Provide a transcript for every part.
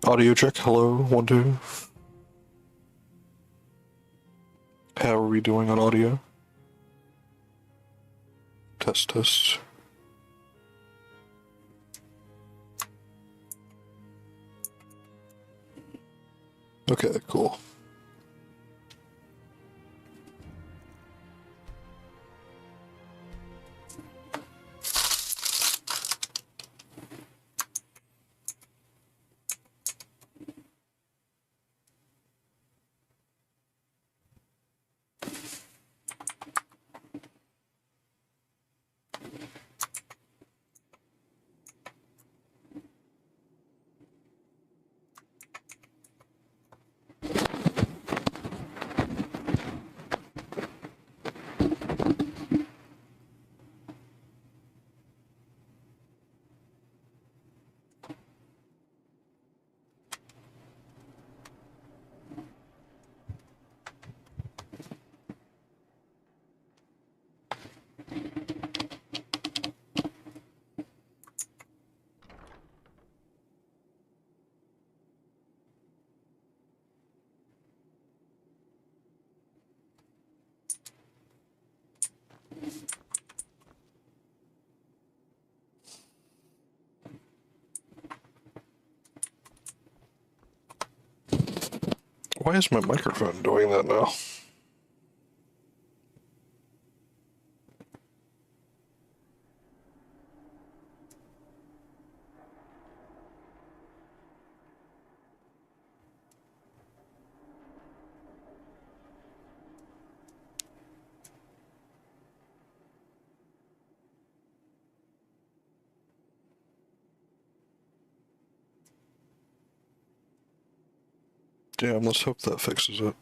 Audio check. Hello. 1, 2. How are we doing on audio? Test, test. Okay, cool. Why is my microphone doing that now? Damn, let's hope that fixes it.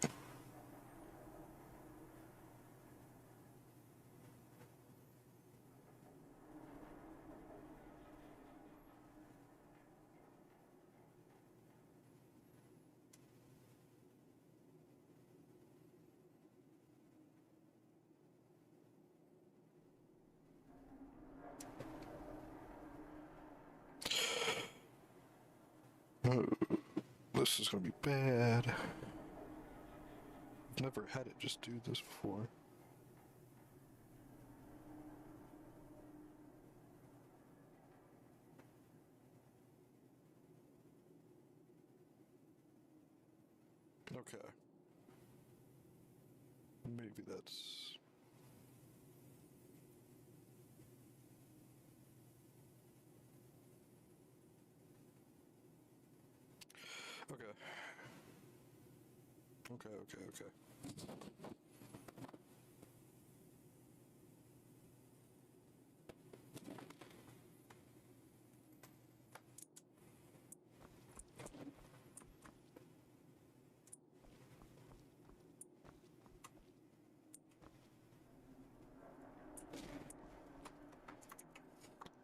Oh, this is gonna be bad. I've never had it just do this before. Okay. Maybe that's... Okay. Okay.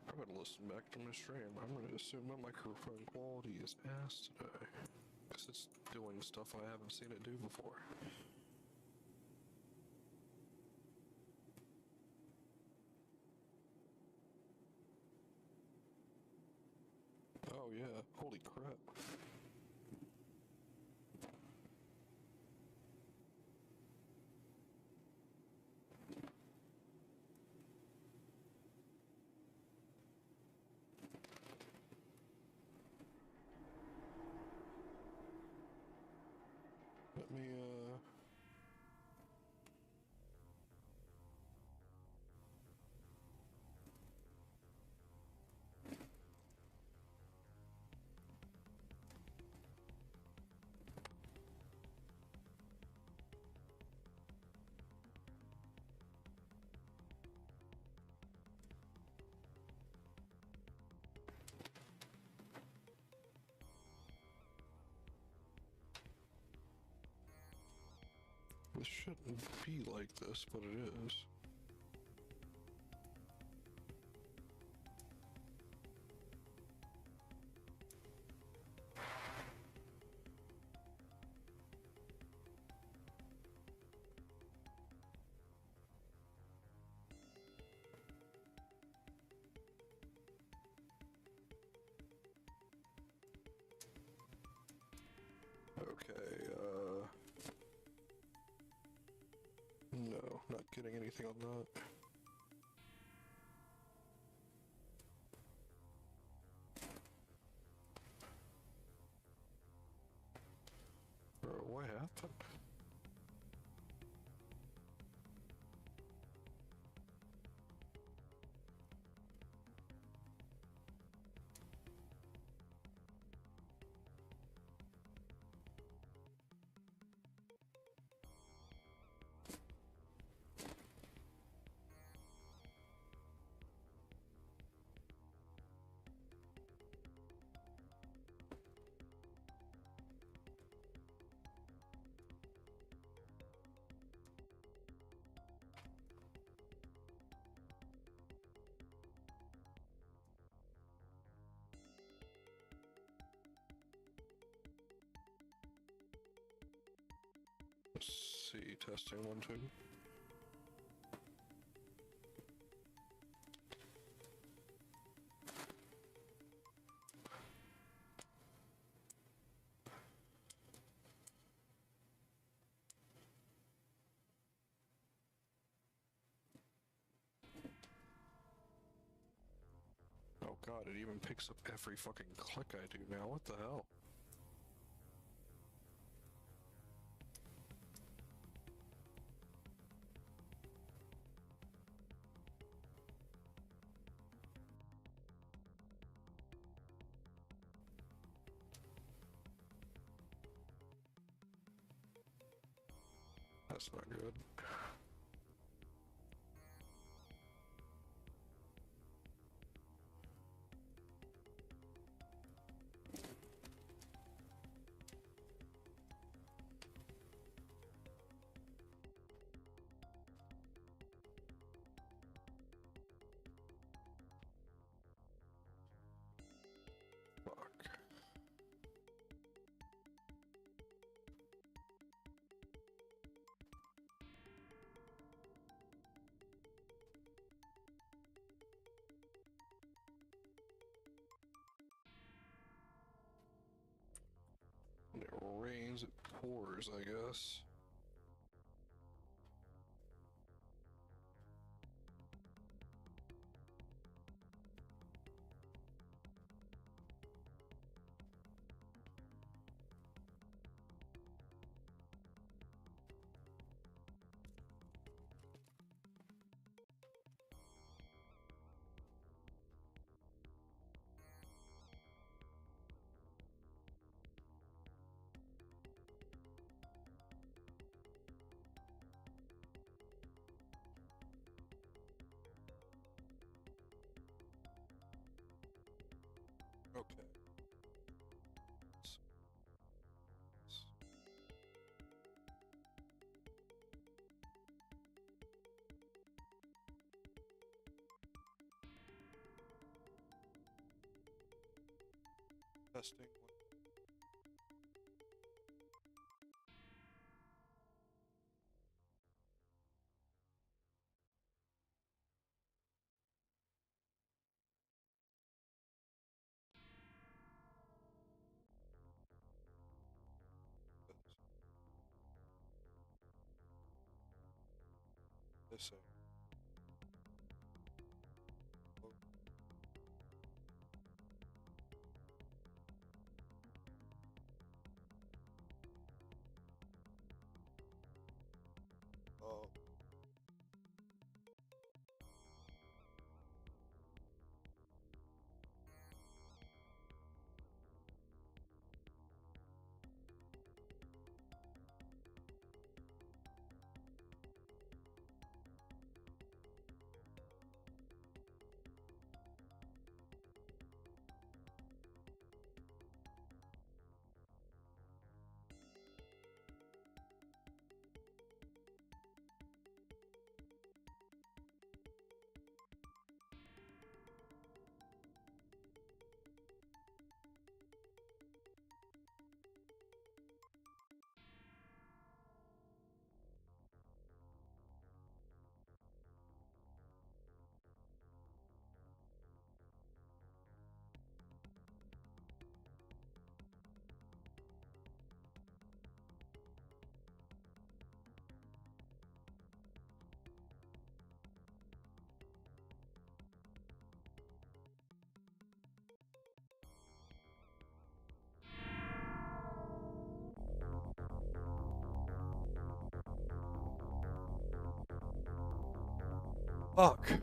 I'm gonna listen back to my stream. I'm gonna assume my microphone quality is ass today. Because it's doing stuff I haven't seen it do before. Oh yeah, holy crap. Let me, this shouldn't be like this, but it is. Okay, no, not getting anything on that. Bro, what happened? Let's see, testing 1, 2. Oh god, it even picks up every fucking click I do now. What the hell? That's not good. Fuck. When it rains, it pours, I guess. Okay. Testing. This thing. Oh. Fuck.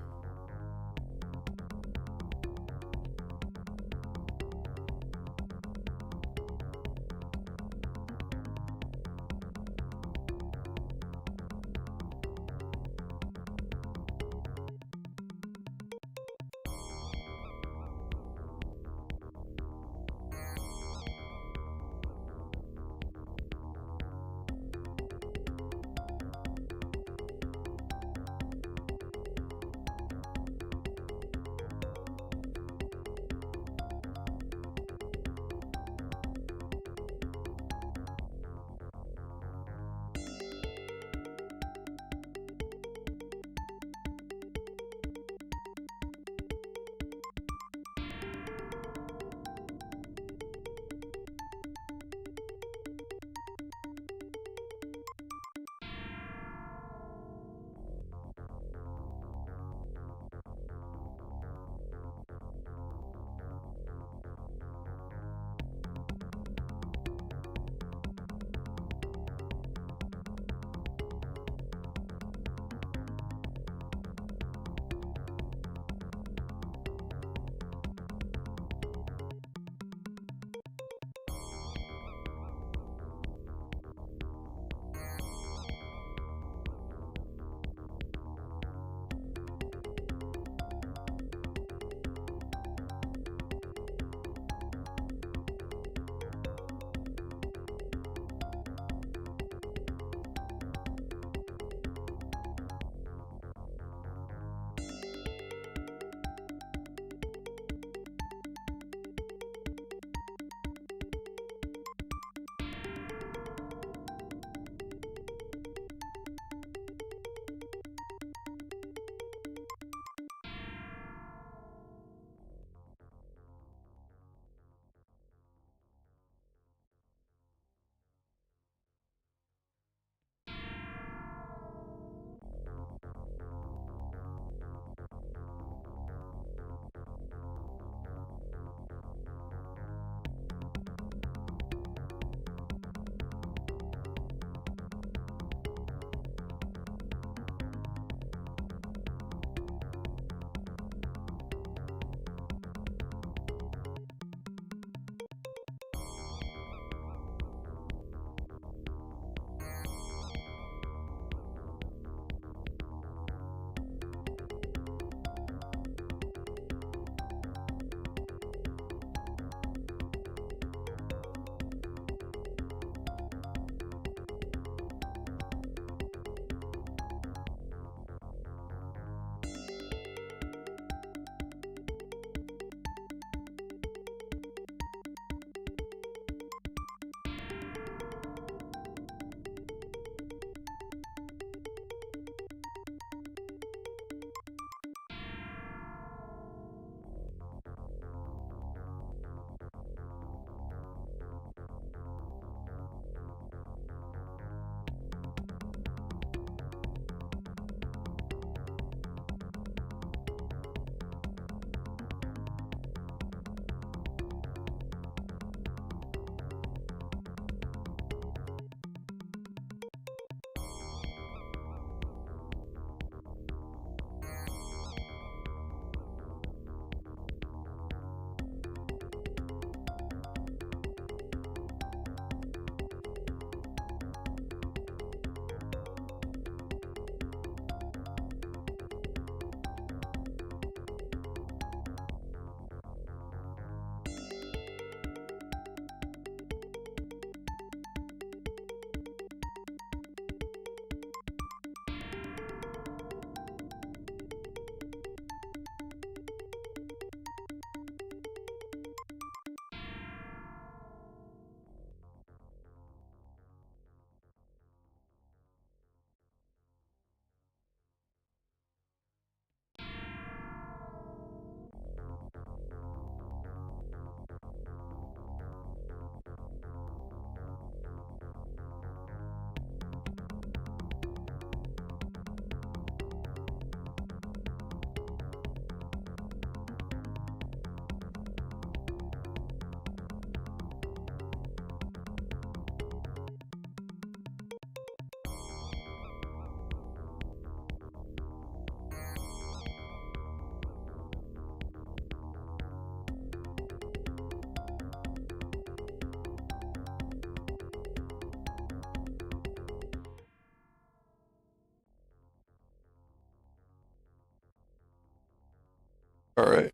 Alright,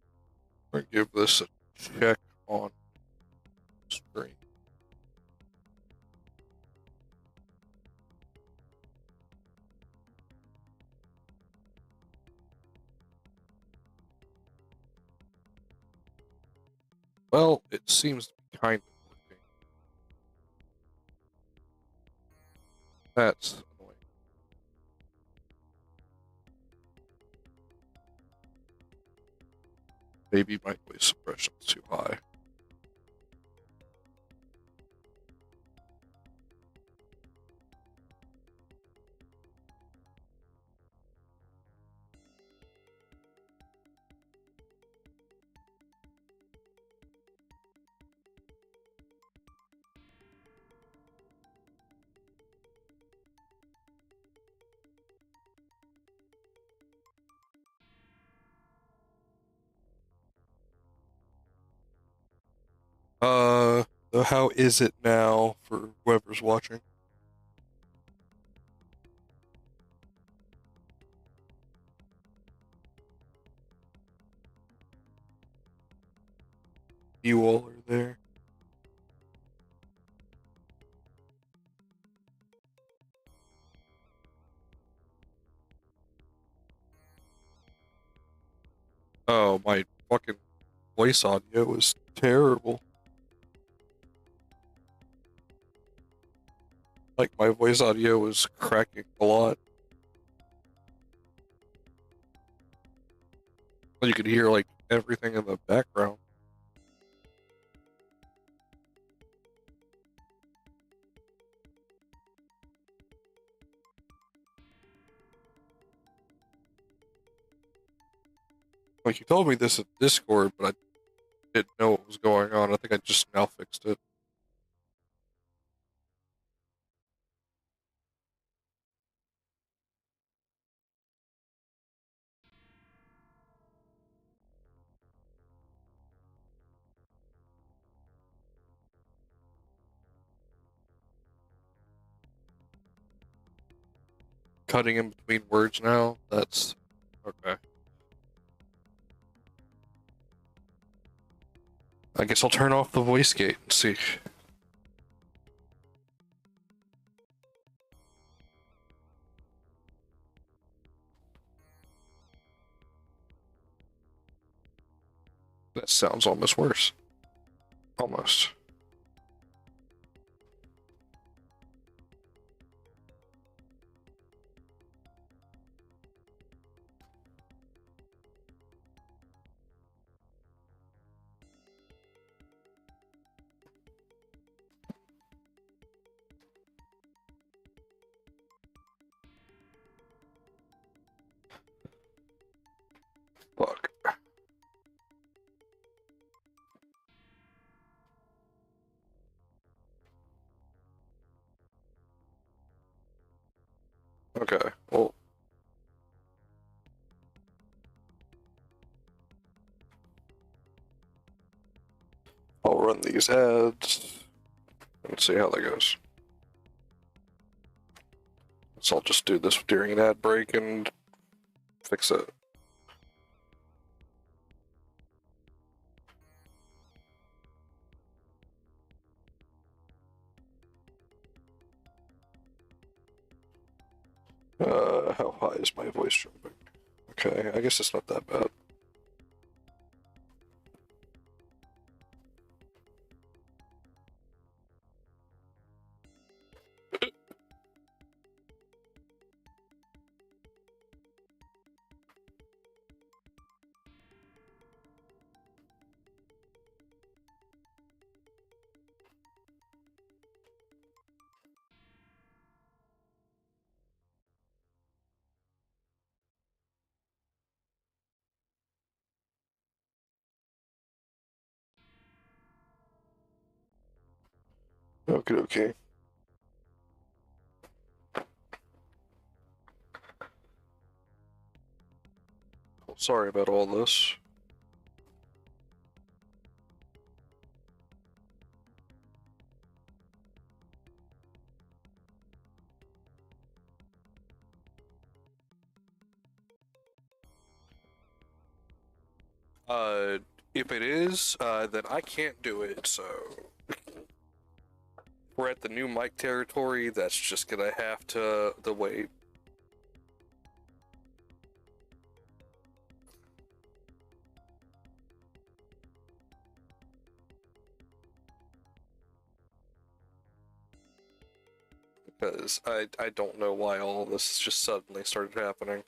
we're gonna give this a check on screen. Well, it seems to be kind of working. That's annoying. Maybe my voice suppression is too high. So how is it now for whoever's watching? You all are there. Oh, my fucking voice audio was terrible. Like, my voice audio was cracking a lot. You could hear, like, everything in the background. Like, you told me this at Discord, but I didn't know what was going on. I think I just now fixed it. Cutting in between words now, that's okay. I guess I'll turn off the voice gate and see. That sounds almost worse. Almost. Fuck. Okay, well. I'll run these ads and see how that goes. So I'll just do this during an ad break and fix it. How high is my voice jumping? Okay, I guess it's not that bad. Okay, okay. Well, sorry about all this. If it is, then I can't do it, so we're at the new mic territory. That's just gonna have to the wait. Because I don't know why all of this just suddenly started happening.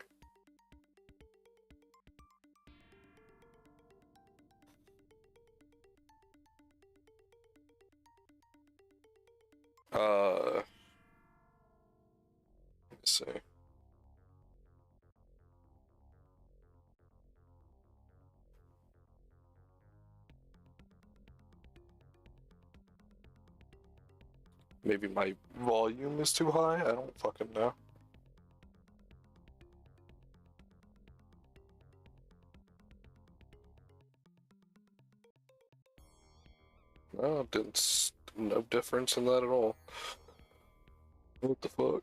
Let me see. Maybe my volume is too high? I don't fucking know. No, didn't. No difference in that at all. What the fuck?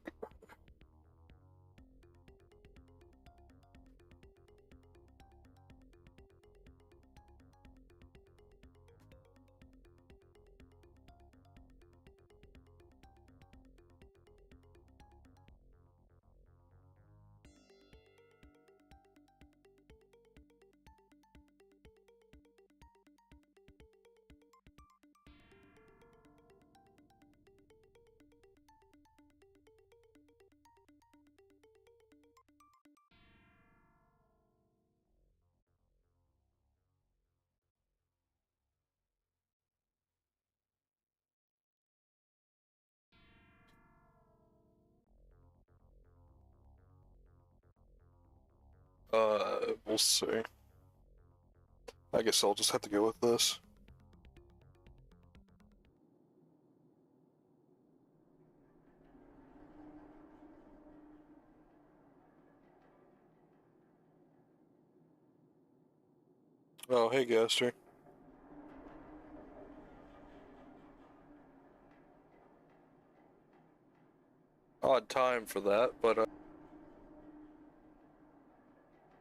We'll see. I guess I'll just have to go with this. Oh, hey, Gaster. Odd time for that, but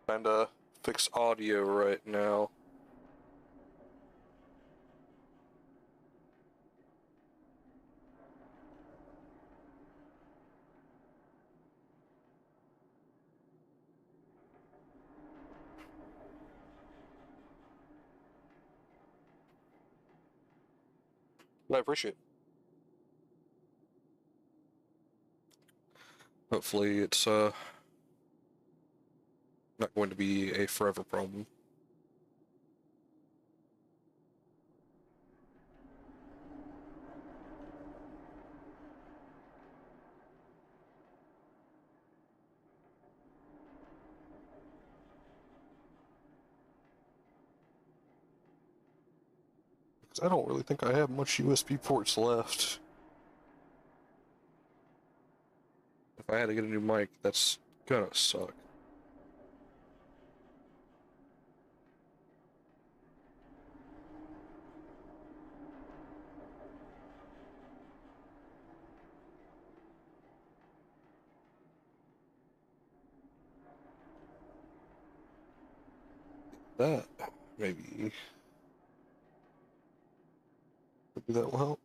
trying to fix audio right now. But I appreciate it. Hopefully it's not going to be a forever problem. Because I don't really think I have much USB ports left. If I had to get a new mic, that's gonna suck. That, maybe that will help.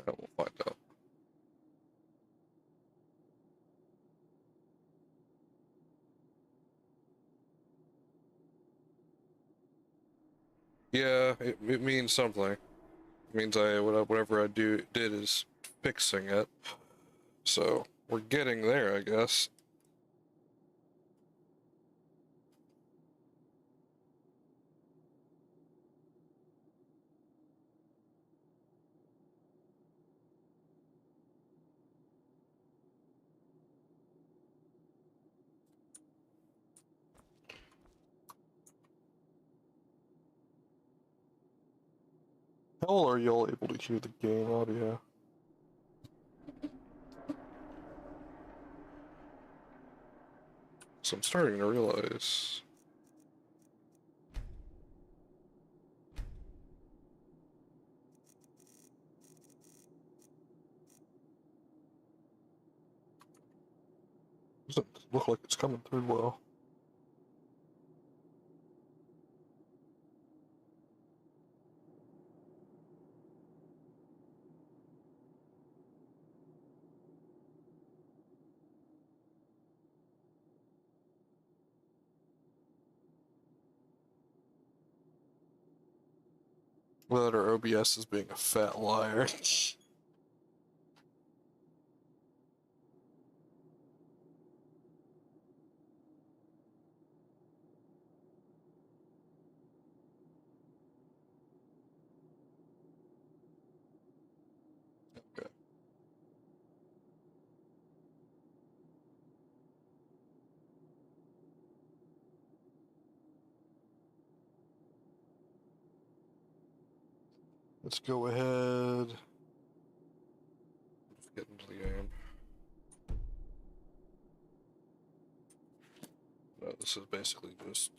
We'll find out. Yeah, it means something. It means whatever I did is fixing it. So we're getting there, I guess. How are y'all able to hear the game audio? So I'm starting to realize. Doesn't look like it's coming through well. That or OBS is being a fat liar. Okay. Let's go ahead. Let's get into the game. No, this is basically just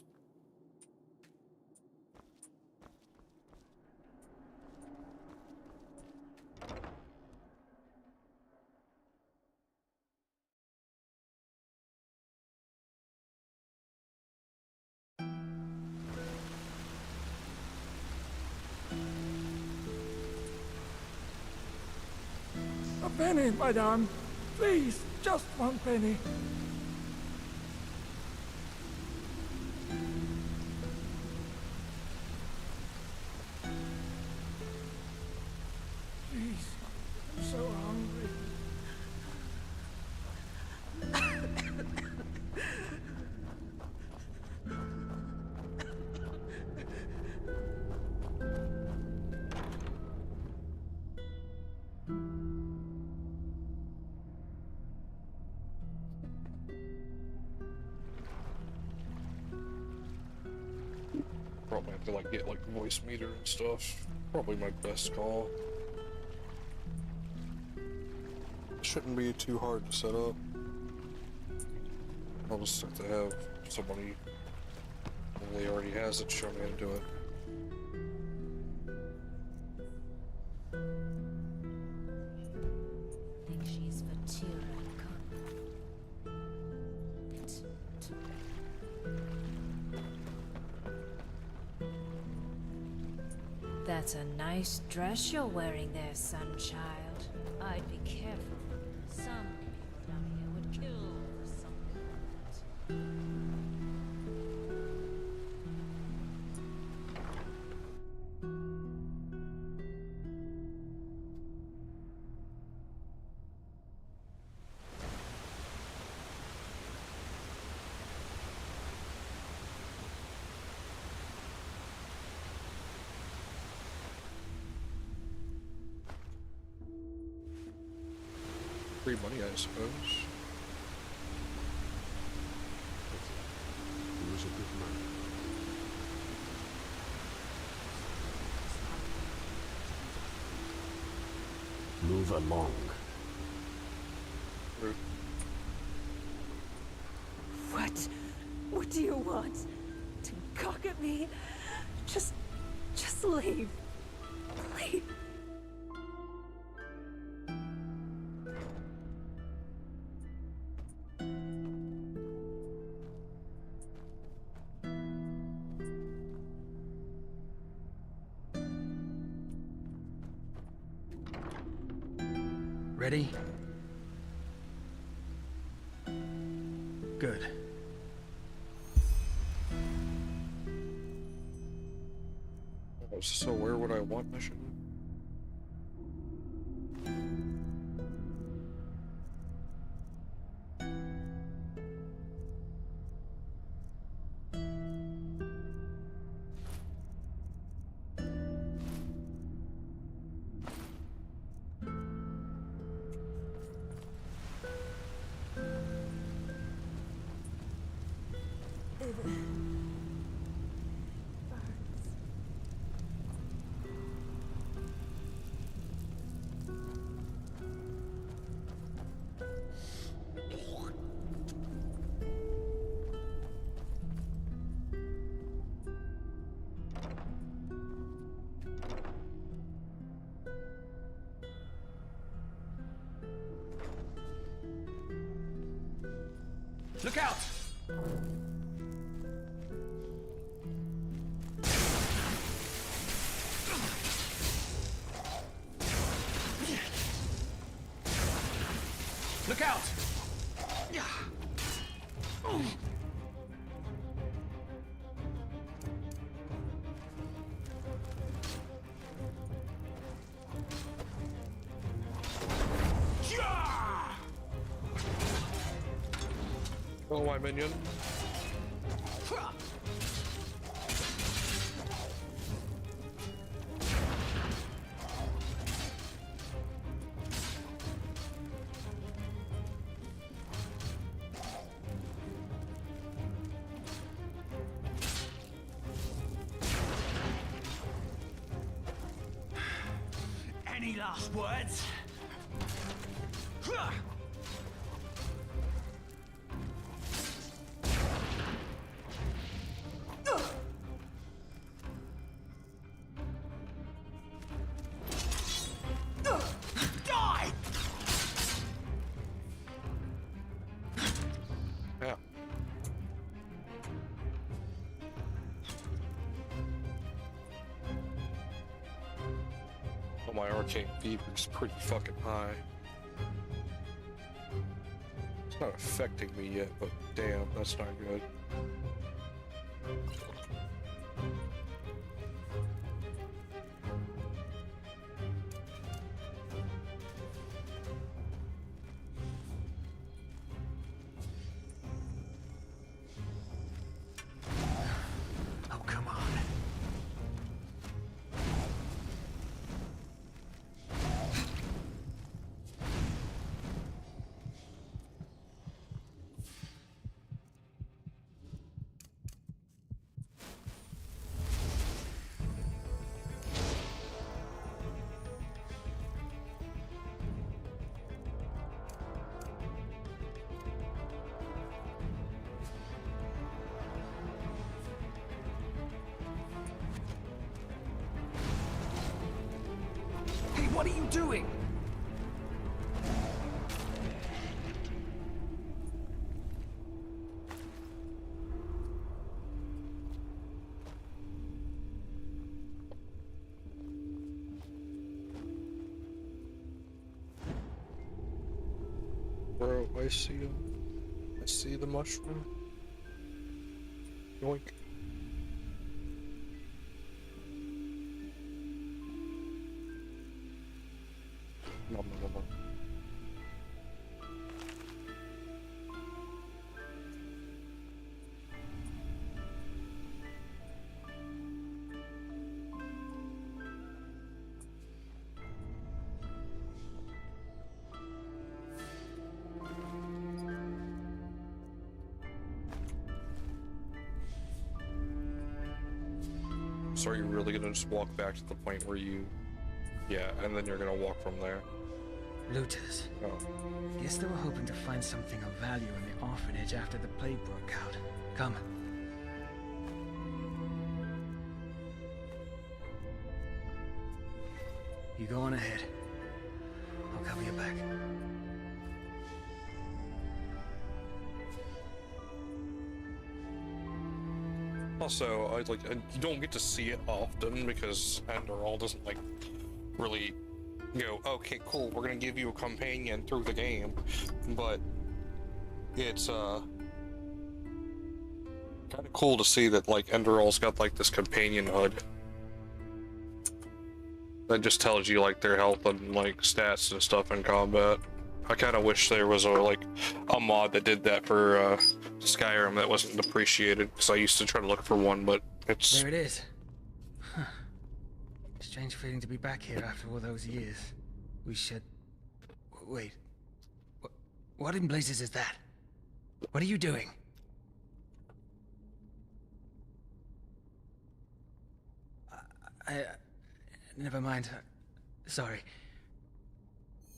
A penny, madame. Please, just 1 penny. Please, I'm so hungry. probably have to like get like voice meter and stuff. Probably my best call. Shouldn't be too hard to set up. I'll just have to have somebody who already has it show me how to do it. Think she's for two. That's a nice dress you're wearing there, sunchild. I'd be careful. Some people down here would kill for something like that. Free money, I suppose. He was a good man. Move along. Rude. What do you want? To cock at me? Just leave. Please. Ready? Good. So where would I want mission? Look out! Look out! Oh, my minion. Any last words? Die! Yeah. Well, my arcane fever is pretty fucking high. It's not affecting me yet, but damn, that's not good. Oh, come on. Hey, what are you doing? Bro, I see him. I see the mushroom. Yoink. Nom, nom, nom, nom. So are you really gonna just walk back to the point where you... Yeah, and then you're gonna walk from there? Looters. Oh. Guess they were hoping to find something of value in the orphanage after the plague broke out. Come. You go on ahead. I'll cover your back. Also, and you don't get to see it often because Enderal doesn't like really go, okay, cool, we're gonna give you a companion through the game, but it's kind of cool to see that like Enderal's got like this companion HUD that just tells you like their health and like stats and stuff in combat. I kind of wish there was a mod that did that for Skyrim that wasn't depreciated, because I used to try to look for one, but it's... There it is. Huh. Strange feeling to be back here after all those years. We should... Wait. What in blazes is that? What are you doing? Never mind. Sorry.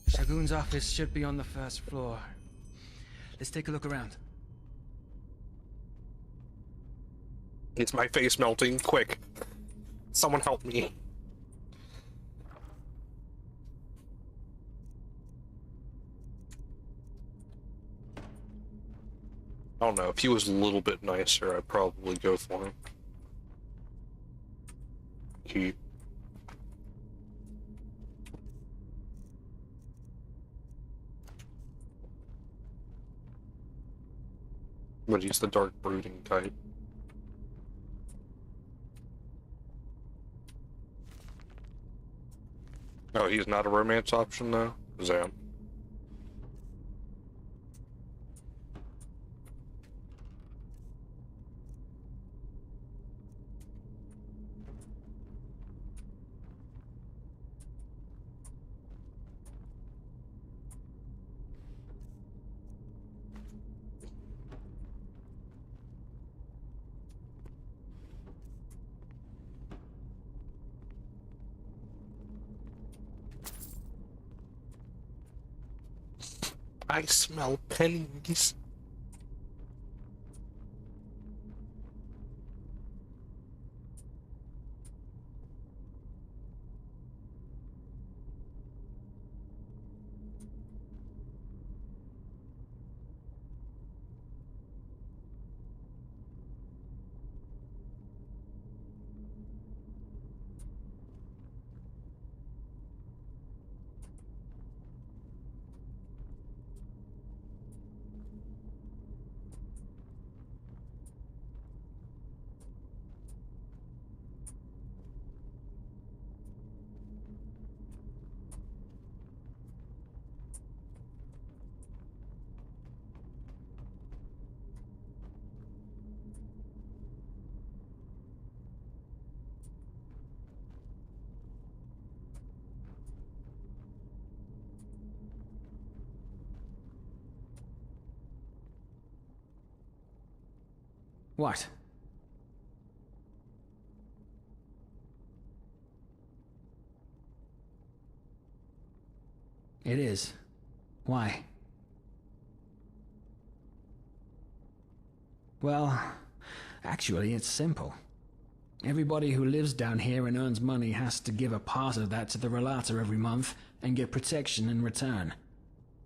Shagun's office should be on the first floor. Let's take a look around. It's my face melting. Quick. Someone help me. I don't know, if he was a little bit nicer, I'd probably go for him. He... But he's the dark brooding type. Oh, he's not a romance option though? Zam. I smell pennies. What? It is. Why? Well, actually, it's simple. Everybody who lives down here and earns money has to give a part of that to the Relata every month and get protection in return.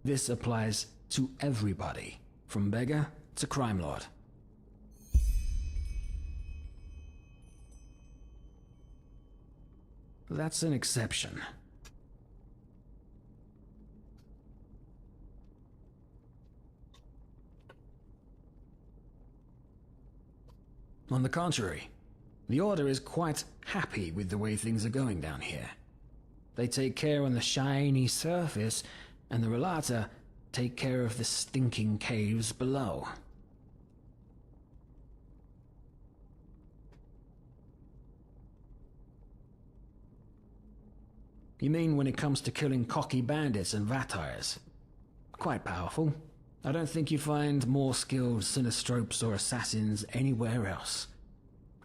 This applies to everybody, from beggar to crime lord. That's an exception. On the contrary, the Order is quite happy with the way things are going down here. They take care on the shiny surface, and the Relata take care of the stinking caves below. You mean when it comes to killing cocky bandits and vampires? Quite powerful. I don't think you find more skilled sinistropes or assassins anywhere else.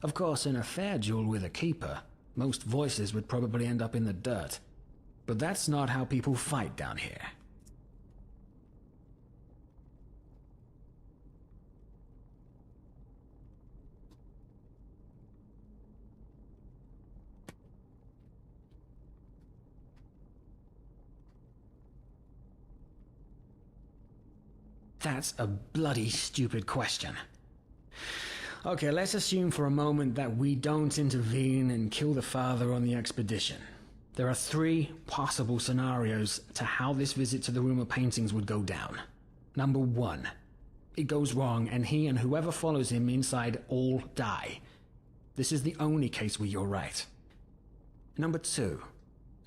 Of course, in a fair duel with a keeper, most voices would probably end up in the dirt. But that's not how people fight down here. That's a bloody stupid question. Okay, let's assume for a moment that we don't intervene and kill the father on the expedition. There are 3 possible scenarios to how this visit to the room of paintings would go down. Number 1, it goes wrong and he and whoever follows him inside all die. This is the only case where you're right. Number 2,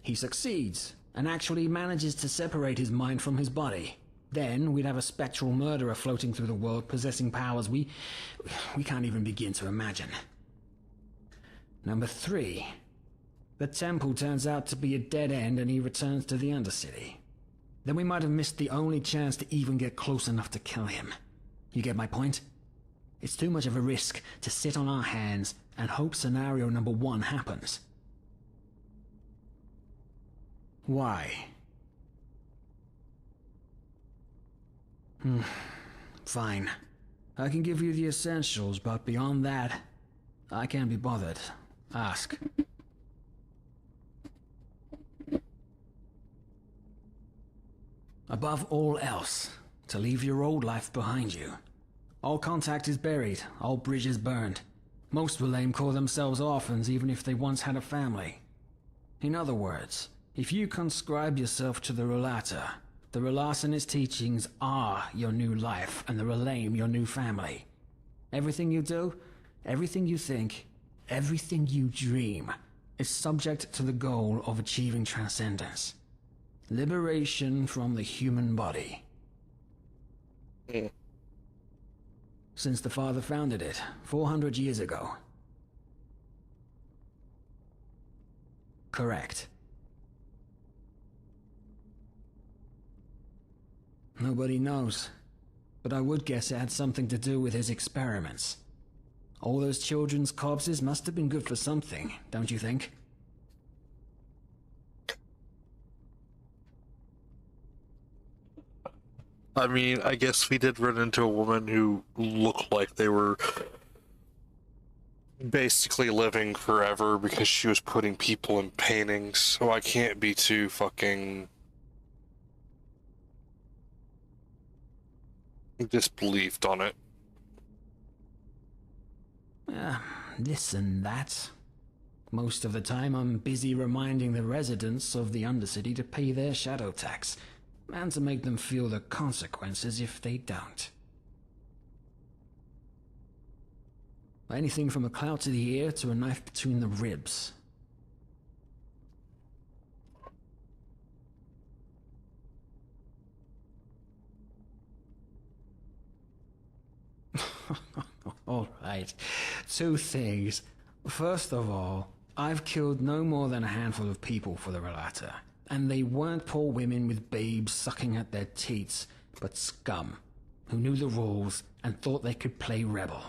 he succeeds and actually manages to separate his mind from his body. Then we'd have a spectral murderer floating through the world possessing powers we can't even begin to imagine. Number 3, the temple turns out to be a dead end and he returns to the Undercity. Then we might have missed the only chance to even get close enough to kill him. You get my point? It's too much of a risk to sit on our hands and hope scenario number 1 happens. Why? Fine. I can give you the essentials, but beyond that, I can't be bothered. Ask. Above all else, to leave your old life behind you. All contact is buried, all bridges burned. Most Relame call themselves orphans even if they once had a family. In other words, if you conscribe yourself to the Relata, the Relas and his teachings are your new life, and the Relame your new family. Everything you do, everything you think, everything you dream, is subject to the goal of achieving transcendence. Liberation from the human body. Since the Father founded it, 400 years ago. Correct. Nobody knows, but I would guess it had something to do with his experiments. All those children's corpses must have been good for something, don't you think? I mean, I guess we did run into a woman who looked like they were basically living forever because she was putting people in paintings, so I can't be too fucking disbelieved on it. This and that. Most of the time I'm busy reminding the residents of the Undercity to pay their shadow tax, and to make them feel the consequences if they don't. Anything from a clout to the ear to a knife between the ribs. All right. Two things. First of all, I've killed no more than a handful of people for the Relata, and they weren't poor women with babes sucking at their teats, but scum, who knew the rules and thought they could play rebel.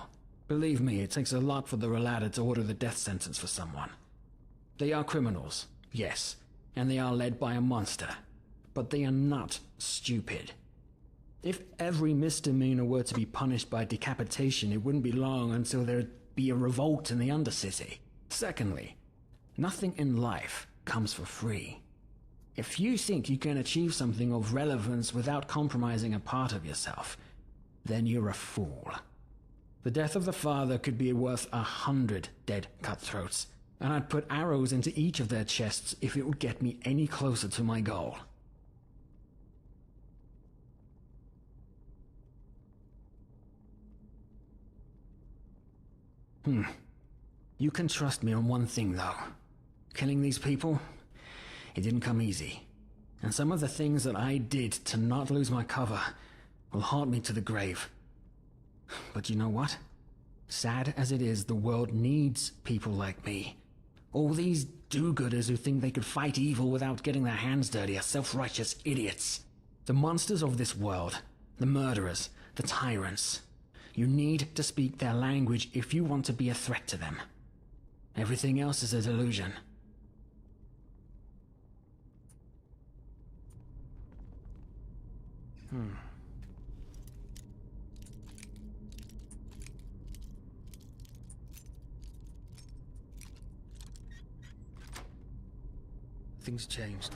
Believe me, it takes a lot for the Relata to order the death sentence for someone. They are criminals, yes, and they are led by a monster, but they are not stupid. If every misdemeanor were to be punished by decapitation, it wouldn't be long until there'd be a revolt in the Undercity. Secondly, nothing in life comes for free. If you think you can achieve something of relevance without compromising a part of yourself, then you're a fool. The death of the Father could be worth 100 dead cutthroats, and I'd put arrows into each of their chests if it would get me any closer to my goal. You can trust me on one thing, though. Killing these people, it didn't come easy. And some of the things that I did to not lose my cover will haunt me to the grave. But you know what? Sad as it is, the world needs people like me. All these do-gooders who think they could fight evil without getting their hands dirty are self-righteous idiots. The monsters of this world, the murderers, the tyrants. You need to speak their language if you want to be a threat to them. Everything else is a delusion. Things changed.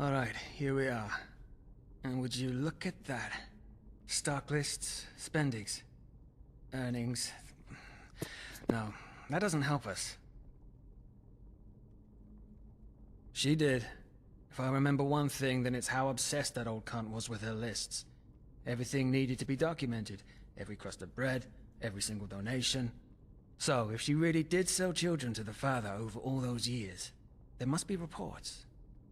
All right, here we are. And would you look at that? Stock lists, spendings, earnings. No, that doesn't help us. She did. If I remember one thing, then it's how obsessed that old cunt was with her lists. Everything needed to be documented. Every crust of bread, every single donation. So, if she really did sell children to the Father over all those years, there must be reports.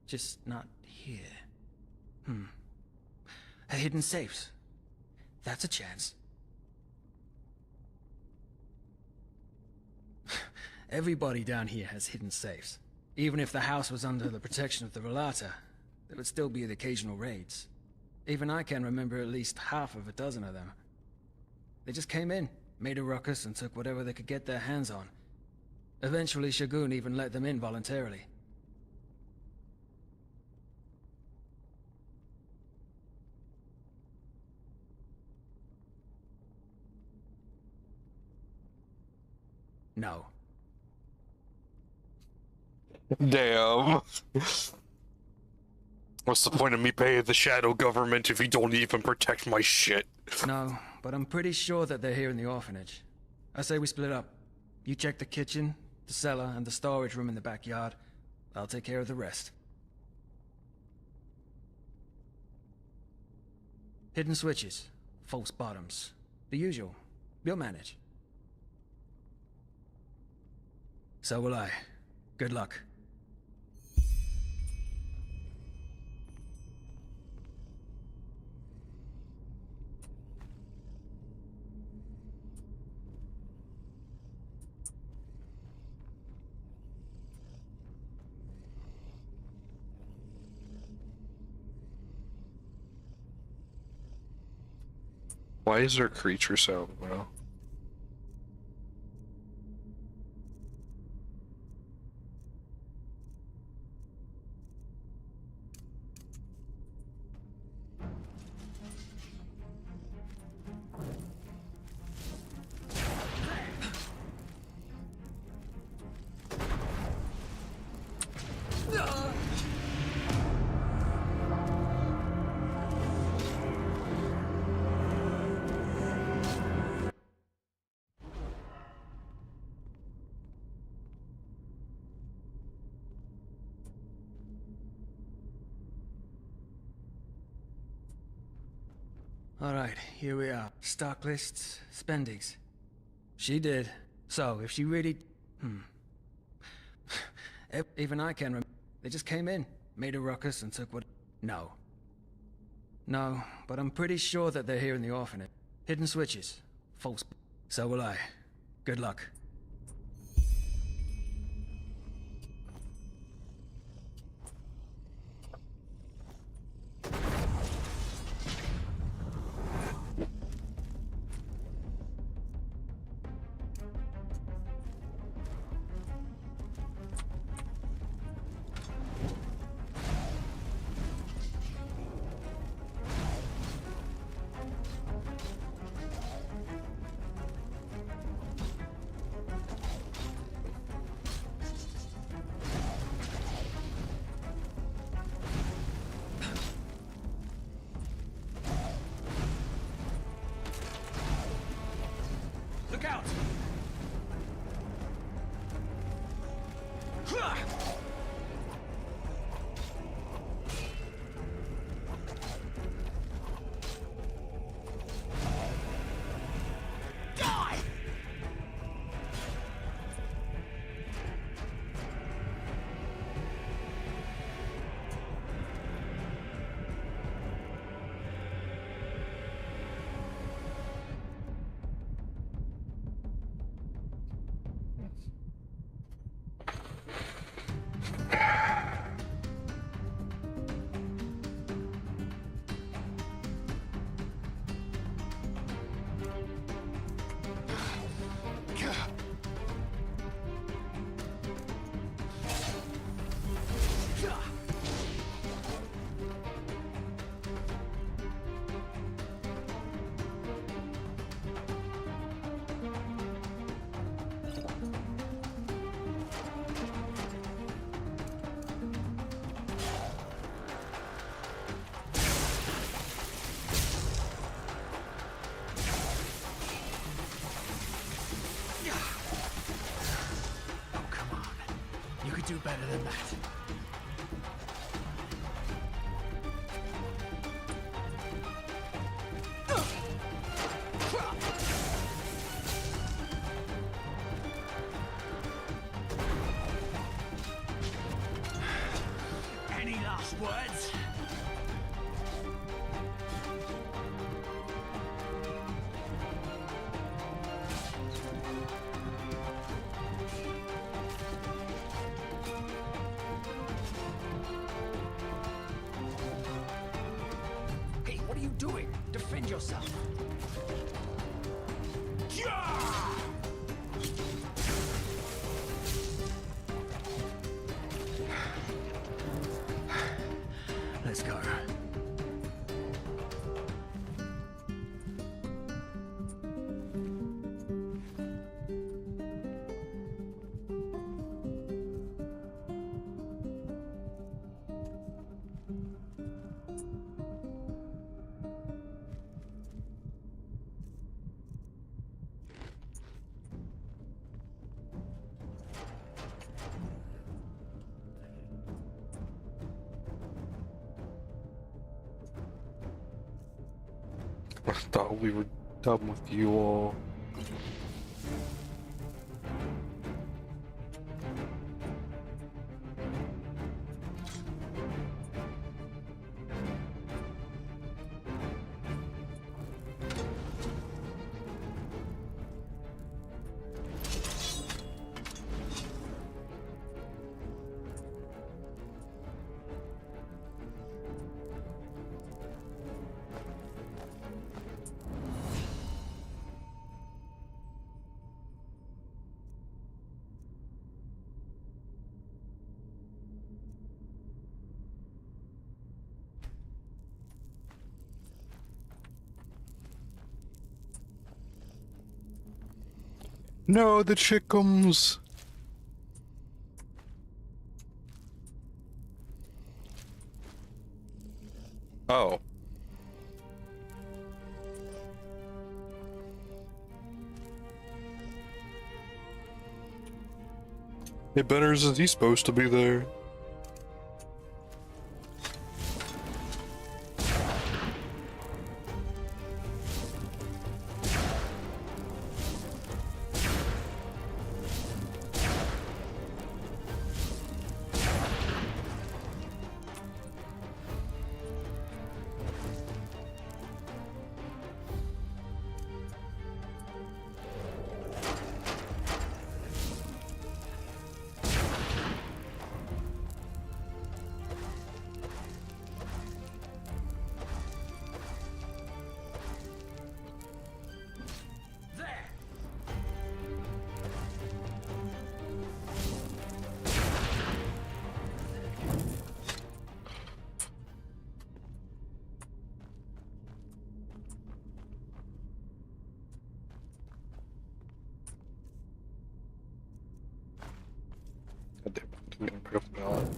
Just not here. Her hidden safes. That's a chance. Everybody down here has hidden safes. Even if the house was under the protection of the Relata, there would still be the occasional raids. Even I can remember at least half of a dozen of them. They just came in, made a ruckus, and took whatever they could get their hands on. Eventually, Shagun even let them in voluntarily. No. Damn. What's the point of me paying the shadow government if you don't even protect my shit? No, but I'm pretty sure that they're here in the orphanage. I say we split up. You check the kitchen, the cellar, and the storage room in the backyard. I'll take care of the rest. Hidden switches, false bottoms. The usual. You'll manage. So will I. Good luck. Why is there a creature sound, bro? Alright, here we are. Stock lists, spendings. She did. So, if she really... Even I can remember. They just came in, made a ruckus, and took what... No. No, but I'm pretty sure that they're here in the orphanage. Hidden switches. False... So will I. Good luck. Look out! Die! Do better than that. Any last words? What are you doing? Defend yourself. Let's go. I thought we were done with you all. No, the chickums! Oh. Hey, Benners, is he supposed to be there? God damn it, I'm getting perfectly on.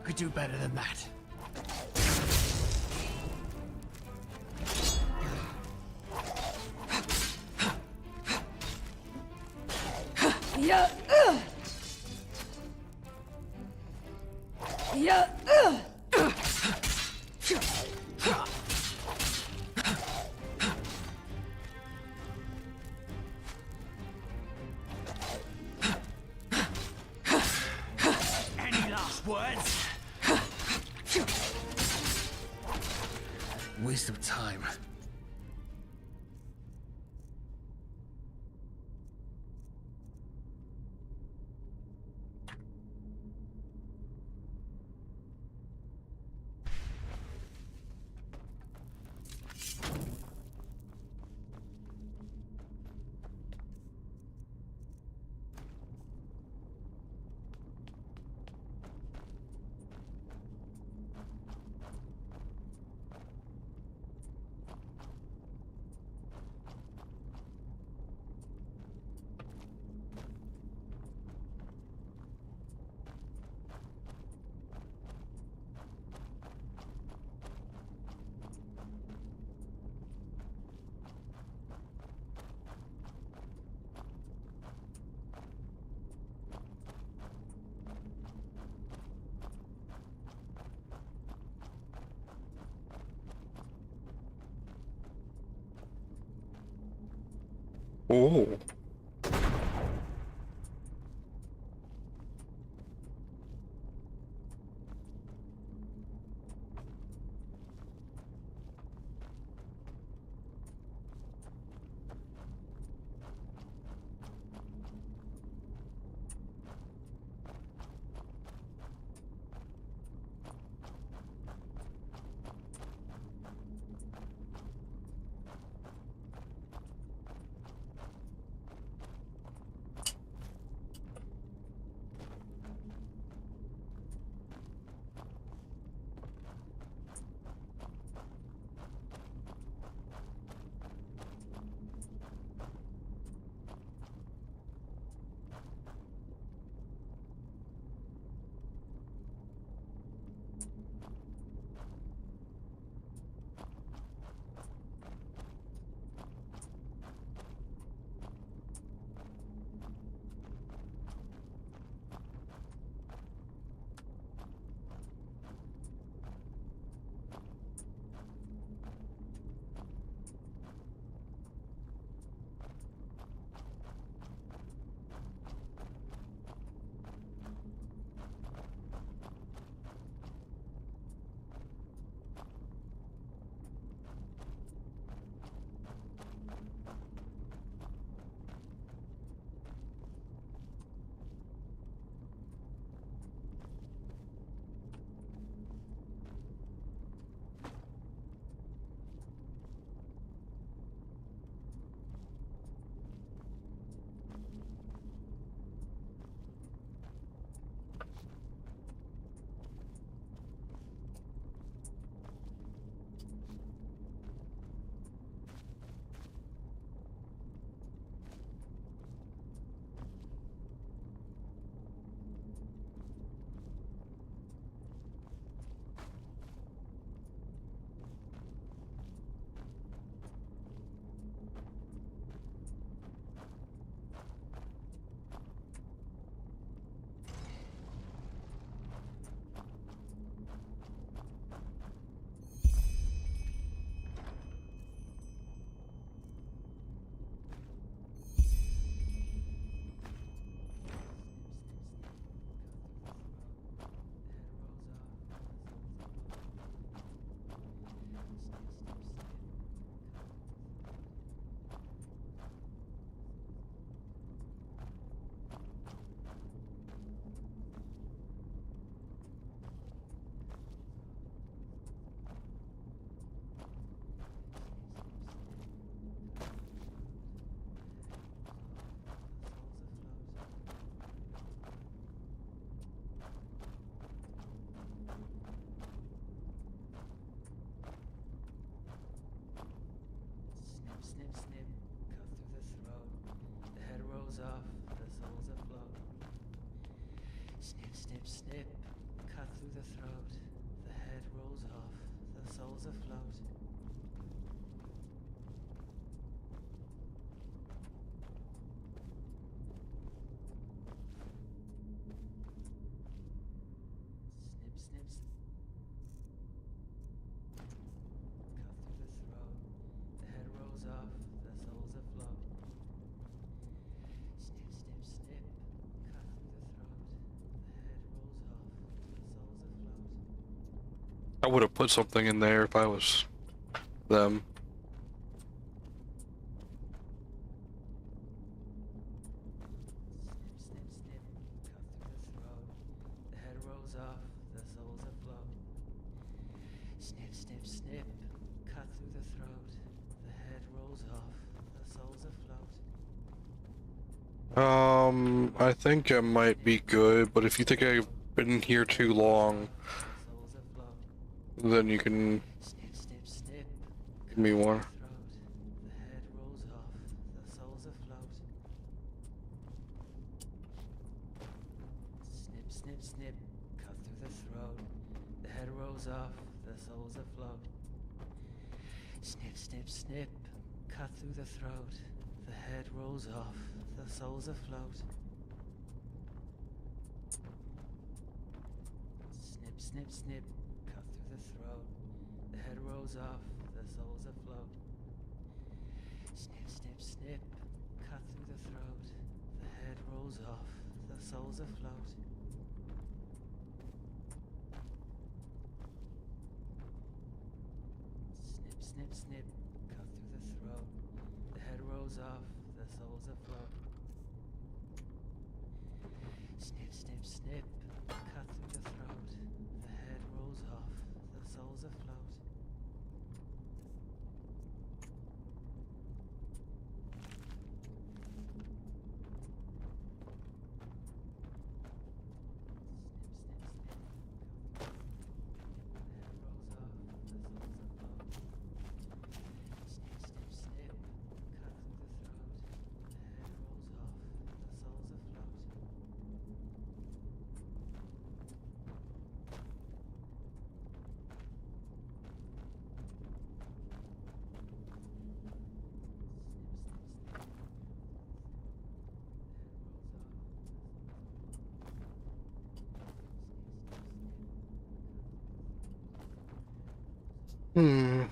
Could do better than that. Yeah. Yeah. Any last words? Waste of time. Oh. Snip, snip, cut through the throat. The head rolls off, the soul's afloat. Snip, snip, snip, cut through the throat. The head rolls off, the soul's afloat. Snip, snip, snip. Cut through the throat. The head rolls off, the soul's afloat. Snip, snip, snip. Cut through the throat. The head rolls off, the soul's afloat. I would have put something in there if I was them. Snip, snip, snip. Cut through the throat. The head rolls off, the soul's afloat. Snip, snip, snip. Cut through the throat. The head rolls off, the soul's afloat. I think I might be good, but if you think I've been here too long, The soul's afloat. then you can Snip, snip, snip. give me one. Throat. The head rolls off, the soul's afloat. Snip, snip, snip. Cut through the throat. The head rolls off, the soul's afloat. Snip, snip, snip. Cut through the throat. The head rolls off, the soul's afloat. Snip, snip, snip. Cut through the throat. The head rolls off, the soul's afloat. Snip, snip, snip. cut through the throat. The head rolls off, the soul's afloat. Snip, snip, snip, cut through the throat. The head rolls off, the soul's afloat. Snip, snip, snip, cut through the throat. The head rolls off, the soul's afloat. Hmm.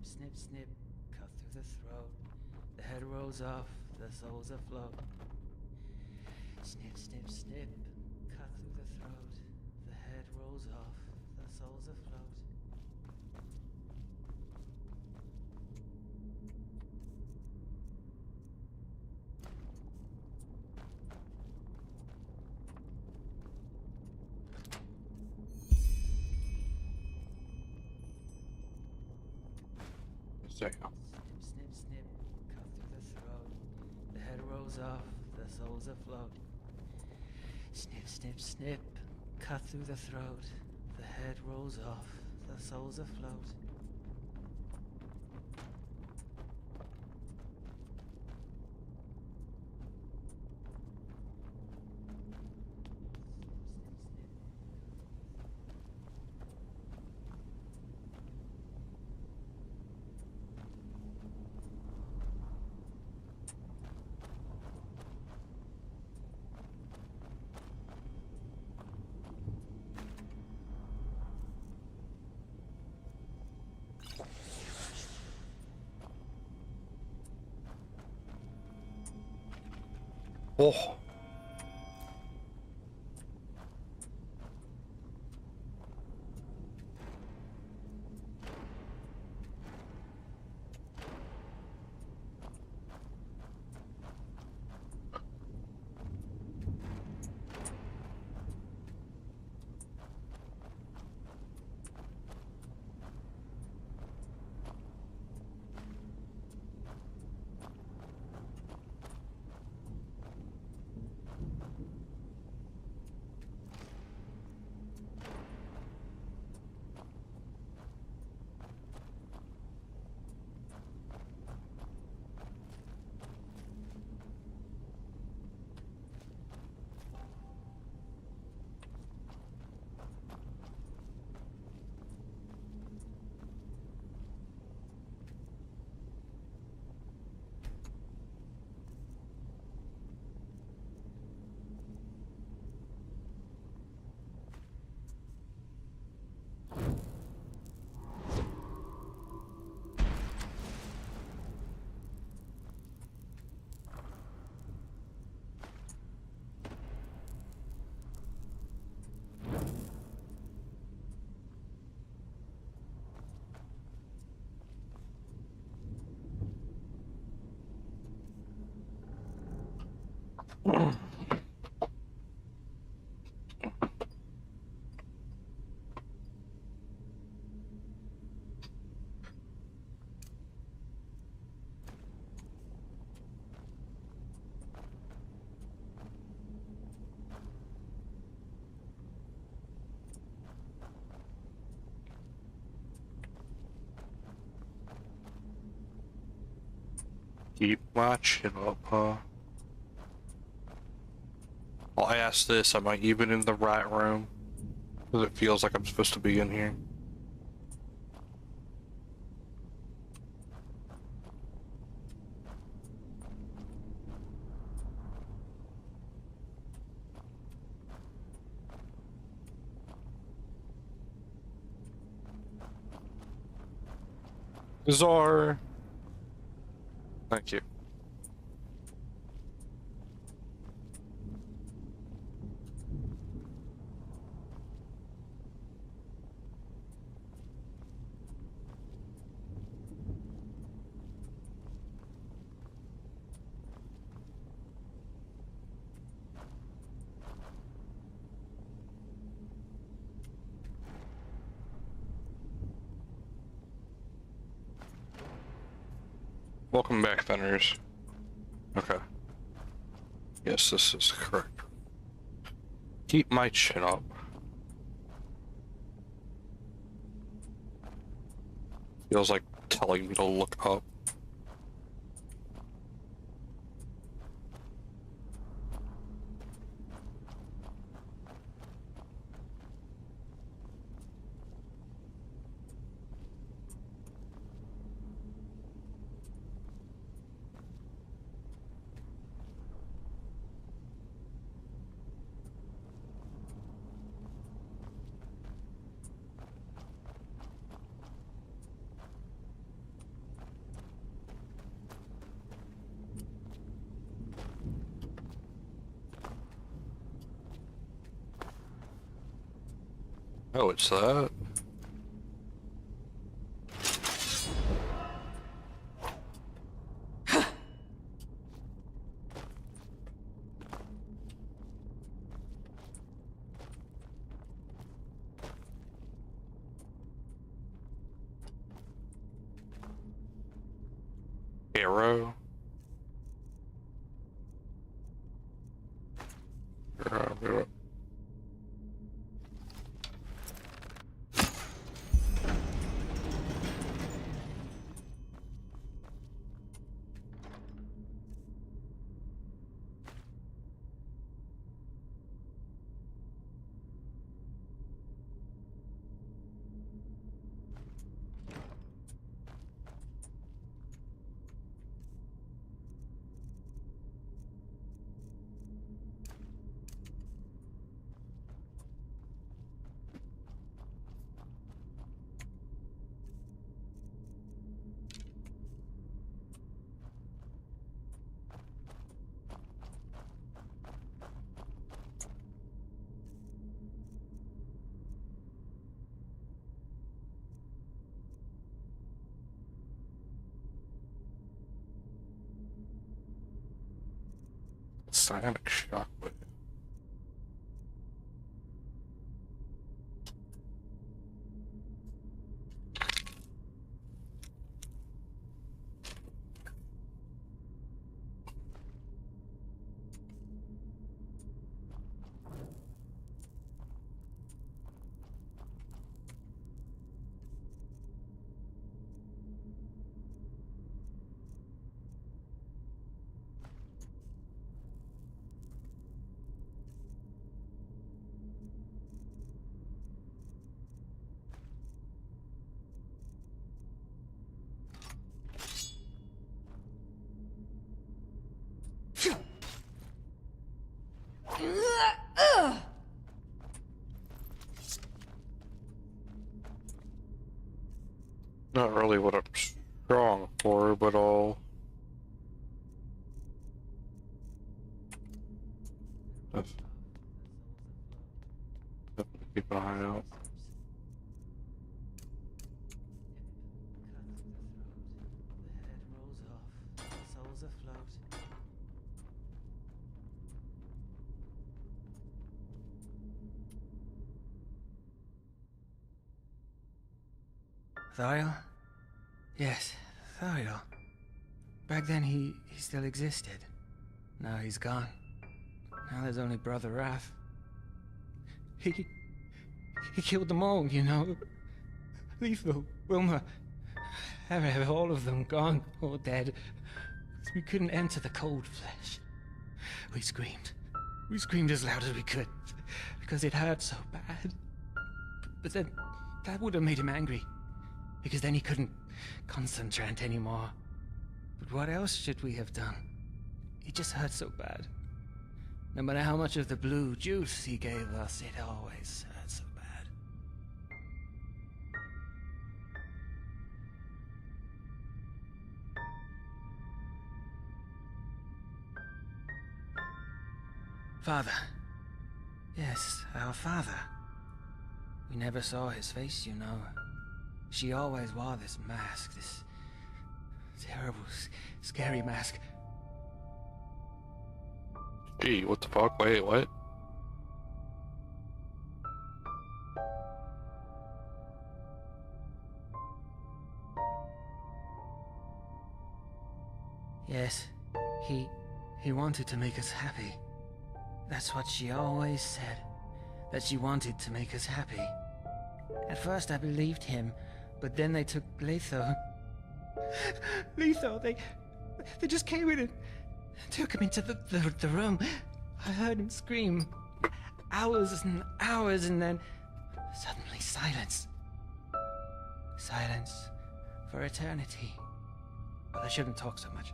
Snip, snip, cut through the throat. The head rolls off, the soul's afloat. Snip, snip, snip, cut through the throat. The head rolls off, the soul's afloat. Damn. Snip, snip, snip, cut through the throat. The head rolls off, the soul's afloat. Snip, snip, snip, cut through the throat. The head rolls off, the soul's afloat. Oh. Keep my chin up, huh? I'll ask this, am I even in the right room? Because it feels like I'm supposed to be in here. Bizarre. Thank you. Welcome back, Fenners. Okay. Yes, this is correct. Keep my chin up. Feels like telling me to look up. Oh, it's that. Arrow. Psionic shockwave. Not really what I'm strong for, but I'll definitely keep an eye out. Thariel? Yes, Thariel. Back then he still existed. Now he's gone. Now there's only Brother Wrath. He killed them all, you know. Lethal, Wilma, Arab, all of them gone or dead. We couldn't enter the cold flesh. We screamed. We screamed as loud as we could, because it hurt so bad. But then, that would have made him angry, because then he couldn't concentrate anymore. But what else should we have done? It just hurt so bad. No matter how much of the blue juice he gave us, it always hurt so bad. Father. Yes, our father. We never saw his face, you know. She always wore this mask, this terrible, scary mask. Gee, what the fuck? Wait, what? Yes, he wanted to make us happy. That's what she always said, that she wanted to make us happy. At first I believed him, but then they took Letho. Letho, they just came in and took him into the room. I heard him scream. Hours and hours, and then suddenly silence. Silence for eternity. But I shouldn't talk so much.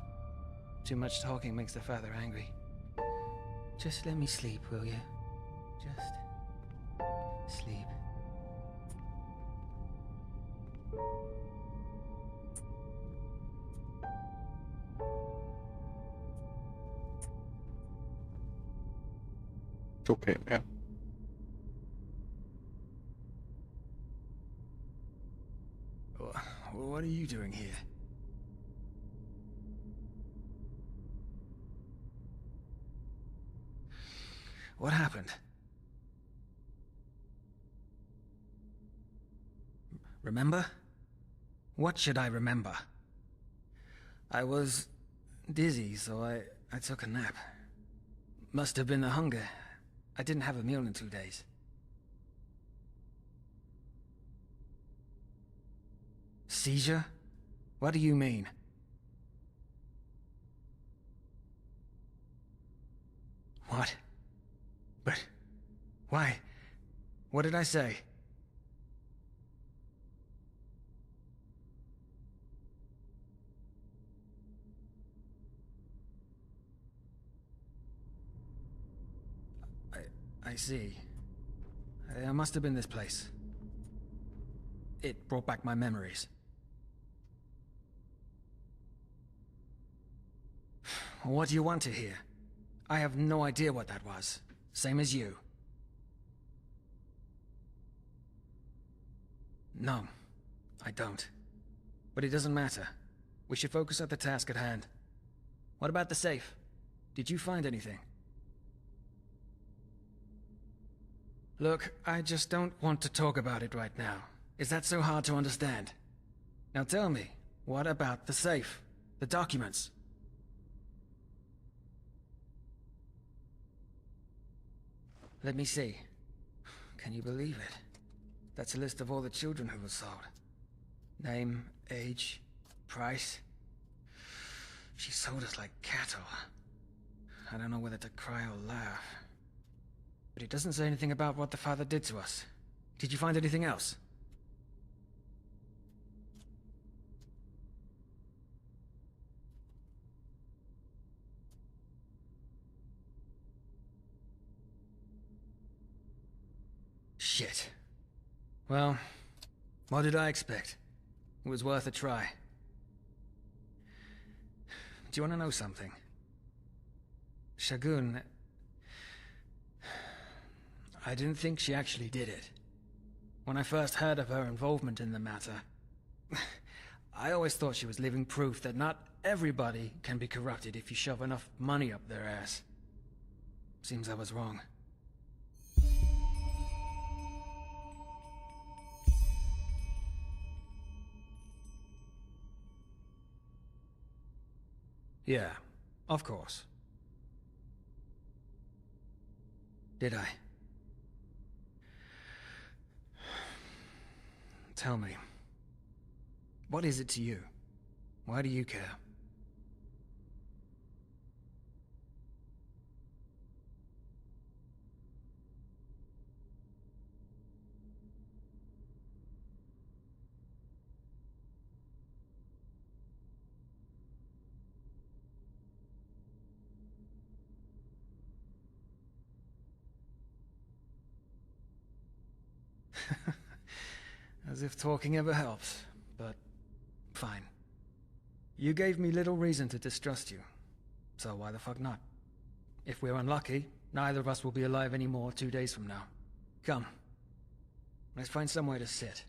Too much talking makes the father angry. Just let me sleep, will you? Just sleep. It's okay, man. What are you doing here? What happened? Remember? What should I remember? I was dizzy, so I took a nap. Must have been the hunger. I didn't have a meal in 2 days. Seizure? What do you mean? What? But... why? What did I say? I see. It must have been this place. It brought back my memories. What do you want to hear? I have no idea what that was. Same as you. No, I don't. But it doesn't matter. We should focus on the task at hand. What about the safe? Did you find anything? Look, I just don't want to talk about it right now. Is that so hard to understand? Now tell me, what about the safe? The documents? Let me see. Can you believe it? That's a list of all the children who were sold. Name, age, price. She sold us like cattle. I don't know whether to cry or laugh. But it doesn't say anything about what the father did to us. Did you find anything else? Shit. Well, what did I expect? It was worth a try. Do you want to know something? Shagun... I didn't think she actually did it. When I first heard of her involvement in the matter, I always thought she was living proof that not everybody can be corrupted if you shove enough money up their ass. Seems I was wrong. Yeah, of course. Did I? Tell me, what is it to you? Why do you care? As if talking ever helps, but fine. You gave me little reason to distrust you, so why the fuck not? If we're unlucky, neither of us will be alive anymore 2 days from now. Come, let's find somewhere to sit.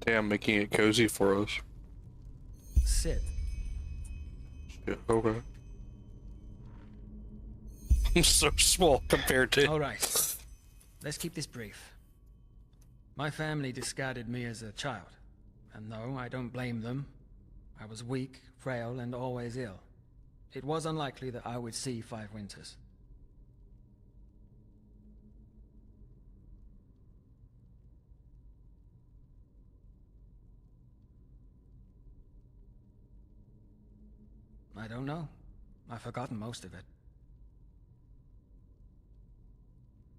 Damn, making it cozy for us. Sit. Yeah, okay. I'm so small compared to... Alright, let's keep this brief. My family discarded me as a child, and no, I don't blame them. I was weak, frail, and always ill. It was unlikely that I would see 5 winters. I don't know. I've forgotten most of it.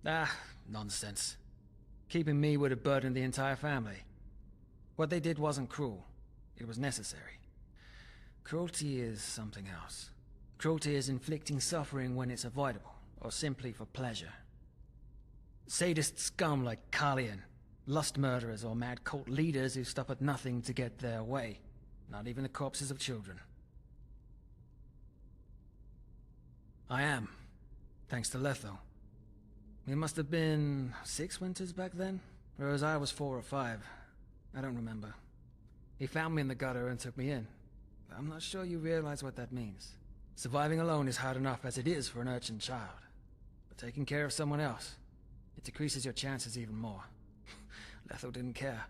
Ah, nonsense. Keeping me would have burdened the entire family. What they did wasn't cruel. It was necessary. Cruelty is something else. Cruelty is inflicting suffering when it's avoidable, or simply for pleasure. Sadist scum like Kalian, lust murderers or mad cult leaders who stop at nothing to get their way. Not even the corpses of children. I am, thanks to Letho. It must have been 6 winters back then, whereas I was 4 or 5. I don't remember. He found me in the gutter and took me in. I'm not sure you realize what that means. Surviving alone is hard enough as it is for an urchin child. But taking care of someone else, it decreases your chances even more. Letho didn't care.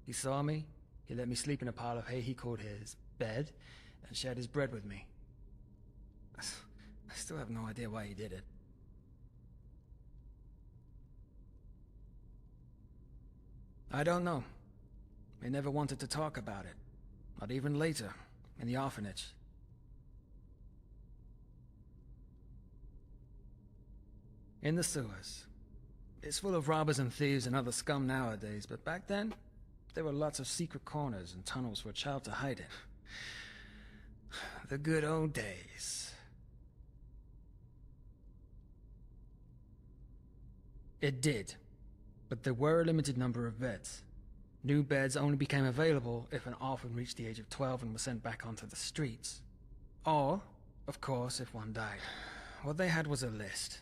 He saw me, he let me sleep in a pile of hay he called his bed, and shared his bread with me. I still have no idea why he did it. I don't know. He never wanted to talk about it. Not even later, in the orphanage. In the sewers. It's full of robbers and thieves and other scum nowadays, but back then, there were lots of secret corners and tunnels for a child to hide in. The good old days. It did, but there were a limited number of beds. New beds only became available if an orphan reached the age of 12 and was sent back onto the streets. Or, of course, if one died. What they had was a list.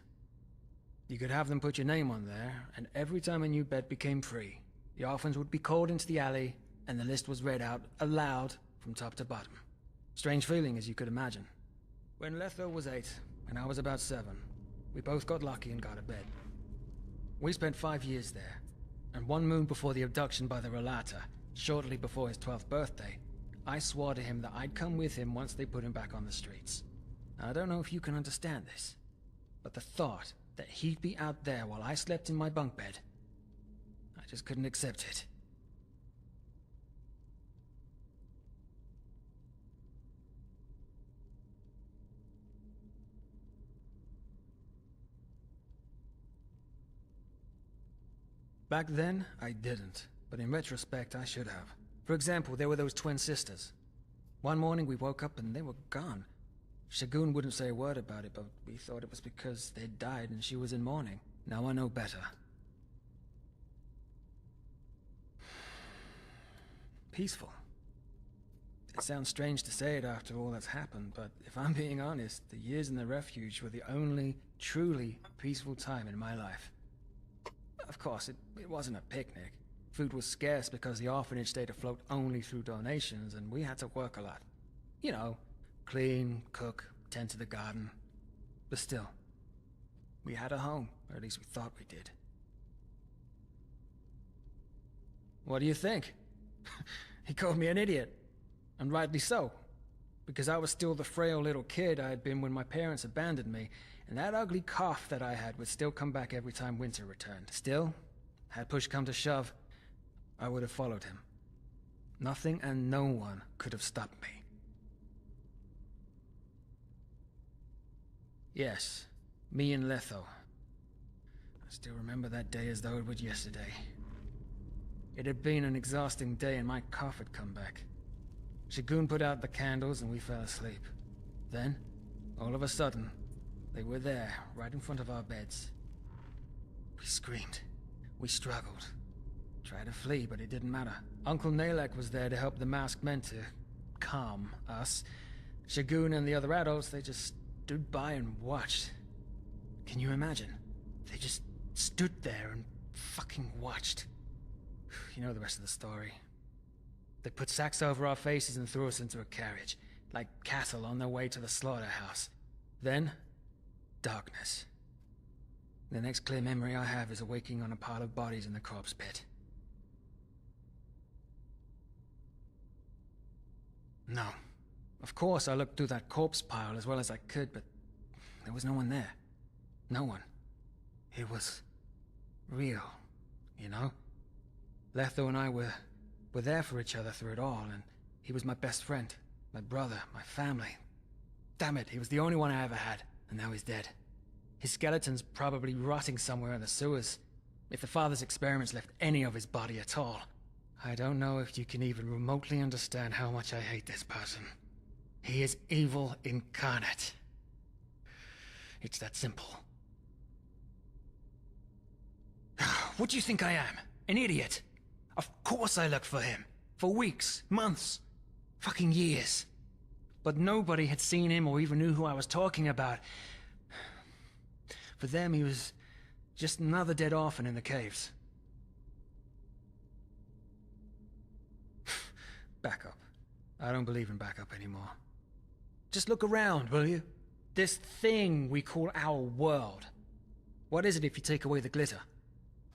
You could have them put your name on there, and every time a new bed became free, the orphans would be called into the alley, and the list was read out aloud from top to bottom. Strange feeling, as you could imagine. When Letho was 8, and I was about 7, we both got lucky and got a bed. We spent 5 years there, and 1 moon before the abduction by the Relata, shortly before his 12th birthday, I swore to him that I'd come with him once they put him back on the streets. Now, I don't know if you can understand this, but the thought that he'd be out there while I slept in my bunk bed, I just couldn't accept it. Back then, I didn't, but in retrospect, I should have. For example, there were those twin sisters. One morning we woke up and they were gone. Shagun wouldn't say a word about it, but we thought it was because they'd died and she was in mourning. Now I know better. Peaceful. It sounds strange to say it after all that's happened, but if I'm being honest, the years in the refuge were the only truly peaceful time in my life. Of course, it wasn't a picnic. Food was scarce because the orphanage stayed afloat only through donations, and we had to work a lot. You know, clean, cook, tend to the garden. But still, we had a home, or at least we thought we did. What do you think? He called me an idiot, and rightly so, because I was still the frail little kid I had been when my parents abandoned me, and that ugly cough that I had would still come back every time winter returned. Still, had push come to shove, I would have followed him. Nothing and no one could have stopped me. Yes, me and Letho. I still remember that day as though it was yesterday. It had been an exhausting day and my cough had come back. Shagun put out the candles and we fell asleep. Then, all of a sudden, they were there, right in front of our beds. We screamed. We struggled. Tried to flee, but it didn't matter. Uncle Nalek was there to help the masked men to calm us. Shagun and the other adults, they just stood by and watched. Can you imagine? They just stood there and fucking watched. You know the rest of the story. They put sacks over our faces and threw us into a carriage, like cattle on their way to the slaughterhouse. Then, darkness. The next clear memory I have is awaking on a pile of bodies in the corpse pit. No. Of course I looked through that corpse pile as well as I could, but there was no one there. No one. It was real, you know? Letho and I were there for each other through it all, and he was my best friend, my brother, my family. Damn it, he was the only one I ever had, and now he's dead. His skeleton's probably rotting somewhere in the sewers, if the father's experiments left any of his body at all. I don't know if you can even remotely understand how much I hate this person. He is evil incarnate. It's that simple. What do you think I am? An idiot. Of course I looked for him. For weeks, months, fucking years. But nobody had seen him or even knew who I was talking about. For them, he was just another dead orphan in the caves. Backup. I don't believe in backup anymore. Just look around, will you? This thing we call our world. What is it if you take away the glitter?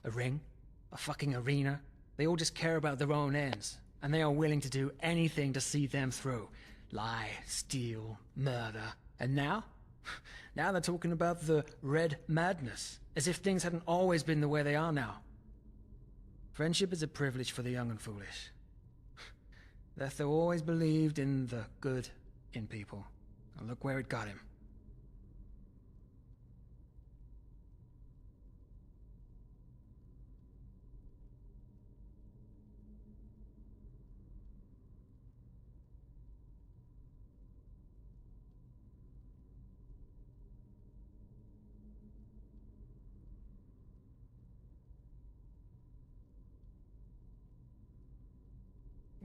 A ring? A fucking arena? They all just care about their own ends, and they are willing to do anything to see them through. Lie, steal, murder. And now? Now they're talking about the red madness, as if things hadn't always been the way they are now. Friendship is a privilege for the young and foolish. Letho always believed in the good in people, and look where it got him.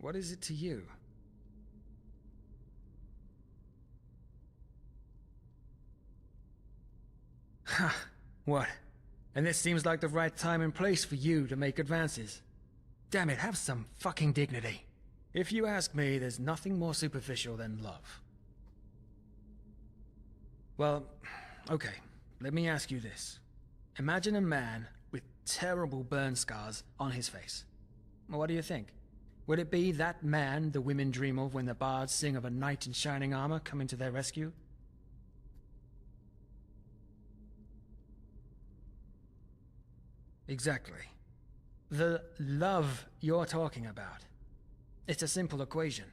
What is it to you? Ha! What? And this seems like the right time and place for you to make advances. Damn it, have some fucking dignity. If you ask me, there's nothing more superficial than love. Well, okay, let me ask you this. Imagine a man with terrible burn scars on his face. What do you think? Would it be that man the women dream of when the bards sing of a knight in shining armor coming to their rescue? Exactly. The love you're talking about. It's a simple equation.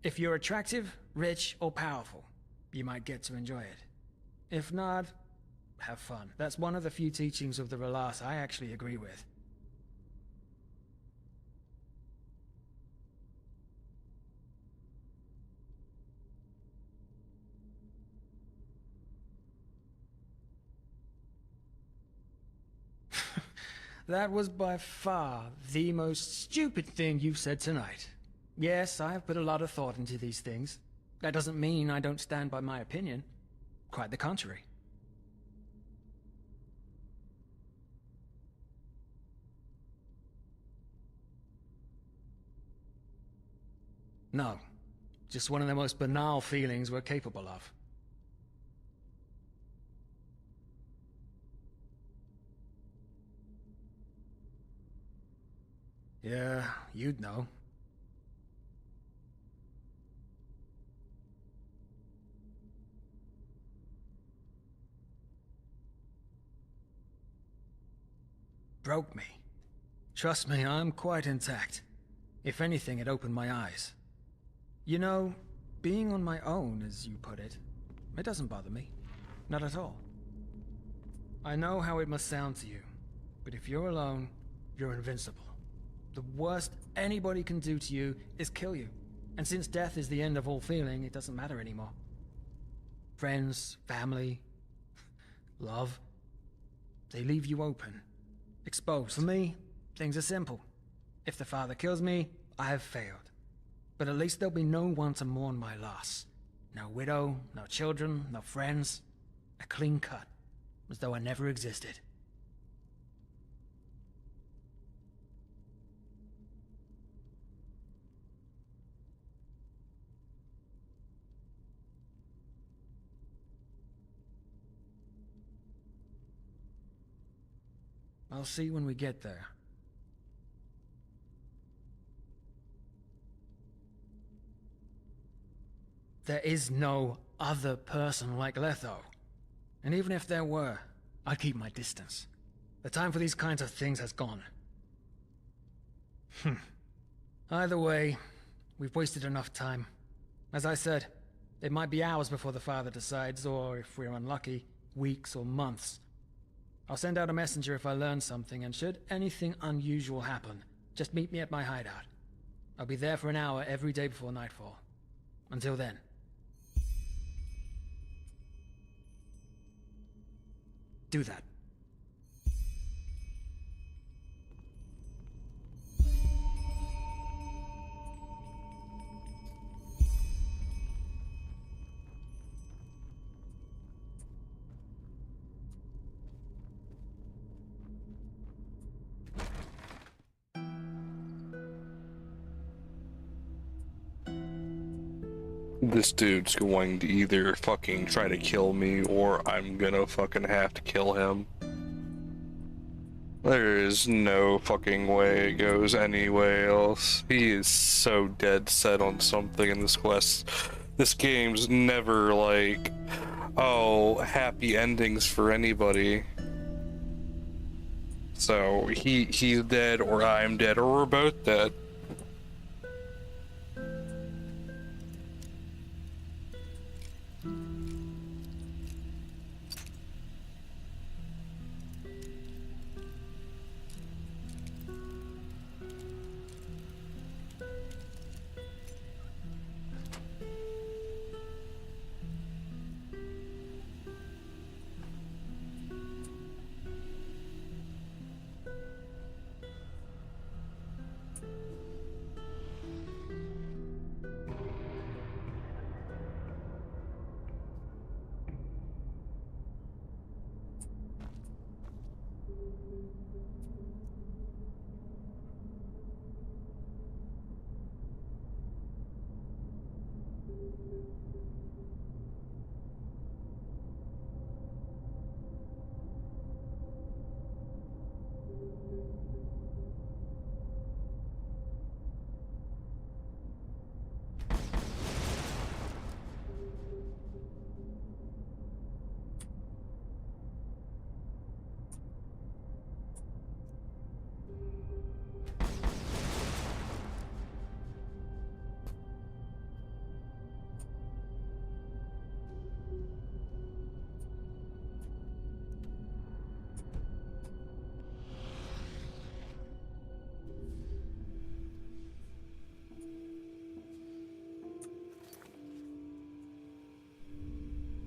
If you're attractive, rich, or powerful, you might get to enjoy it. If not, have fun. That's one of the few teachings of the Relas I actually agree with. That was by far the most stupid thing you've said tonight. Yes, I have put a lot of thought into these things. That doesn't mean I don't stand by my opinion. Quite the contrary. No, just one of the most banal feelings we're capable of. Yeah, you'd know. Broke me. Trust me, I'm quite intact. If anything, it opened my eyes. You know, being on my own, as you put it, it doesn't bother me. Not at all. I know how it must sound to you, but if you're alone, you're invincible. The worst anybody can do to you is kill you. And since death is the end of all feeling, it doesn't matter anymore. Friends, family, love, they leave you open, exposed. For me, things are simple. If the father kills me, I have failed. But at least there'll be no one to mourn my loss. No widow, no children, no friends. A clean cut, as though I never existed. I'll see when we get there. There is no other person like Letho. And even if there were, I'd keep my distance. The time for these kinds of things has gone. Either way, we've wasted enough time. As I said, it might be hours before the father decides, or if we're unlucky, weeks or months. I'll send out a messenger if I learn something, and should anything unusual happen, just meet me at my hideout. I'll be there for an hour every day before nightfall. Until then. Do that. this dude's going to either fucking try to kill me or I'm gonna fucking have to kill him. There is no fucking way it goes anywhere else. He is so dead set on something in this quest. This game's never like, oh, happy endings for anybody. So he's dead or I'm dead or we're both dead.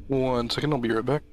One second, I'll be right back.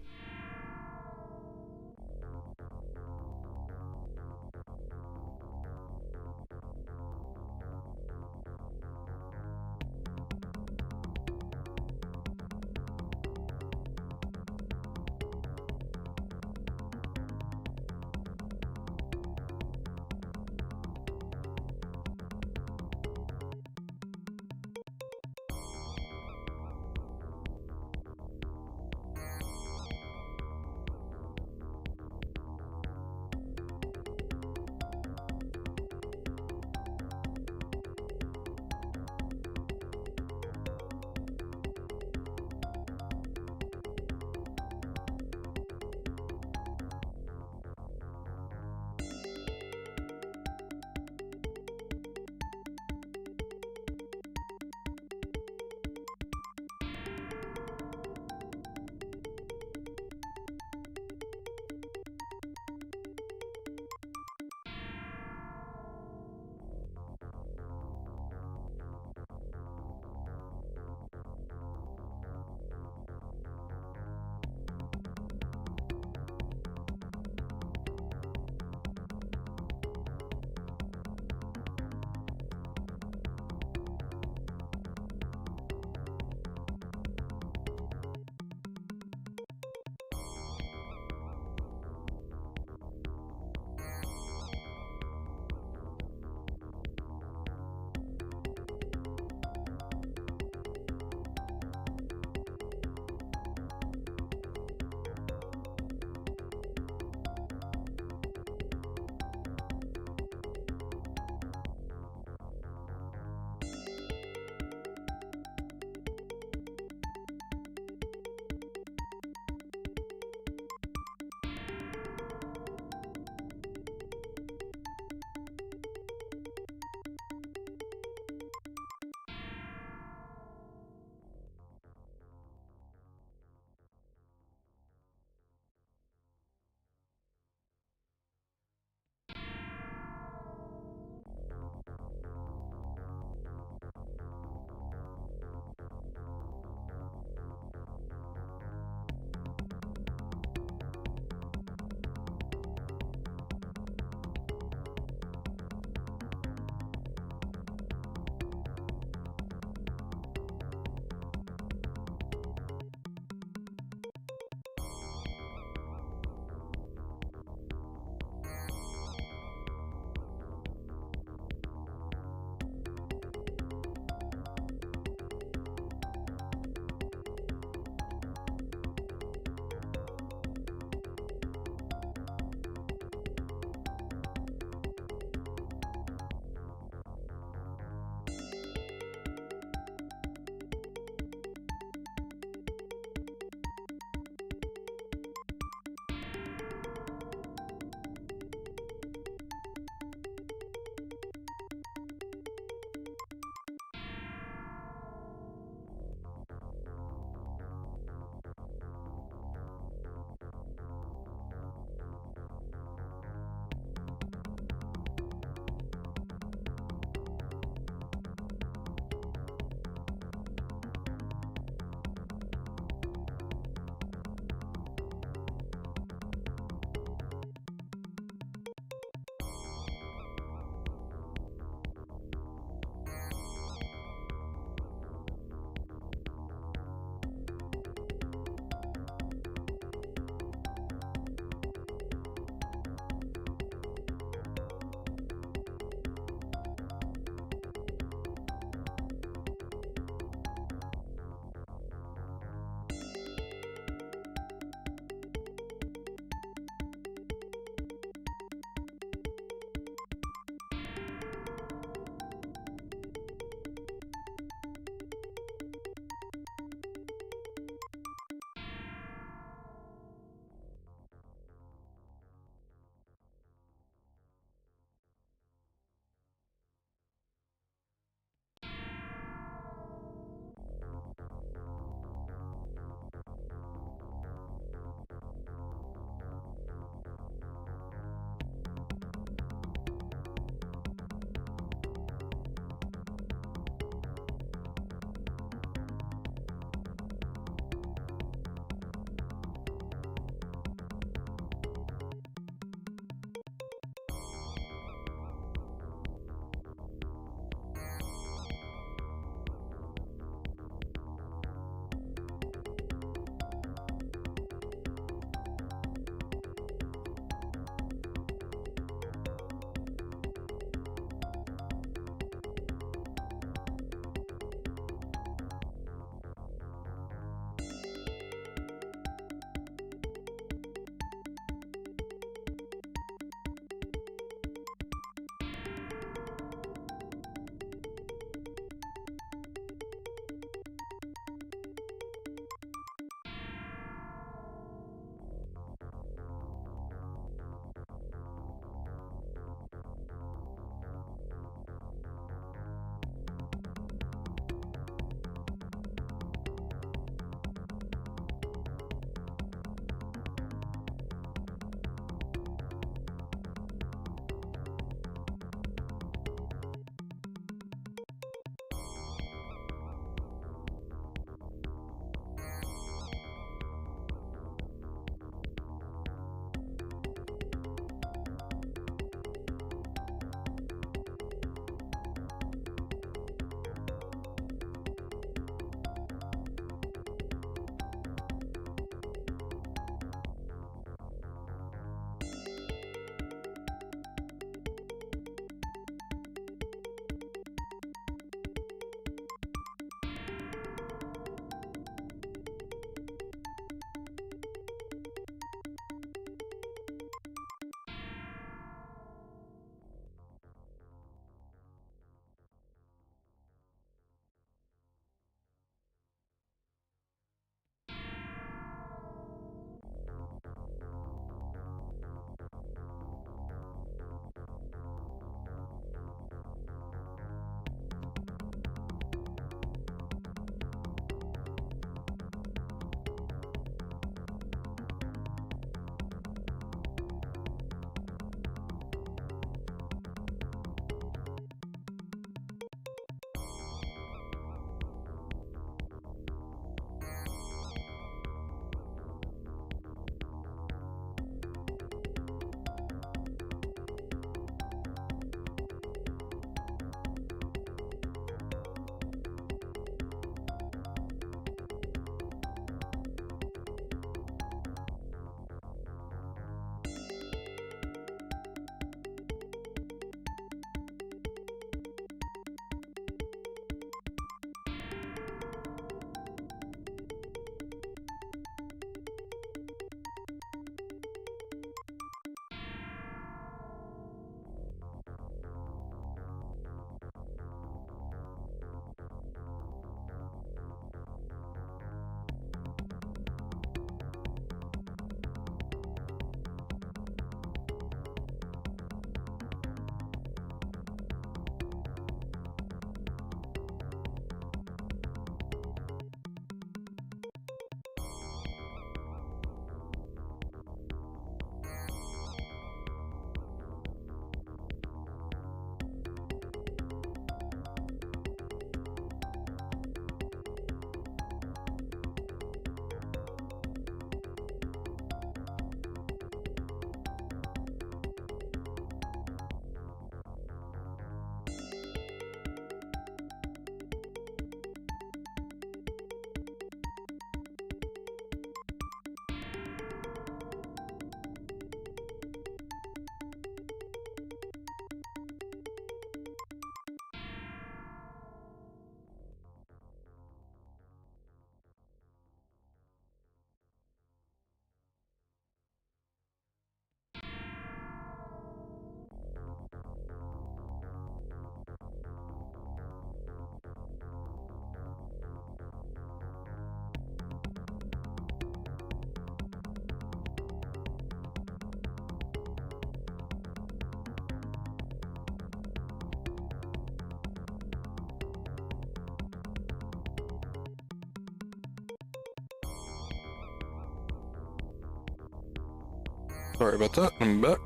Sorry about that. I'm back.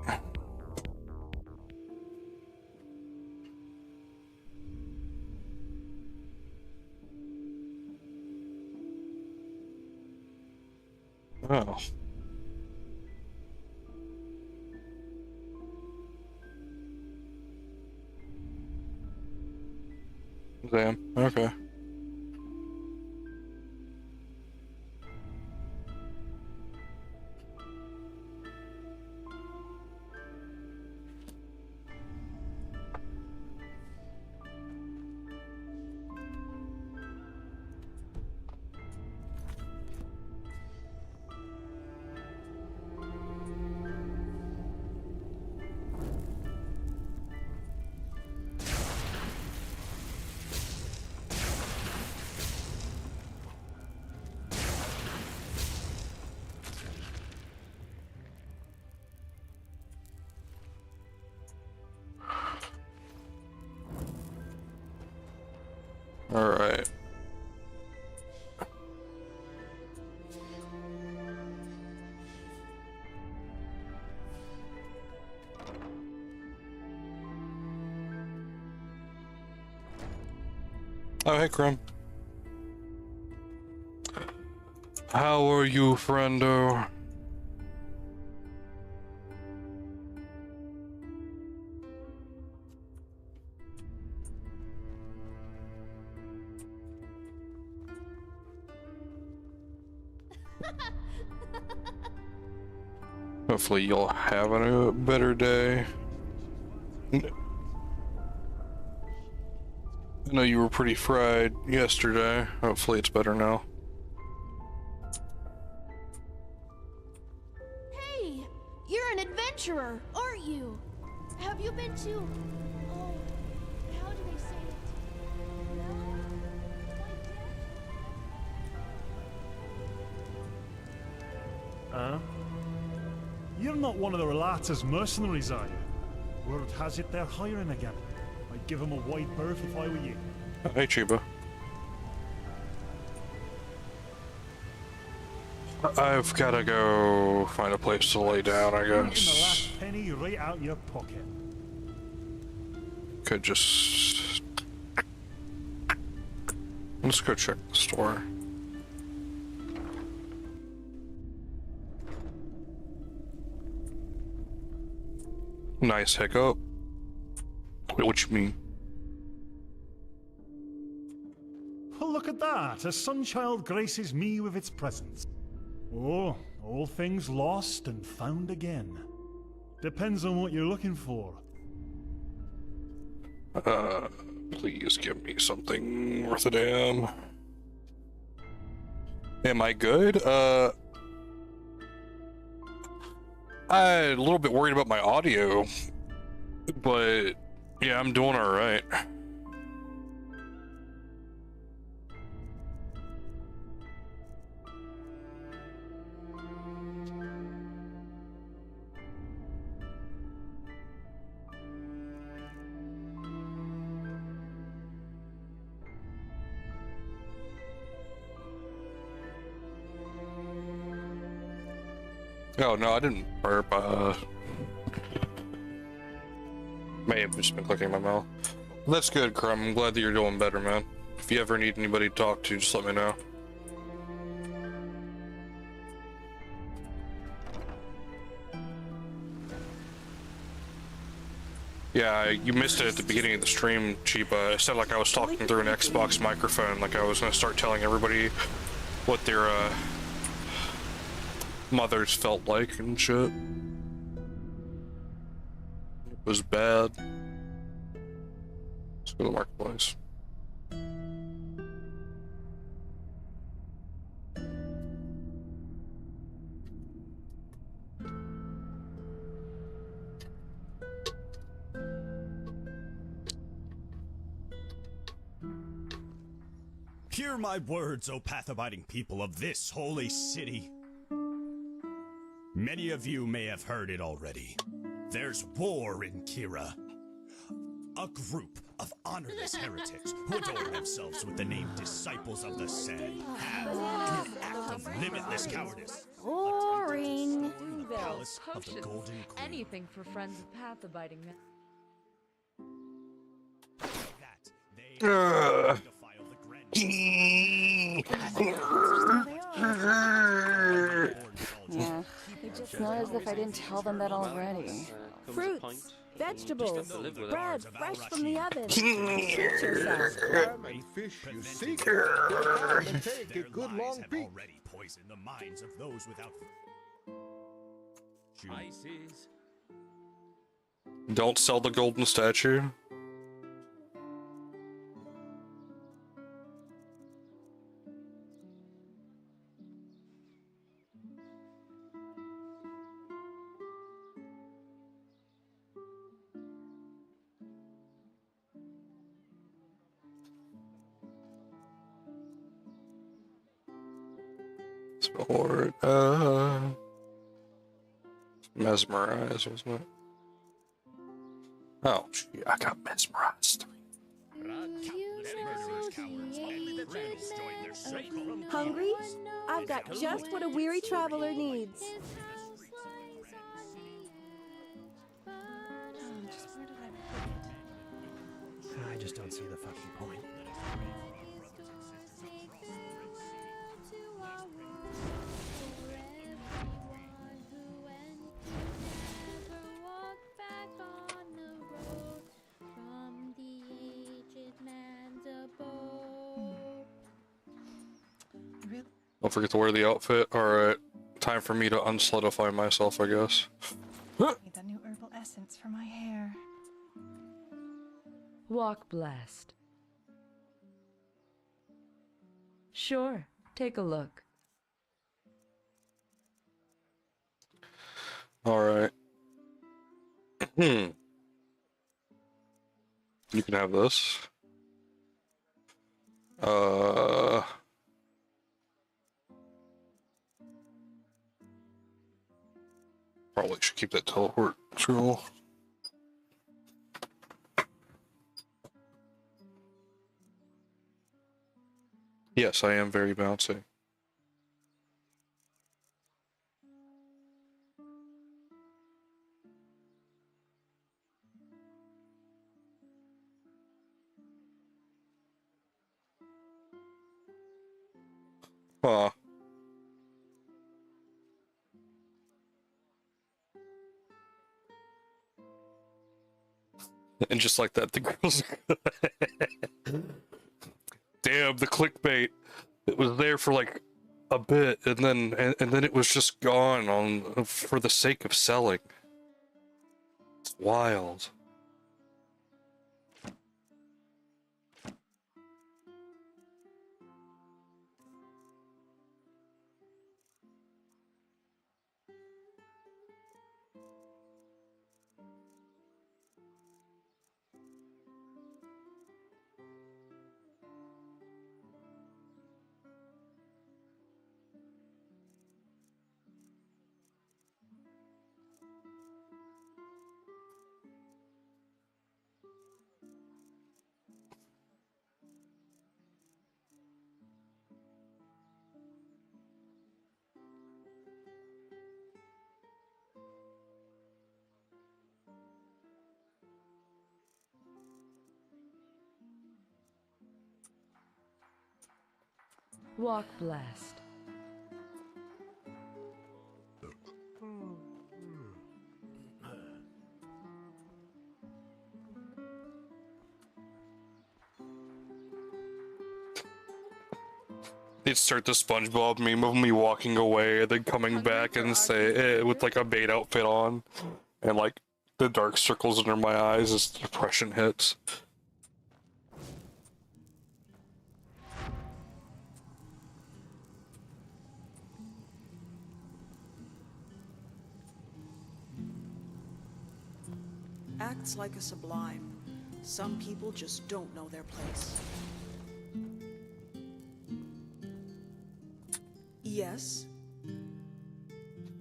Oh. Damn. Okay. All right. Oh, hey, Crumb. How are you, friendo? Hopefully you'll have a better day. I know you were pretty fried yesterday. Hopefully it's better now. Hey, you're an adventurer, aren't you? Have you been to... Oh, how do they say it? No? Huh? You're not one of the Relata's mercenaries, are you? Word has it they're hiring again. I'd give them a wide berth if I were you. Hey, Chiba. I've gotta go find a place to lay down, I Taking the guess. last penny right out your pocket. Could just... Let's go check the store. Nice hiccup. Wait, what you mean? Well, look at that. A sunchild graces me with its presence. Oh, all things lost and found again. Depends on what you're looking for. Please give me something worth a damn. Am I good? I'm a little bit worried about my audio, but yeah, I'm doing all right. Oh no, I didn't burp. May have just been clicking my mouth. That's good, Crumb. I'm glad that you're doing better, man. If you ever need anybody to talk to, just let me know. Yeah, you missed it at the beginning of the stream, Chiba. It sounded like I was talking through an Xbox microphone, like I was gonna start telling everybody what their mothers felt like and shit. It was bad. Let's go to the marketplace. Hear my words, O path-abiding people of this holy city. Many of you may have heard it already. There's war in Kira. A group of honorless heretics who adorn themselves with the name Disciples of the Sand have, in an act of limitless cowardice, Boring. in the palace of the Golden Queen. Anything for friends of path abiding men. That they defile the Yeah, it's not as if I didn't tell them that already. Fruits, vegetables, bread fresh from the oven. Salmon, fish you seek, and take a good long peek. already poisoned the minds of those without. Ices. Don't sell the golden statue. Sport, mesmerize, wasn't it? Oh, gee, I got mesmerized. Hungry? I've got just what a weary traveler needs. I just don't see the fucking point. Don't forget to wear the outfit. Alright, time for me to unsolidify myself, I guess. Need that new herbal essence for my hair. Walk blessed. Sure, take a look. Alright. You can have this. Probably should keep that teleport tool. Yes, I am very bouncy. Huh. And just like that, the girls. Damn, the clickbait. It was there for like a bit, and then it was just gone on for the sake of selling. It's wild. Walk blessed. They'd start the SpongeBob meme of me walking away and then coming back and say with like a bait outfit on, and like the dark circles under my eyes as the depression hits. Acts like a sublime. Some people just don't know their place. Yes.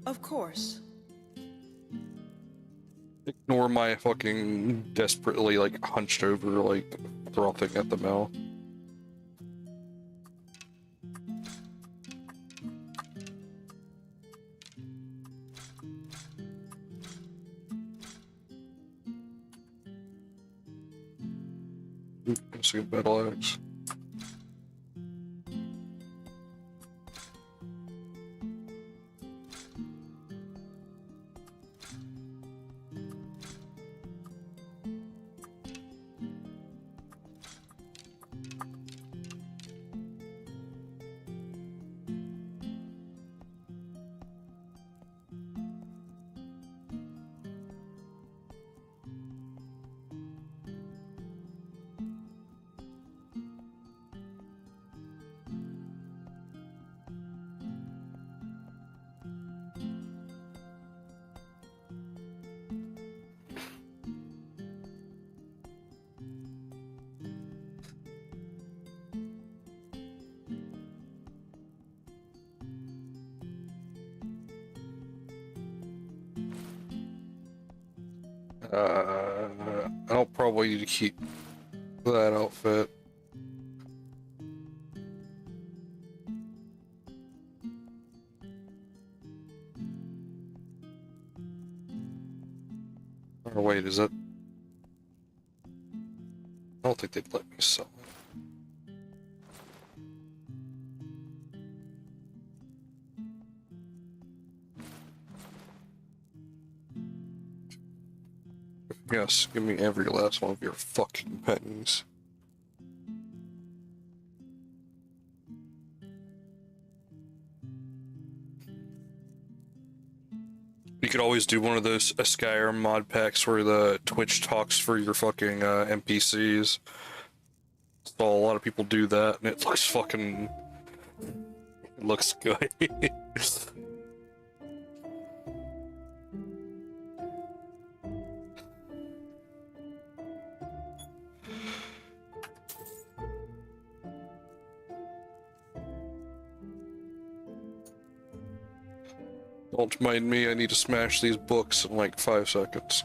Of course. Nor am I fucking desperately, like, hunched over, like, frothing at the mouth. Let's see a battle axe. I'll probably need to keep that outfit. Or wait, is it? I don't think they'd let me sell it. Yes, give me every last one of your fucking pennies. You could always do one of those Skyrim mod packs where the Twitch talks for your fucking NPCs. So a lot of people do that, and it looks fucking... It looks good. Don't mind me, I need to smash these books in like 5 seconds.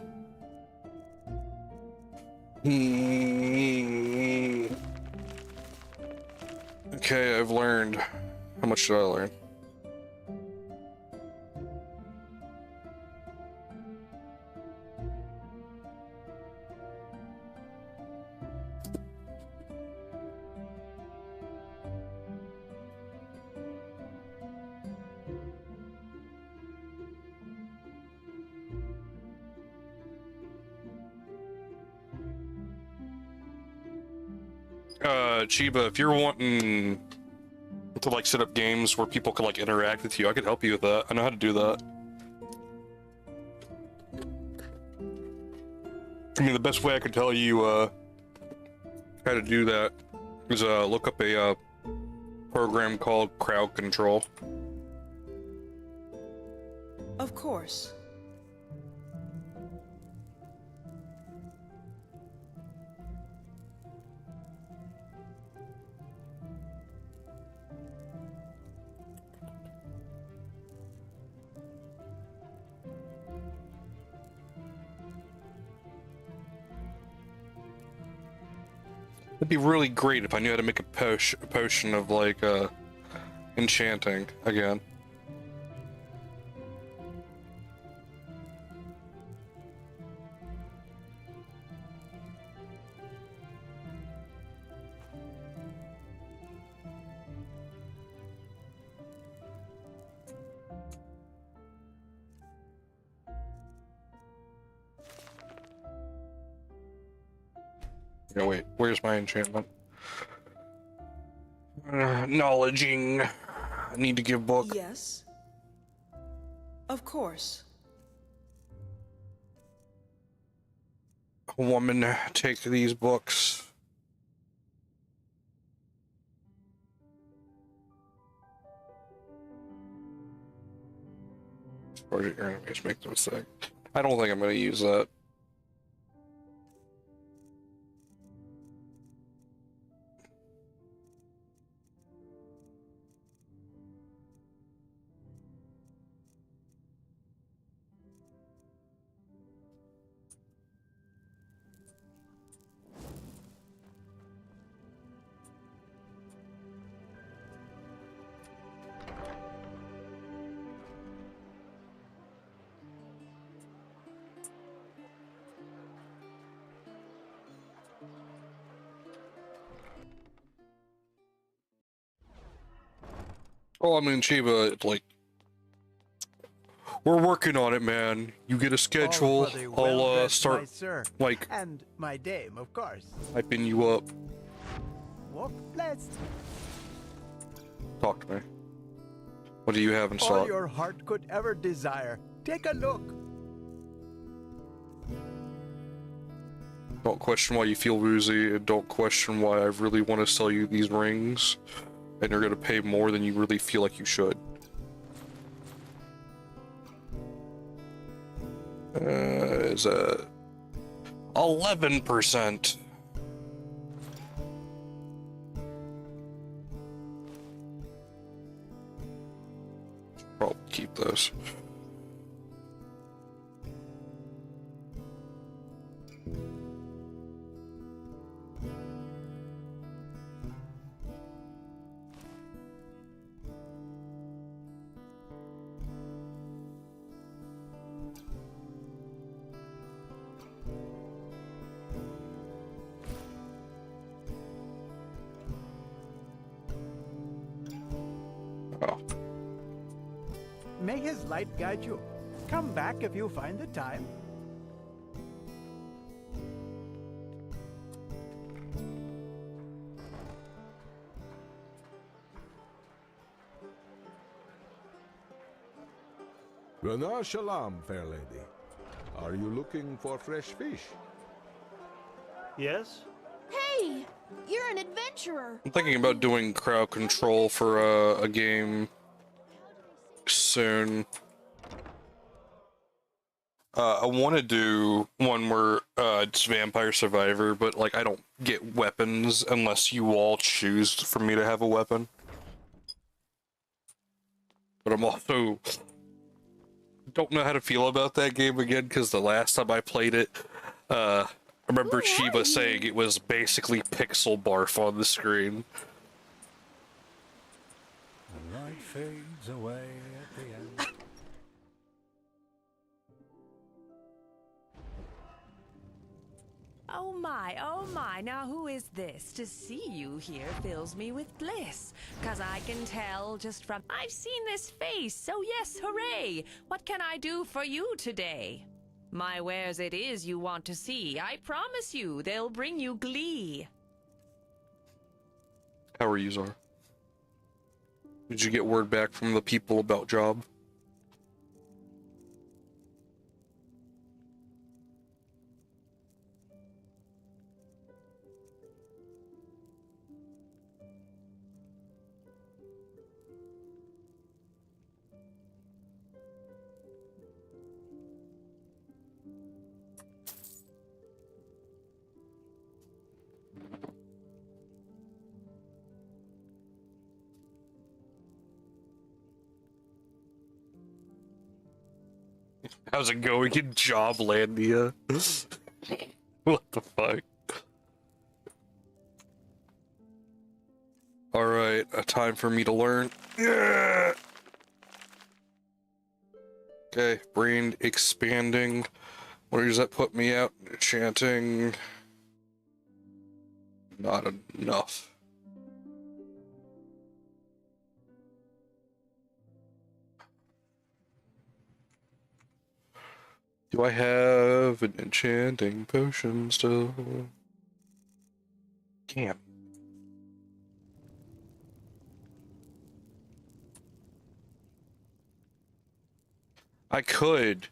Okay, I've learned. How much did I learn? Chiba, if you're wanting to like set up games where people can like interact with you, I could help you with that. I know how to do that. I mean, the best way I could tell you how to do that is look up a program called Crowd Control. Of course. It'd be really great if I knew how to make a potion of like enchanting again. No, wait, where's my enchantment? Acknowledging. I need to give book. Yes. Of course. Woman, take these books. Project your enemies, make the mistake. I don't think I'm going to use that. Oh, I mean, Chiba, like, we're working on it, man. You get a schedule, I'll start, like, and my dame, of course. hyping you up. Walk blessed. Talk to me. What do you have in All stock? your heart could ever desire. Take a look. Don't question why you feel woozy, and don't question why I really want to sell you these rings, and you're gonna pay more than you really feel like you should. Is 11%. Probably keep those. May his light guide you. Come back if you find the time. Rana Shalom, fair lady. Are you looking for fresh fish? Yes? Hey, you're an adventurer. I'm thinking about doing crowd control for a game soon. I want to do one where it's Vampire Survivor, but like I don't get weapons unless you all choose for me to have a weapon. But I'm also don't know how to feel about that game again because the last time I played it, I remember Chiba saying it was basically pixel barf on the screen. The light fades away at the end. Oh my, now who is this? To see you here fills me with bliss. 'Cause I can tell just from I've seen this face, so yes, hooray! What can I do for you today? My wares it is you want to see. I promise you, they'll bring you glee. How are you, Zara? Did you get word back from the people about job? How's it going in Joblandia? What the fuck? Alright, a time for me to learn. Yeah! Okay, brain expanding. Where does that put me out? Chanting. Not enough. Do I have an enchanting potion still? Damn. I could.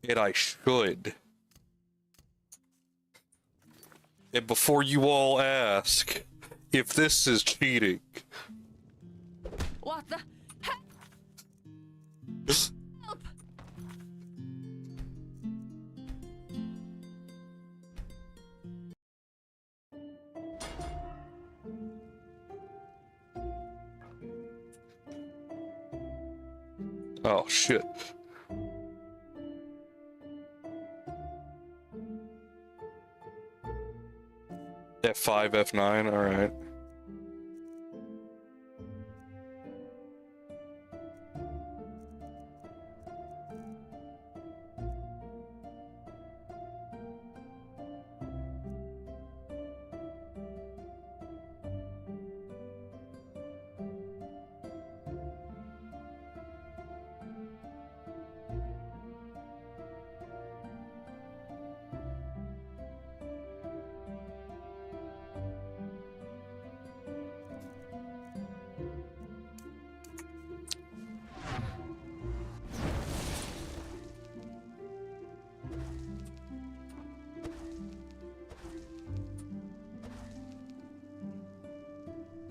And I should. And before you all ask if this is cheating. What the heck? Help! Oh shit. F5, F9, alright.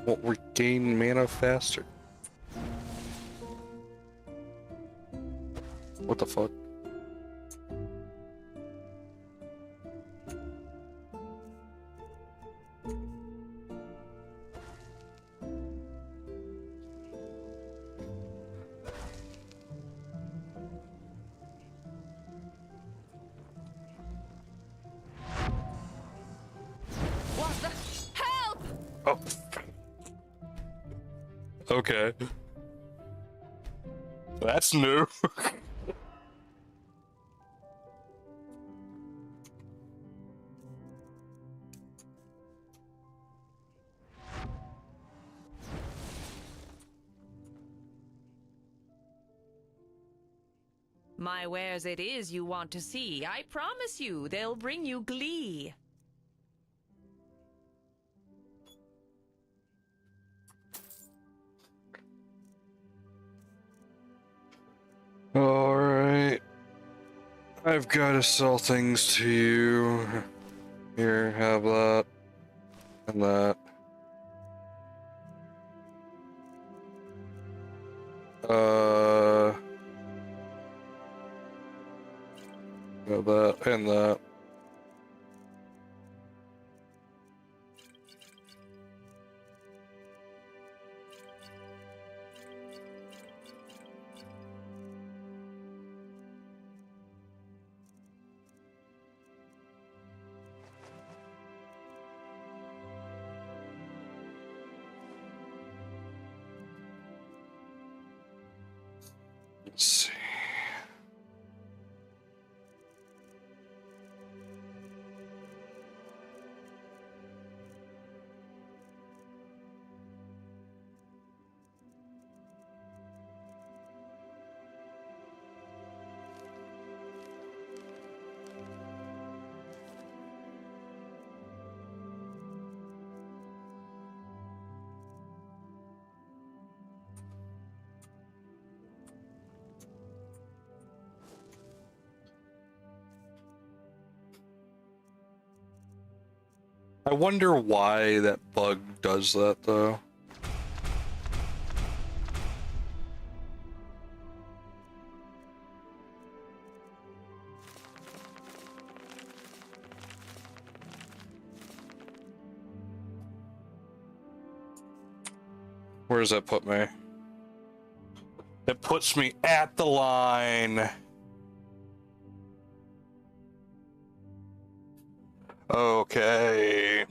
won't regain mana faster. What the fuck? What the? Help! Oh. Okay. That's new. My wares it is you want to see. I promise you, they'll bring you glee. Alright. I've got to sell things to you. Here, have that. And that. Have that and that. Let's see. I wonder why that bug does that, though. Where does that put me? It puts me at the line. Okay.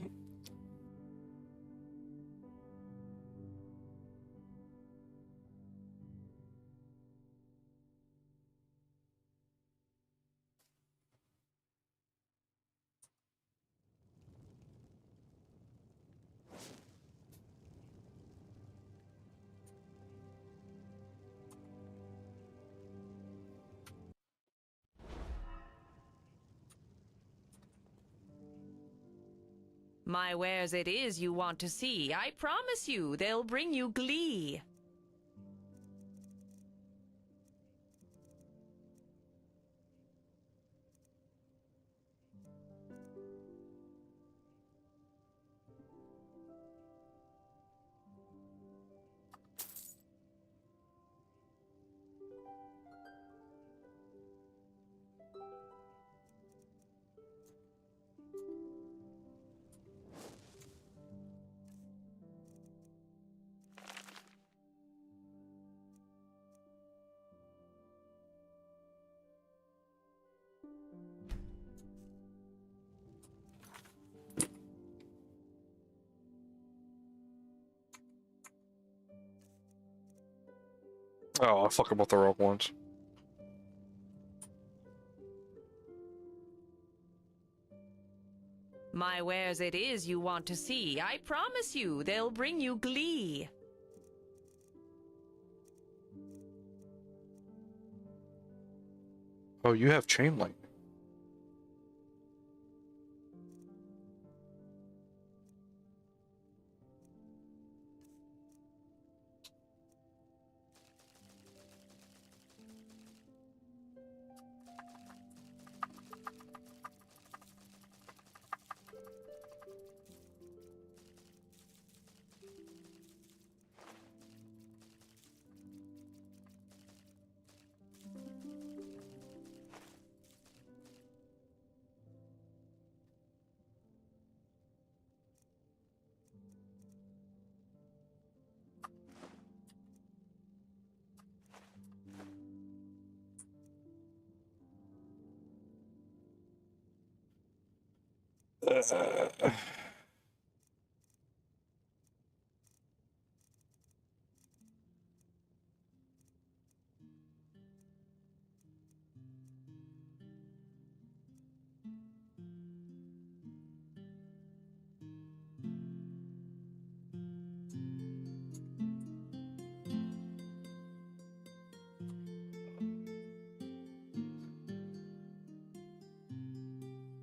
My wares it is you want to see. I promise you, they'll bring you glee. Oh, I fucking bought the wrong ones. My wares it is you want to see. I promise you, they'll bring you glee. Oh, you have chain link.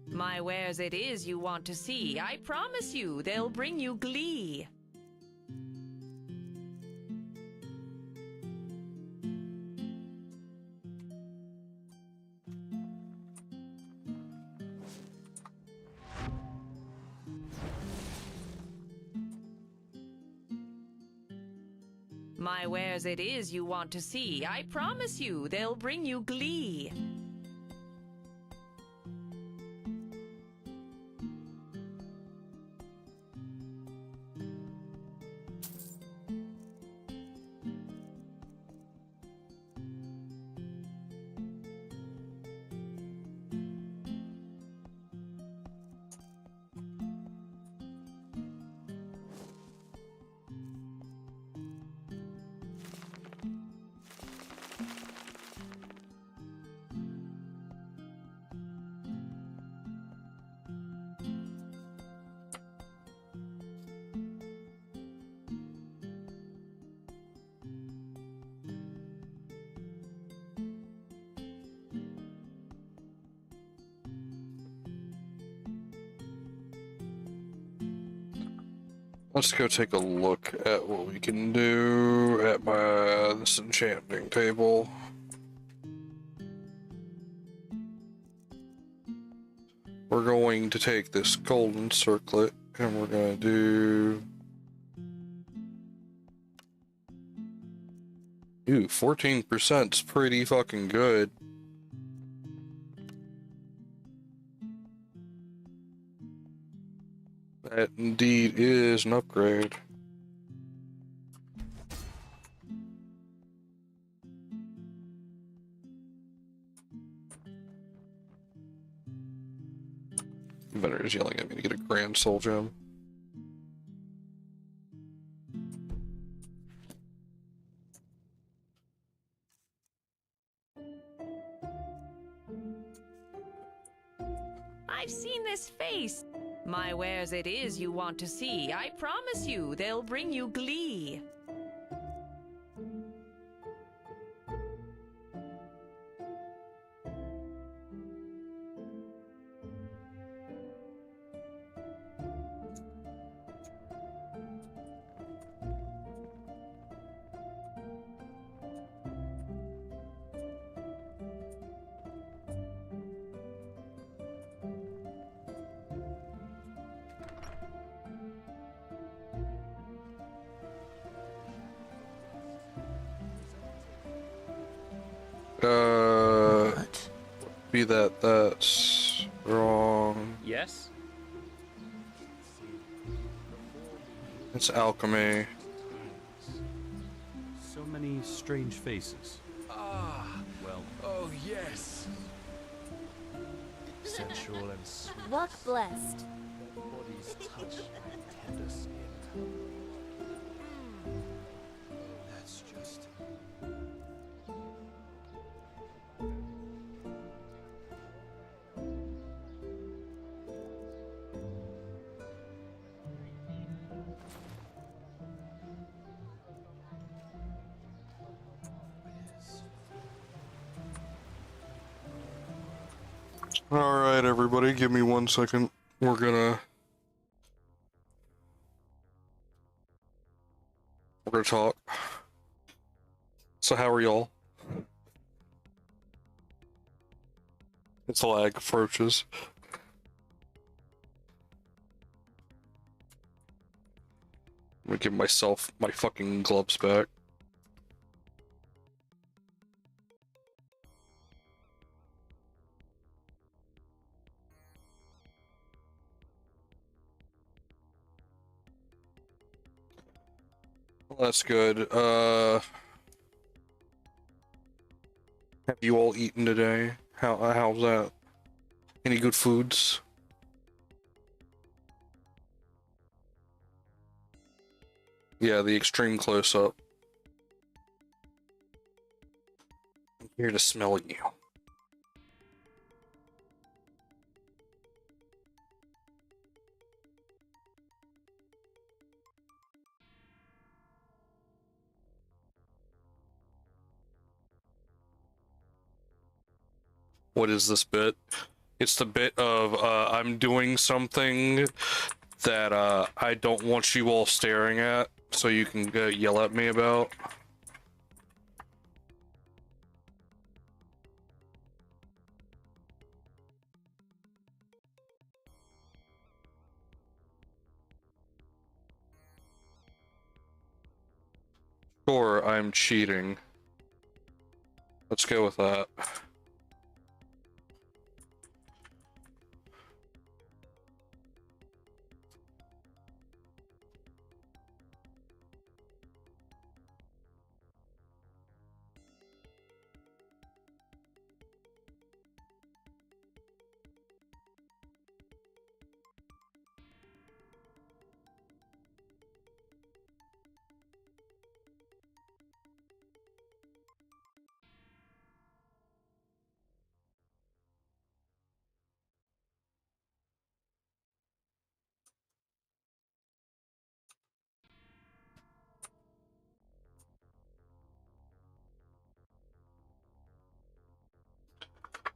My wares it is you want to see. I promise you, they'll bring you glee. My wares it is you want to see. I promise you, they'll bring you glee. Let's go take a look at what we can do at this enchanting table. We're going to take this golden circlet and we're going to do 14% is pretty fucking good. That indeed is an upgrade. Vendor is yelling at me to get a grand soul gem. I've seen this face. My wares it is you want to see. I promise you, they'll bring you glee. Be that's wrong. Yes? It's alchemy. So many strange faces. Ah, Well, oh yes. Sensual and sweet. Walk blessed. That body's touch and tender skin. That's just. Alright, everybody, give me 1 second. We're gonna talk. So how are y'all? It's lag approaches. I'm gonna give myself my fucking gloves back. Well, that's good. Have you all eaten today? How's that? Any good foods? Yeah, the extreme close-up. I'm here to smell you. What is this bit? It's the bit of I'm doing something that I don't want you all staring at, so you can yell at me about. Sure, I'm cheating. Let's go with that.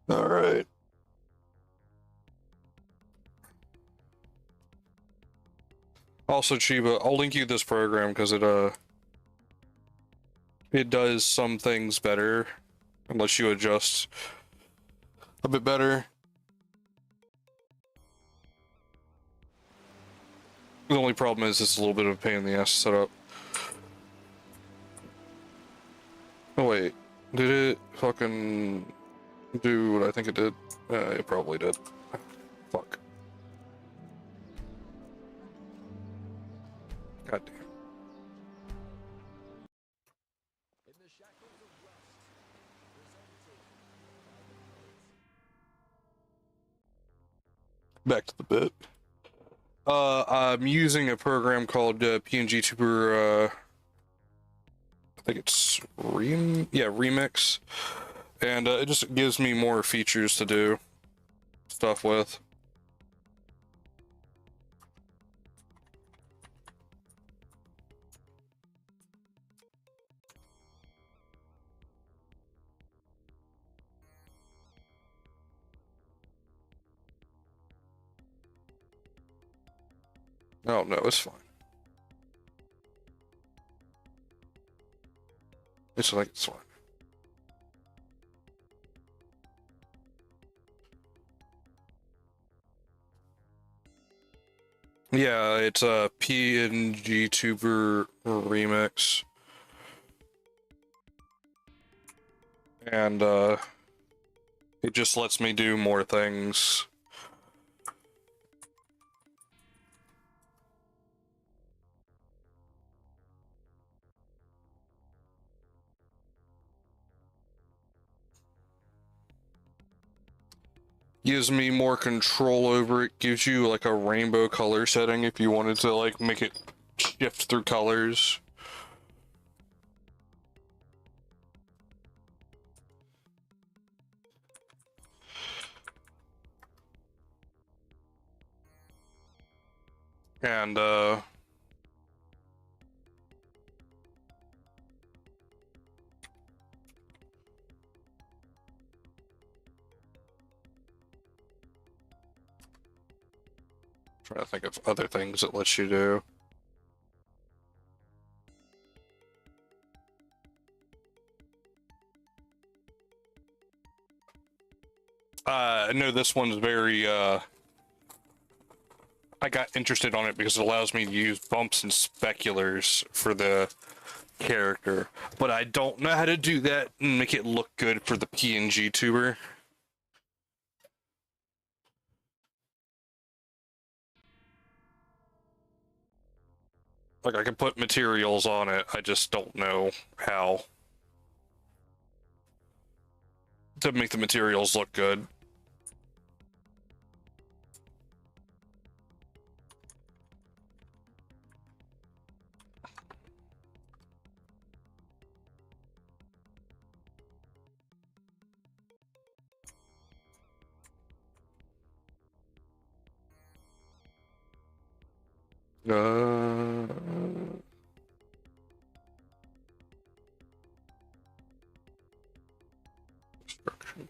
All right. Also, Chiba, I'll link you this program because it does some things better, unless you adjust a bit better. The only problem is it's a little bit of a pain in the ass to set up. Oh wait, did it fucking do what I think it did? It probably did. Fuck. God damn. Back to the bit. I'm using a program called PNG Tuber, I think it's Remix, and it just gives me more features to do stuff with. Oh no, it's fine. It's like it's fine. Yeah, it's a PNG Tuber Remix. And it just lets me do more things. Gives me more control over it, gives you like a rainbow color setting if you wanted to like make it shift through colors. And trying to think of other things it lets you do. I know this one's very I got interested on it because it allows me to use bumps and speculars for the character, but I don't know how to do that and make it look good for the PNG tuber. Like, I can put materials on it, I just don't know how to make the materials look good. Destruction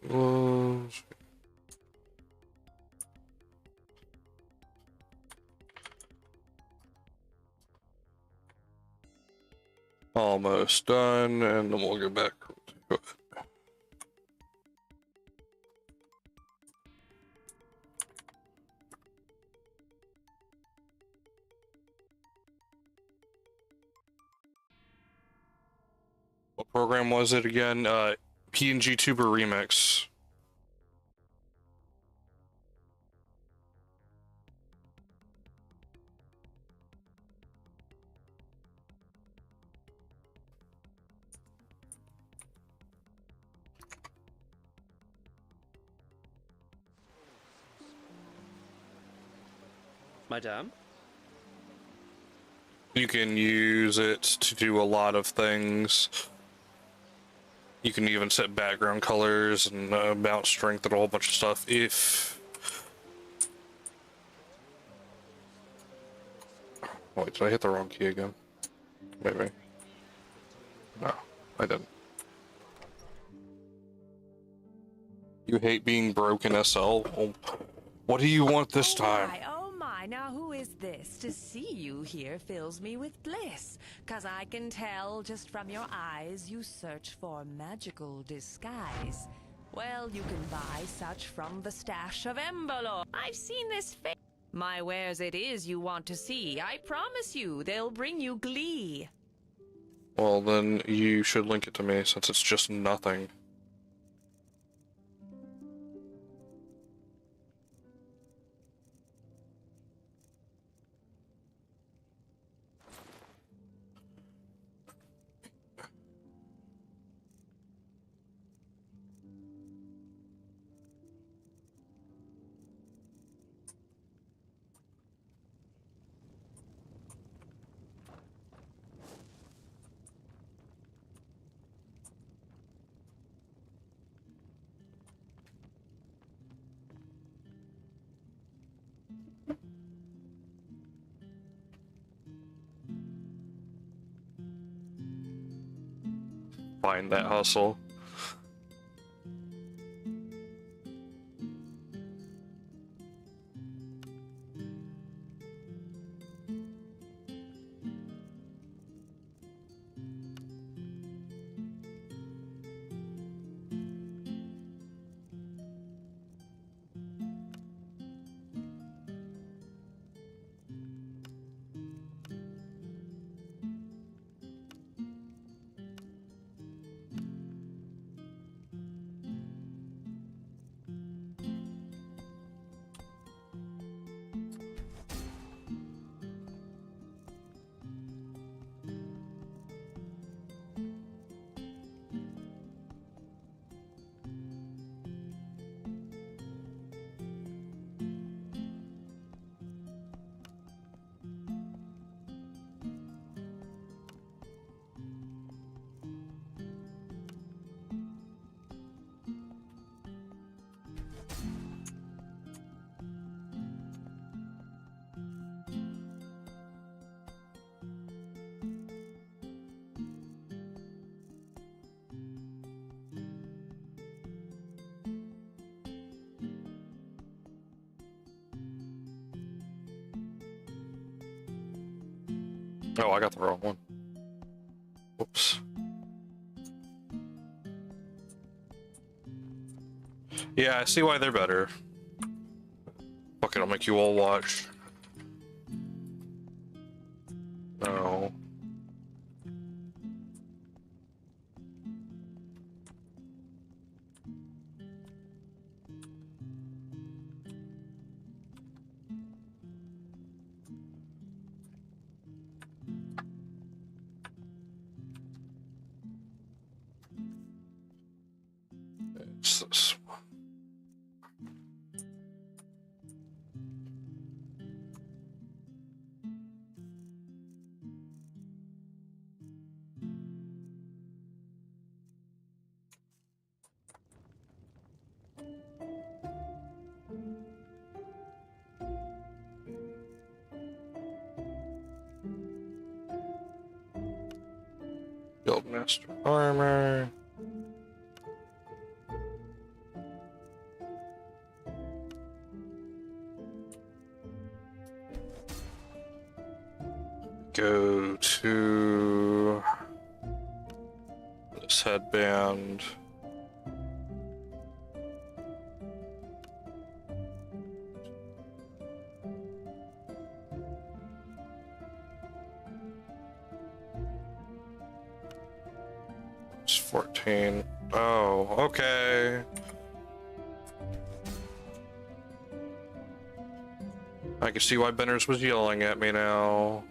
gloves. Almost done, and then we'll go back to it. What program was it again? PNG Tuber Remix. Madame? You can use it to do a lot of things. You can even set background colors and bounce strength and a whole bunch of stuff if... Wait, did I hit the wrong key again? Maybe. No, I didn't. You hate being broken, SL? Well, what do you want this time? Oh my, now who is this? To see you here fills me with bliss. 'Cause I can tell just from your eyes you search for magical disguise. Well, you can buy such from the stash of Enderal. I've seen this face. My wares it is you want to see. I promise you, they'll bring you glee. Well, then you should link it to me since it's just nothing. Find that hustle. Oh, I got the wrong one. Whoops. Yeah, I see why they're better. Fuck it, I'll make you all watch. No. It's this one. Guildmaster armor. Go to this headband. It's 14. Oh, okay. I can see why Benners was yelling at me now.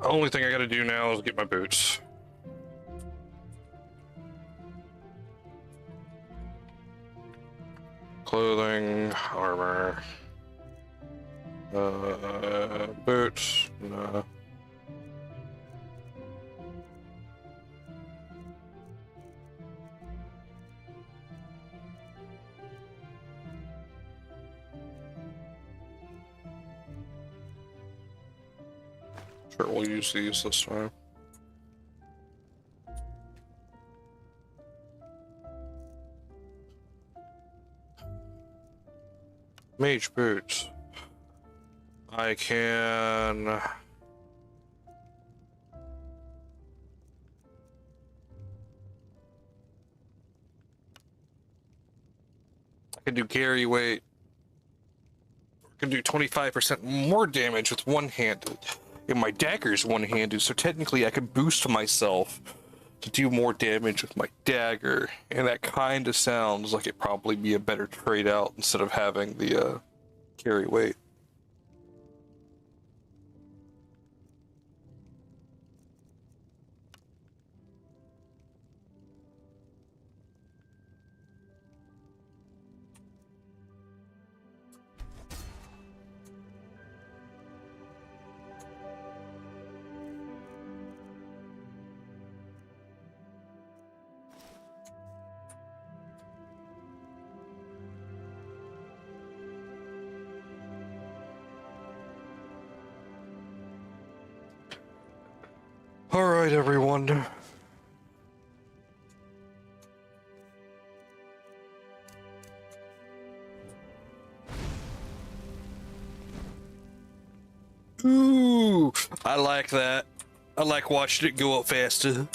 Only thing I gotta do now is get my boots. Clothing, armor, boots, no. Sure, we'll use these this time. Mage boots. I can... I can do carry weight. I can do 25% more damage with one-handed. And my dagger's one-handed, so technically I could boost myself to do more damage with my dagger. And that kind of sounds like it'd probably be a better trade out instead of having the carry weight. All right, everyone. Ooh, I like that. I like watching it go up faster.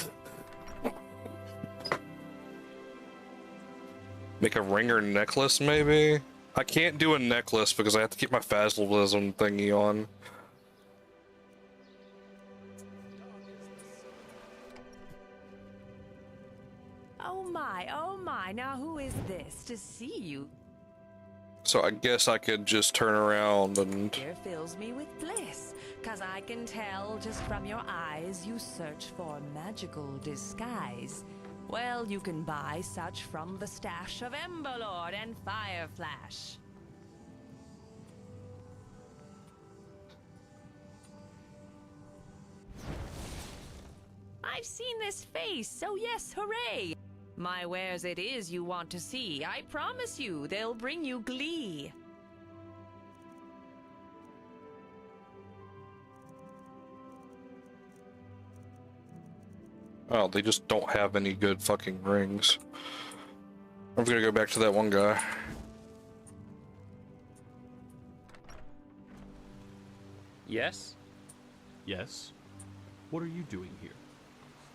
Make a ring or necklace, maybe? I can't do a necklace because I have to keep my Phasalism thingy on. Oh my, now who is this to see you? So I guess I could just turn around and... Fear fills me with bliss, 'cause I can tell just from your eyes you search for magical disguise. Well, you can buy such from the stash of Emberlord and Fireflash. I've seen this face, so yes, hooray! My wares it is you want to see. I promise you, they'll bring you glee. Oh, they just don't have any good fucking rings. I'm gonna go back to that one guy. Yes? Yes? What are you doing here?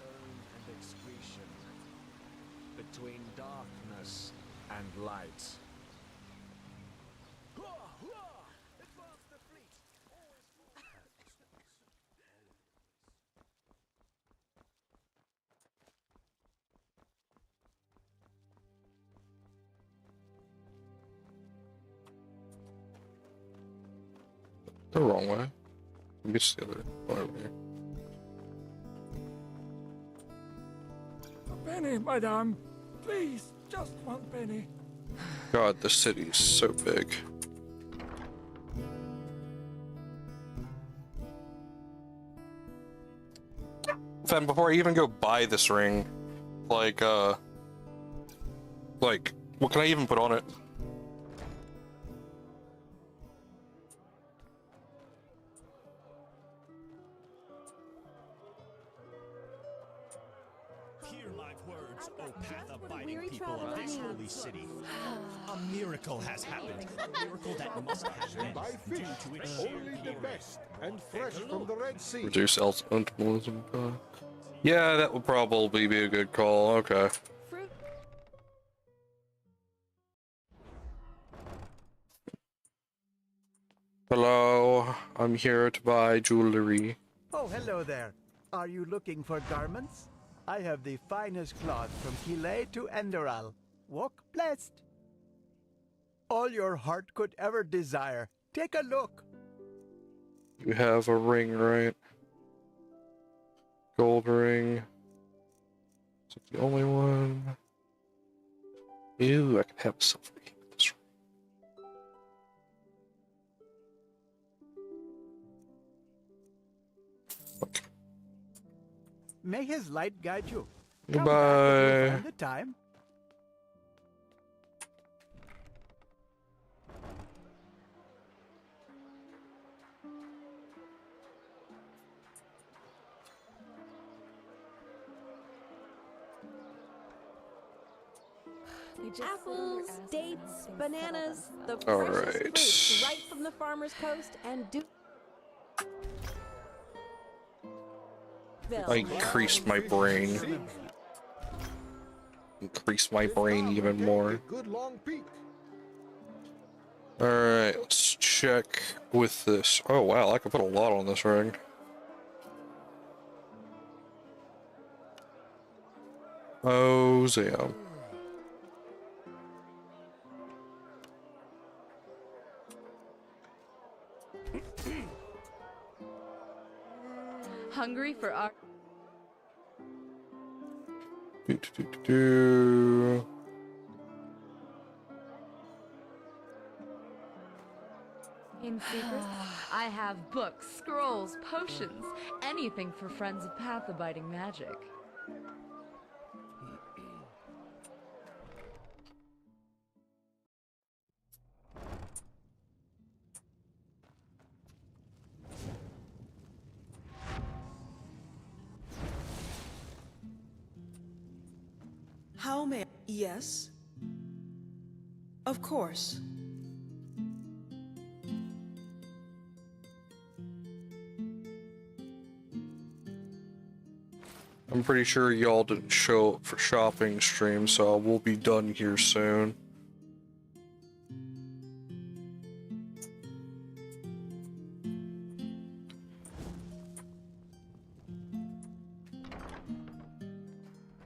And excretion. Between darkness and light. The wrong way. Maybe it's the other one over here. A penny, madame. Please, just one penny. God, the city's so big. Fen, before I even go buy this ring, like, what can I even put on it? Hear my words, O path abiding people of this holy city. A miracle has happened. A miracle that must have been due to its Only the best and fresh from the Red Sea. Reduce ultimism. Yeah, that would probably be a good call. Okay. Hello, I'm here to buy jewelry. Oh, hello there. Are you looking for garments? I have the finest cloth from Kilay to Enderal. Walk blessed. All your heart could ever desire. Take a look. You have a ring, right? Gold ring. Is it the only one? Ew, I could have a silver ring with this ring. May his light guide you. Goodbye. Come back if you find the time. Apples, dates, bananas, the All freshest right. fruits right from the farmer's coast, and do. I increased my brain. Increase my brain even more. Good long peek. Alright, let's check with this. Oh wow, I can put a lot on this ring. Oh, Zam. Hungry for art? Do. In secret, I have books, scrolls, potions, anything for friends of path-abiding magic. How may I? Yes? Of course. I'm pretty sure y'all didn't show up for shopping stream, so we'll be done here soon.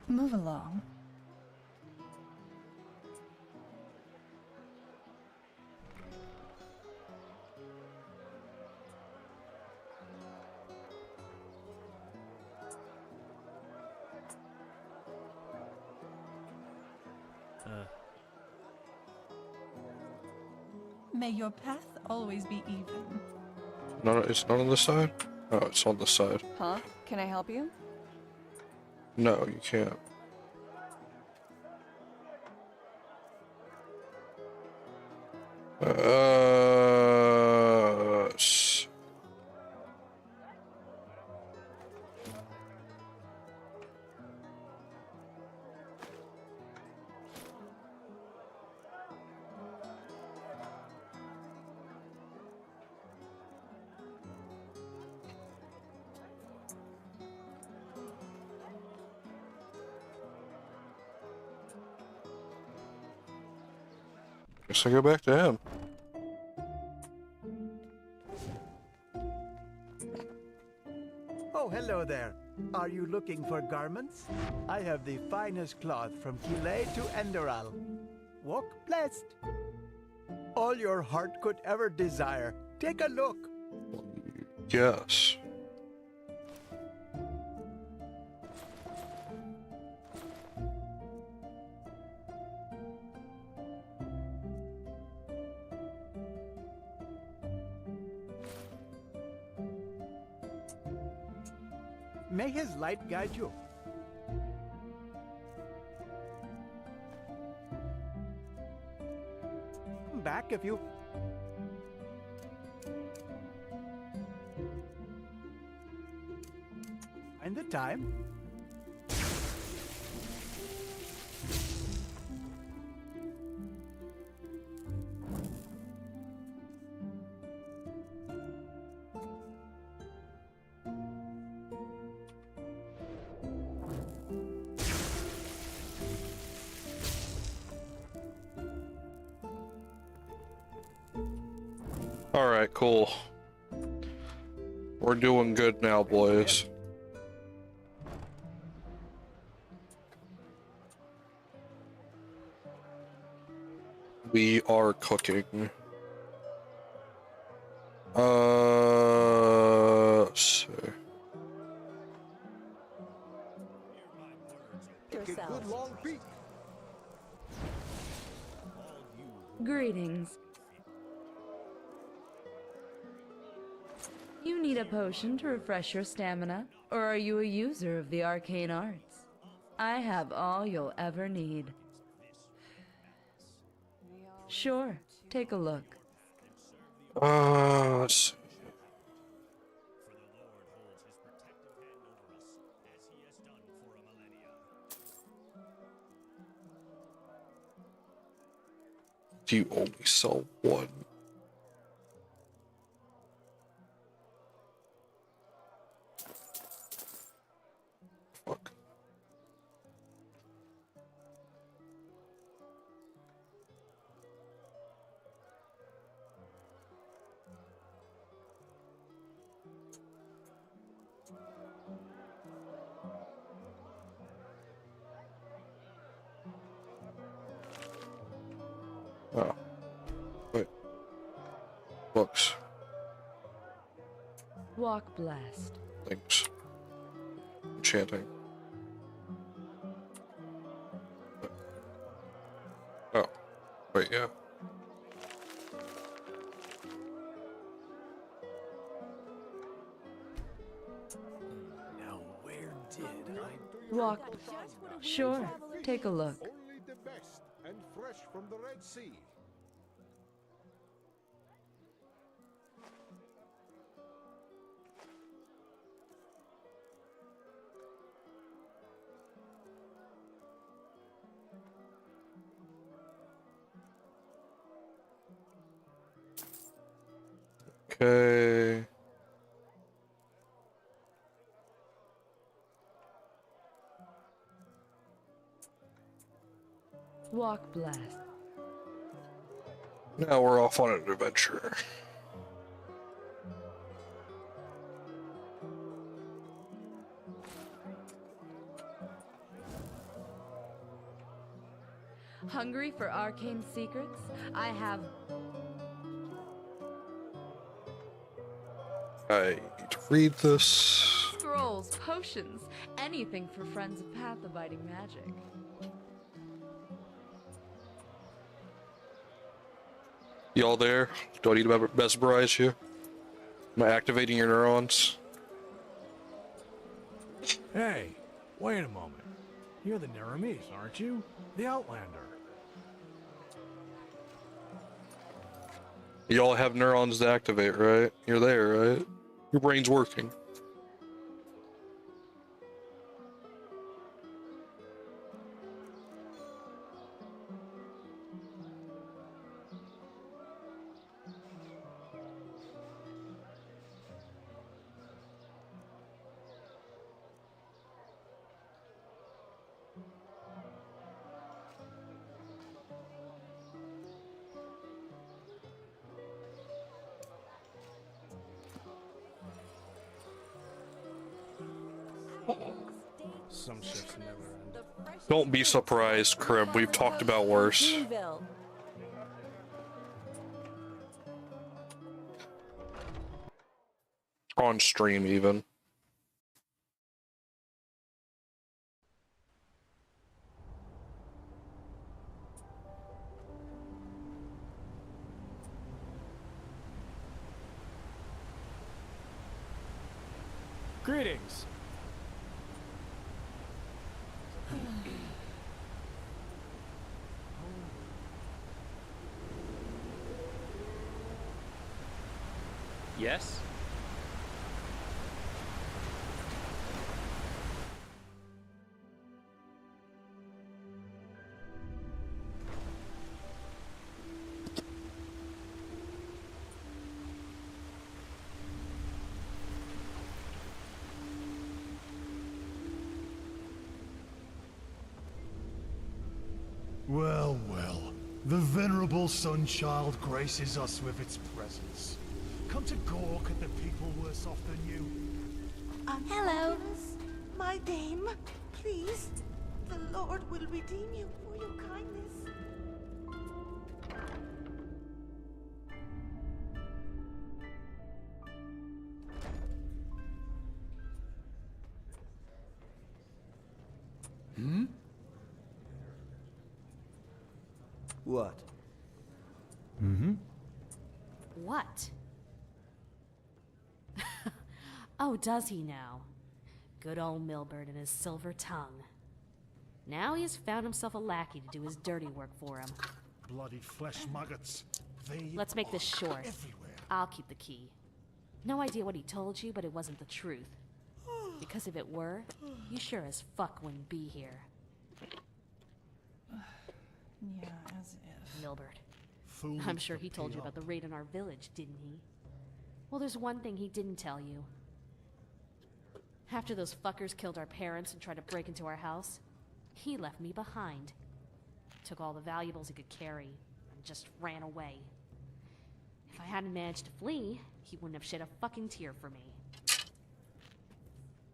Move along. May your path always be even. No, it's not on this side? Oh, it's on this side. Huh? Can I help you? No, you can't. Guess I go back to him. Oh, hello there. Are you looking for garments? I have the finest cloth from Kilay to Enderal. Walk blessed. All your heart could ever desire. Take a look. Yes. May his light guide you. Come back if you... find the time. Alright, cool. We're doing good now, boys. We are cooking. Let's see. Take a good long peek. Greetings. You need a potion to refresh your stamina, or are you a user of the arcane arts? I have all you'll ever need. Sure, take a look. Let's see. Do you only sell one? Fuck. Oh. Wait. Books. Walk blessed. Things. Enchanting. Oh. Wait, yeah. Now, where did I... Walk. Sure, take a look. Only the best and fresh from the Red Sea. Okay. Walk blessed. Now we're off on an adventure. Hungry for arcane secrets? I have... I need to read this. scrolls, potions, anything for friends of path-abiding magic. Y'all there? Do I need to mesmerize you? Am I activating your neurons? Hey, wait a moment. You're the Neramis, aren't you? The Outlander. Y'all have neurons to activate, right? You're there, right? Your brain's working. Some shifts never end. Don't be surprised, Crib. We've talked about worse. On stream, even. Greetings. Yes? Well, well. The venerable Sunchild graces us with its presence. Come to gawk at the people worse off than you. Hello. My dame, please. The Lord will redeem you for your kindness. Hmm? What? Mm-hmm. What? Oh, does he now? Good old Milbert and his silver tongue. Now he has found himself a lackey to do his dirty work for him. Bloody flesh maggots. They Let's make this are short. everywhere. I'll keep the key. No idea what he told you, but it wasn't the truth. Because if it were, you sure as fuck wouldn't be here. Yeah, as if. Milbert. Fool I'm sure to he told pay you about up. the raid on our village, didn't he? Well, there's one thing he didn't tell you. After those fuckers killed our parents and tried to break into our house, he left me behind. Took all the valuables he could carry and just ran away. If I hadn't managed to flee, he wouldn't have shed a fucking tear for me.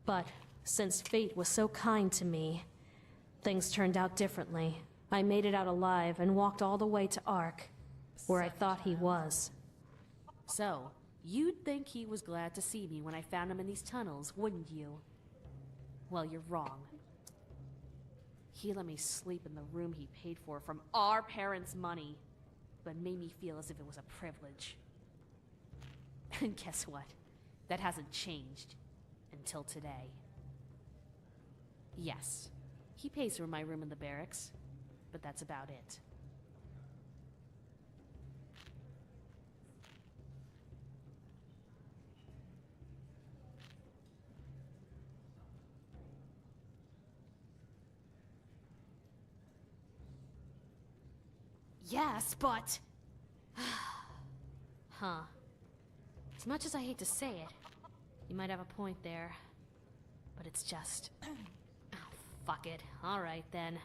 But since fate was so kind to me, things turned out differently. I made it out alive and walked all the way to Ark, where I thought he was. So, you'd think he was glad to see me when I found him in these tunnels, wouldn't you? Well, you're wrong. He let me sleep in the room he paid for from our parents' money, but made me feel as if it was a privilege. And guess what? That hasn't changed. Until today. Yes, he pays for my room in the barracks, but that's about it. Yes, but... Huh. As much as I hate to say it, you might have a point there. But it's just... Oh, fuck it. Alright, then.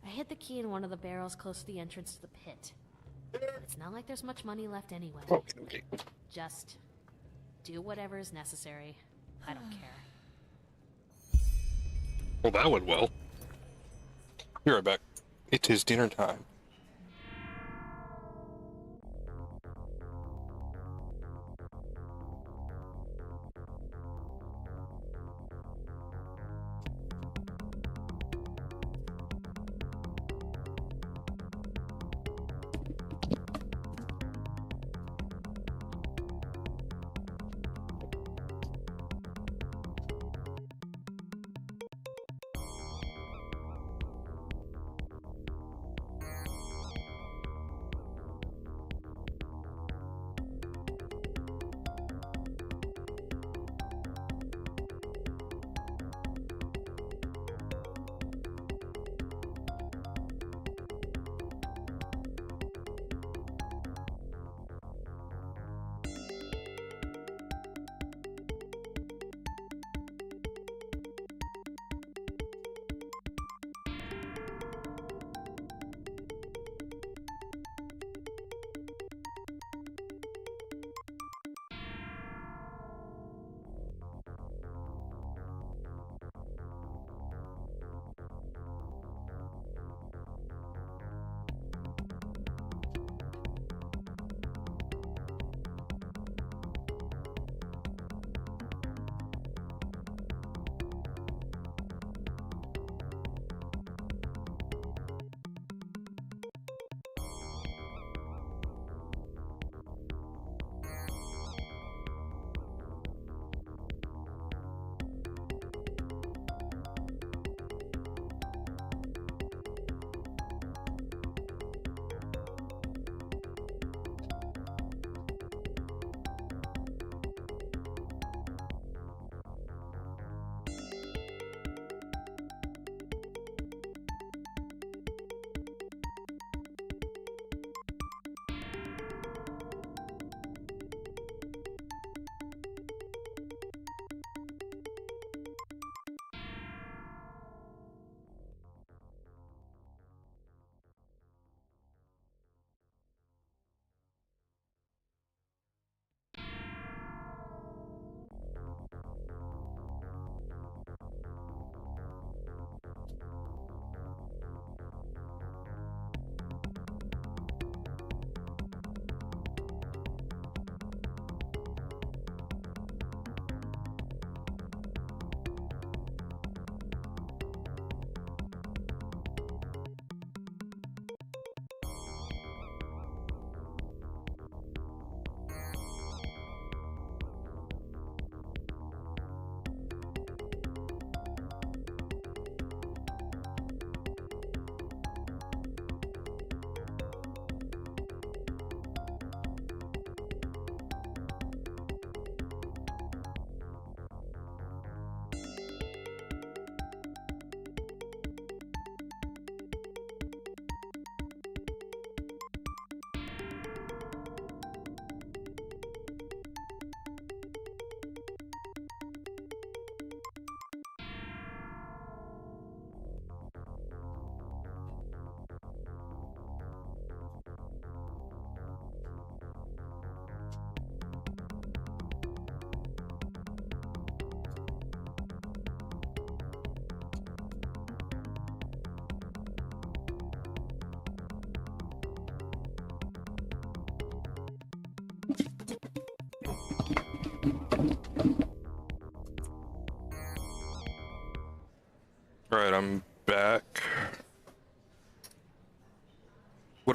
I hid the key in one of the barrels close to the entrance to the pit. But it's not like there's much money left anyway. Okay. Just... do whatever is necessary. I don't care. Well, that went well. Be right back. It is dinner time.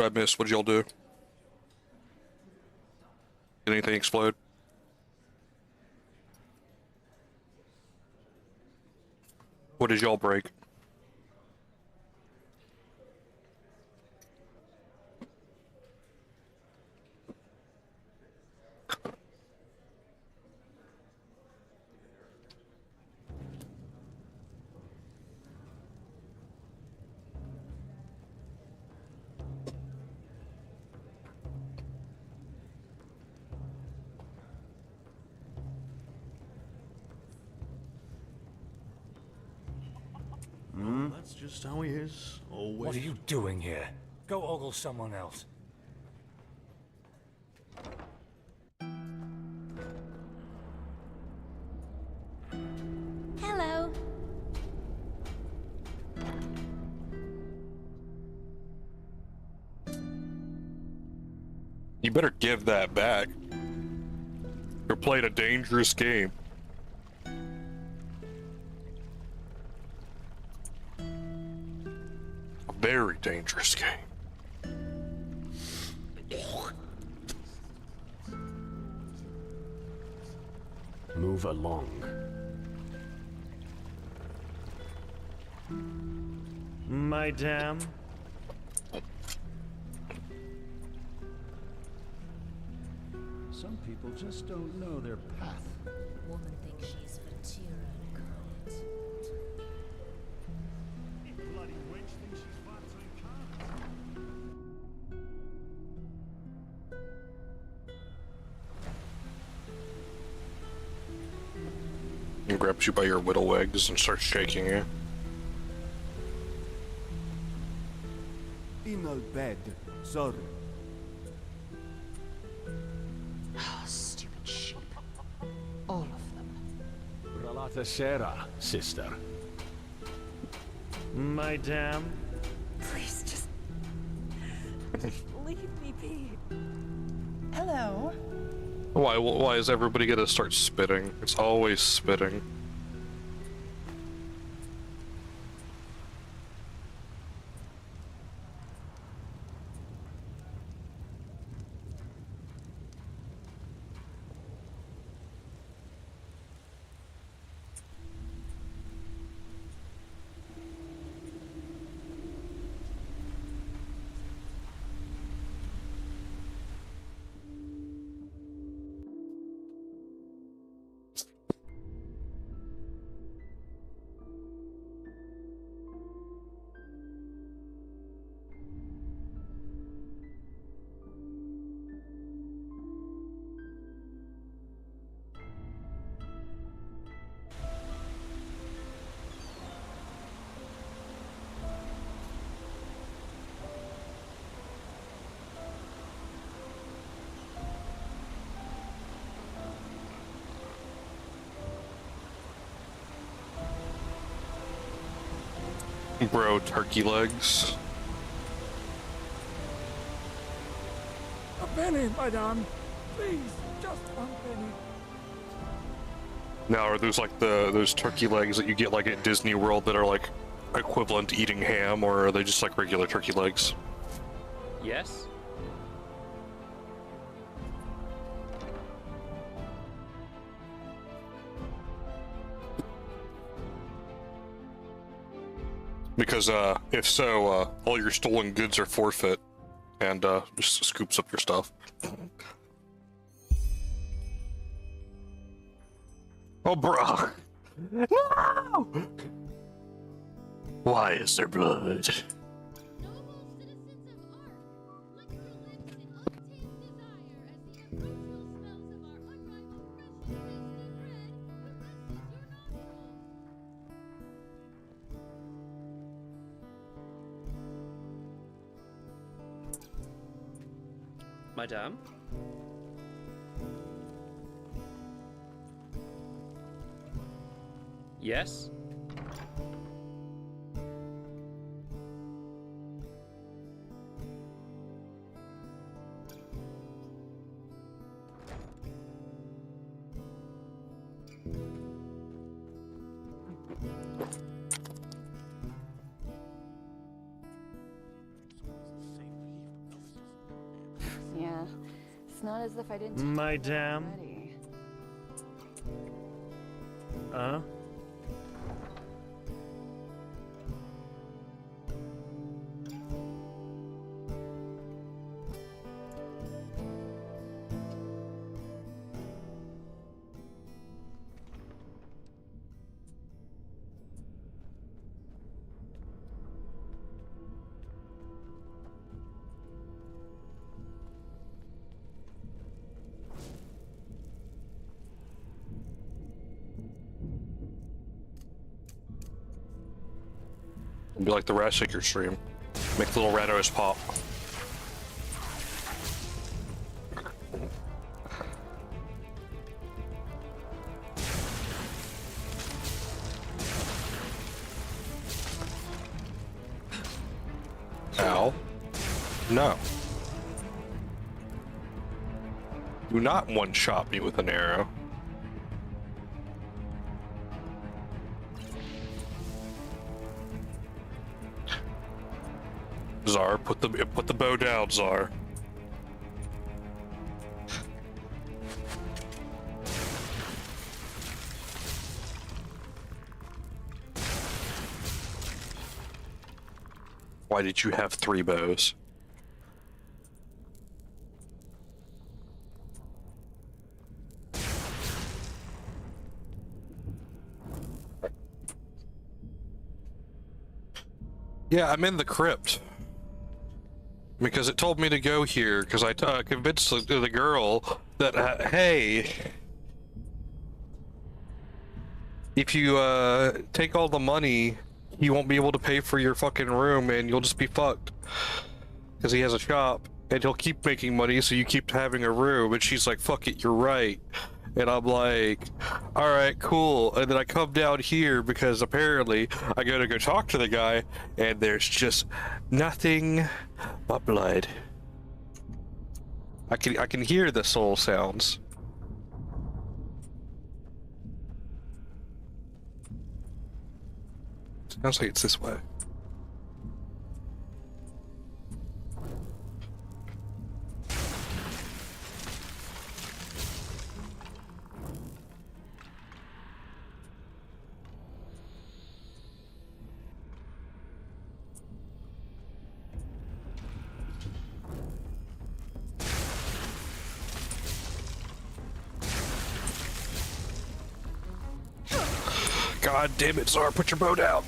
I miss? What'd y'all do? Did anything explode? What did y'all break? That's just how he is. Always. What are you doing here? Go ogle someone else. Hello. You better give that back. You're playing a dangerous game. A very dangerous game. Move along. Madame? Some people just don't know their path. Woman thinks she's Fatira incarnate. Bloody wench thinks she's Vata incarnate. He grabs you by your whittle wigs and starts shaking you. In a bed, sorry. Stupid sheep. All of them. Relata sera, sister. Madame? Please just leave me be. Hello. Why is everybody gonna start spitting? It's always spitting. Bro, turkey legs. A penny, madame. Please, just one penny. Now, are those like those turkey legs that you get like at Disney World that are like equivalent to eating ham, or are they just like regular turkey legs? Yes? Because if so, all your stolen goods are forfeit, and just scoops up your stuff. Oh, bro! No! Why is there blood? Madame? Yes? not as if I didn't. Madame. Huh? Be like the Rat Shaker stream. Make the little Ratos pop. Ow. No. Do not one-shot me with an arrow. Czar, put the bow down, Czar. Why did you have 3 bows? Yeah, I'm in the crypt. Because it told me to go here, because I convinced the girl that, hey, if you take all the money, he won't be able to pay for your fucking room and you'll just be fucked. Because he has a shop, and he'll keep making money, so you keep having a room, and she's like, fuck it, you're right. And I'm like, alright, cool. And then I come down here because apparently I go talk to the guy, and there's just nothing but blood. I can hear the soul sounds. Sounds like it's this way. God damn it, Czar, put your bow down.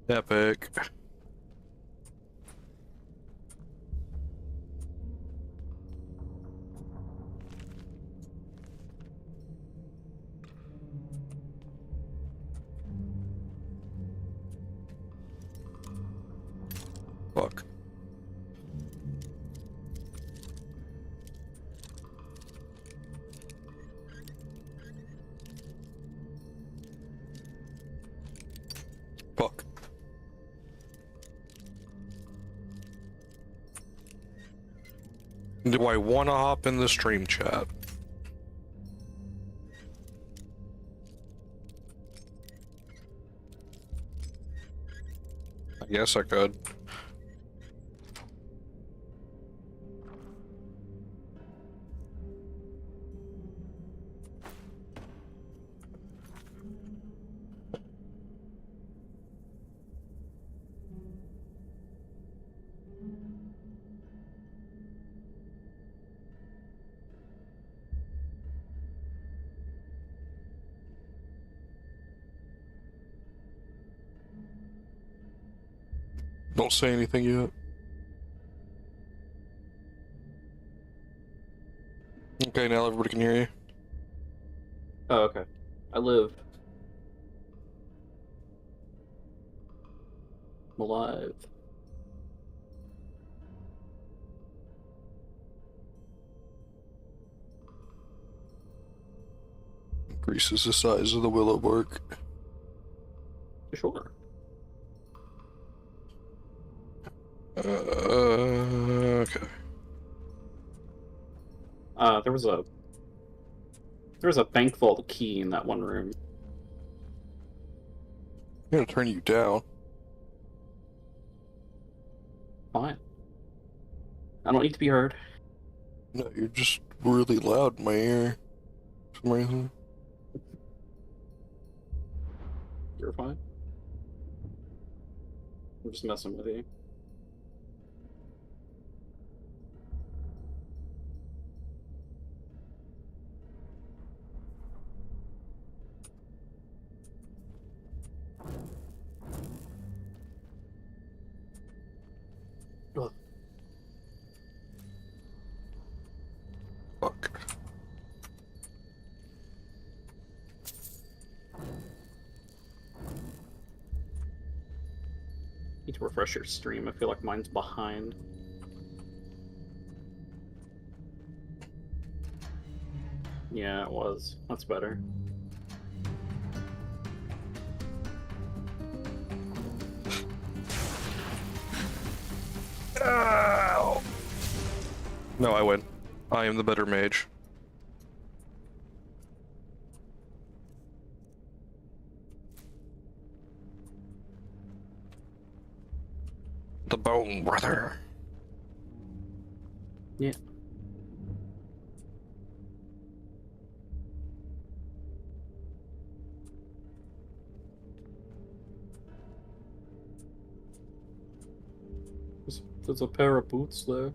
Epic. Fuck. Fuck. Do I want to hop in the stream chat? I guess I could. Don't say anything yet. Okay, now everybody can hear you. Oh, okay. I live. I'm alive. Increases the size of the willow bark. Sure. Okay. There was a bank vault key in that one room. I'm gonna turn you down. Fine. I don't need to be heard. No, you're just really loud in my ear. For some reason. You're fine. I'm just messing with you. Ugh. Fuck. Need to refresh your stream. I feel like mine's behind. Yeah, it was. That's better. Ow! No, I win. I am the better mage. The bone brother. Yeah. There's a pair of boots there.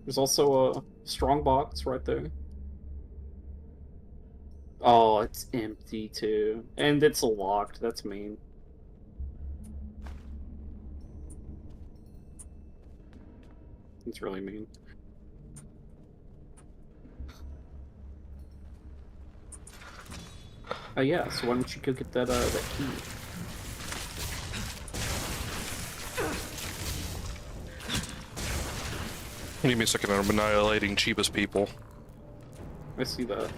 There's also a strong box right there. Oh, it's empty too. And it's locked. That's mean. It's really mean. Oh yeah, so why don't you go get that that key? Give me a second, I'm annihilating cheapest people. I see that.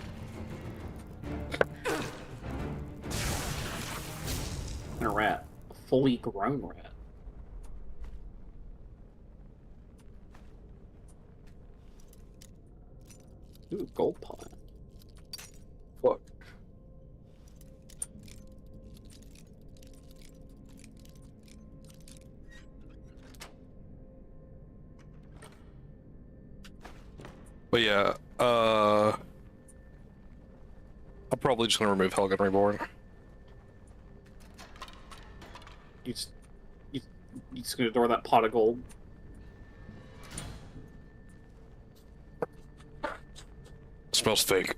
And a rat. A fully grown rat. Ooh, gold pot. Fuck. But yeah, I'm probably just gonna remove Helgen Reborn. You just gonna adore that pot of gold. Smells fake.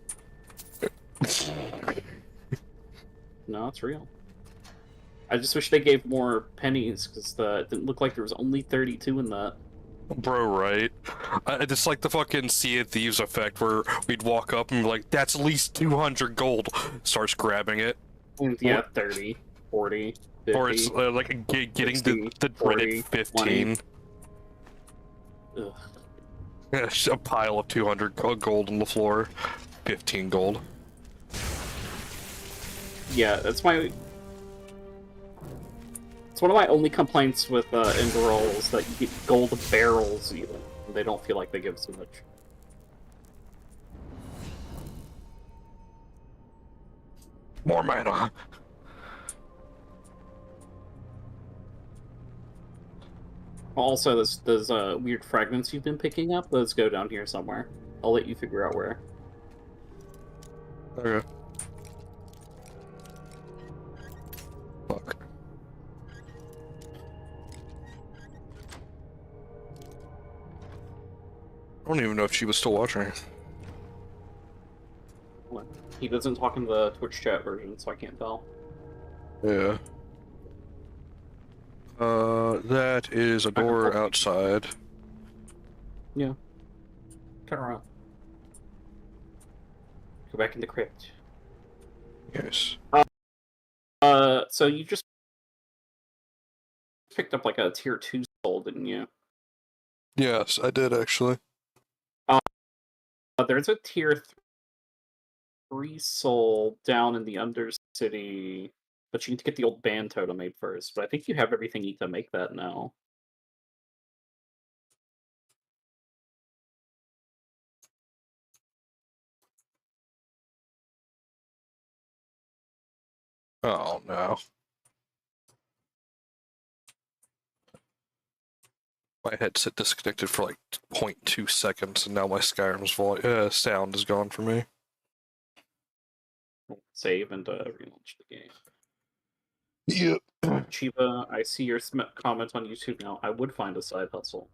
No, it's real. I just wish they gave more pennies, because it didn't look like there was only 32 in that. Bro, right? It's like the fucking Sea of Thieves effect, where we'd walk up and be like, that's at least 200 gold. Starts grabbing it. Yeah, 30, 40, 50, or it's like getting 60, the 40, dreaded 15. 20. Ugh. A pile of 200 gold on the floor. 15 gold. Yeah, that's my... It's one of my only complaints with Enderal is that you get gold barrels even. They don't feel like they give so much. More mana. Also, those weird fragments you've been picking up, those go down here somewhere. I'll let you figure out where. Okay. Fuck. I don't even know if she was still watching. What? He doesn't talk in the Twitch chat version, so I can't tell. Yeah. That is a door outside. Yeah. Turn around. Go back in the crypt. Yes. So you just picked up like a tier 2 soul, didn't you? Yes, I did actually. There's a tier 3 soul down in the Undercity, but you need to get the old band totem made first. But I think you have everything you need to make that now. Oh no. My headset disconnected for like 0.2 seconds, and now my Skyrim's sound is gone for me. Save and relaunch the game. Yep. Chiba, I see your comment on YouTube now. I would find a side hustle.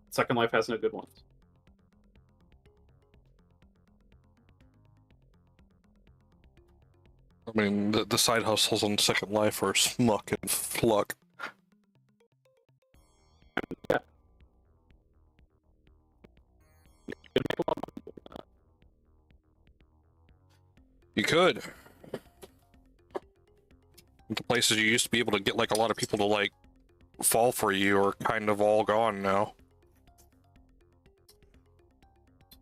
Second Life has no good ones. I mean, the side hustles on Second Life are smuck and fluck. Yeah. You could. The places you used to be able to get like a lot of people to like fall for you are kind of all gone now.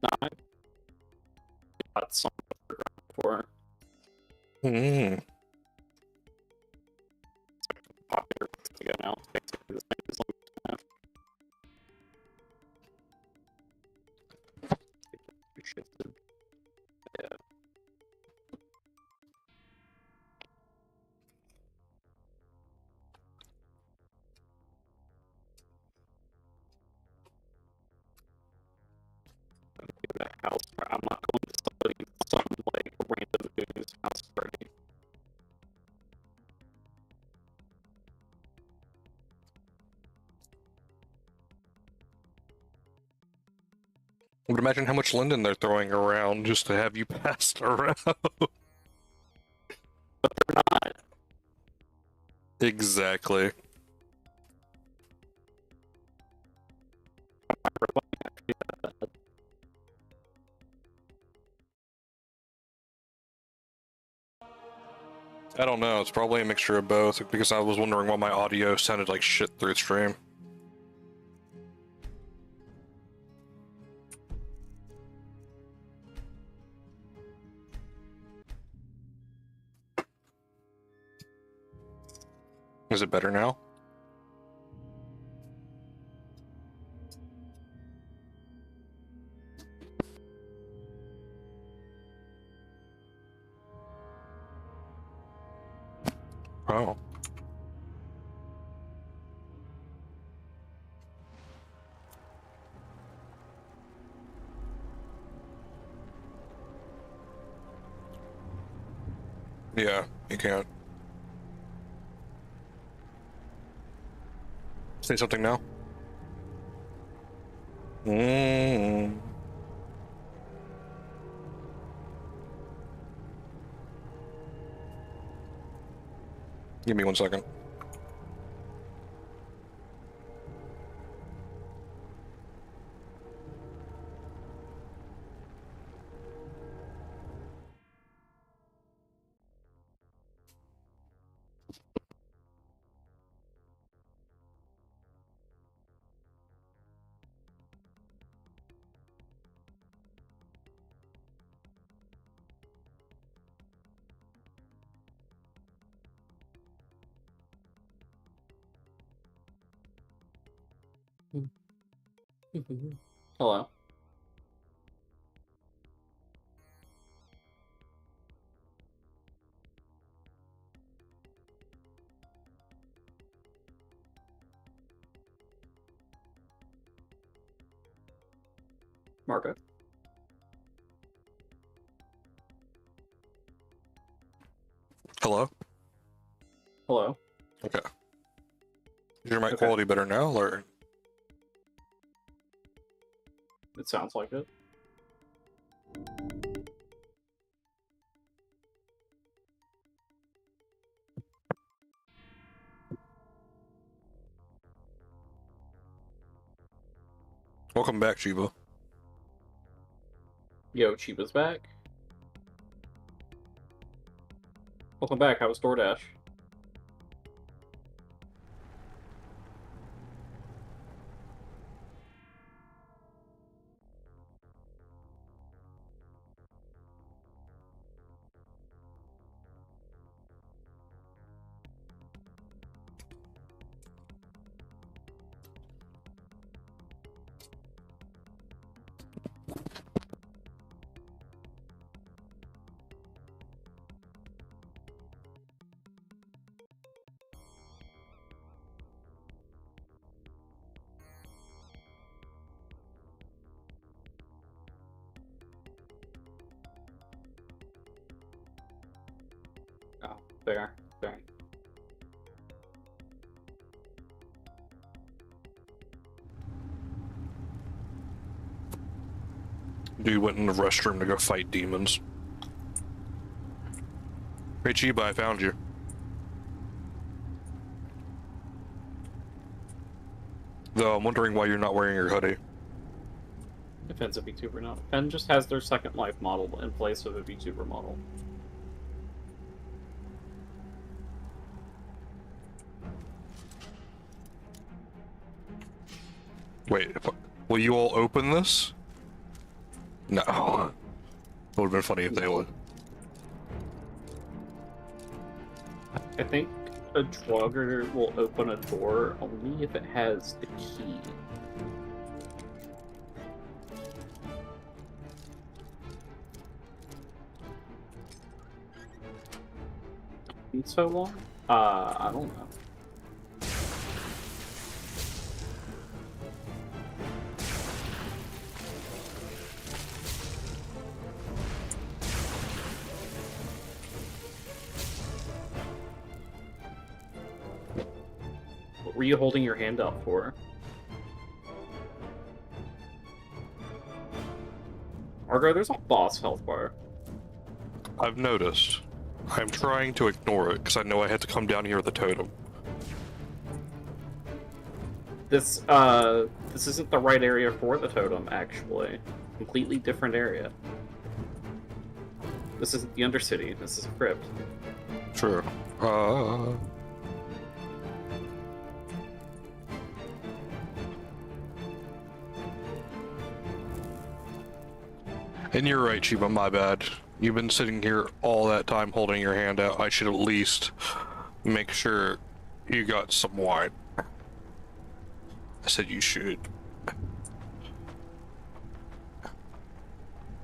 Not. That's something for. Mm. Popular again now. Basically the same as like, shifted. Yeah. That house. I'm not going to some like random dude's house party. I would imagine how much linden they're throwing around just to have you passed around. But they're not. Exactly. I don't know, it's probably a mixture of both, because I was wondering why my audio sounded like shit through the stream. Is it better now? Oh. Yeah, you can't. Say something now. Give me 1 second. Hello. Marco. Hello? Hello. Okay. Is your mic quality better now, or? It sounds like it. Welcome back, Chiba. Yo, Chiba's back. Welcome back. How was DoorDash? Oh, fair. Fair. Dude went in the restroom to go fight demons. Hey Chiba, I found you. Though I'm wondering why you're not wearing your hoodie. Depends if VTuber or not. Pen just has their Second Life model in place of a VTuber model. Wait, will you all open this? No. It would have been funny if they would. I think a Draugr will open a door only if it has the key. Been so long? I don't know. What were you holding your hand out for? Argo, there's a boss health bar. I've noticed. I'm trying to ignore it because I know I had to come down here with a totem. This isn't the right area for the totem, actually. Completely different area. This isn't the Undercity, this is a crypt. True. And you're right, Chiba, my bad. You've been sitting here all that time holding your hand out. I should at least make sure you got some wine. I said you should.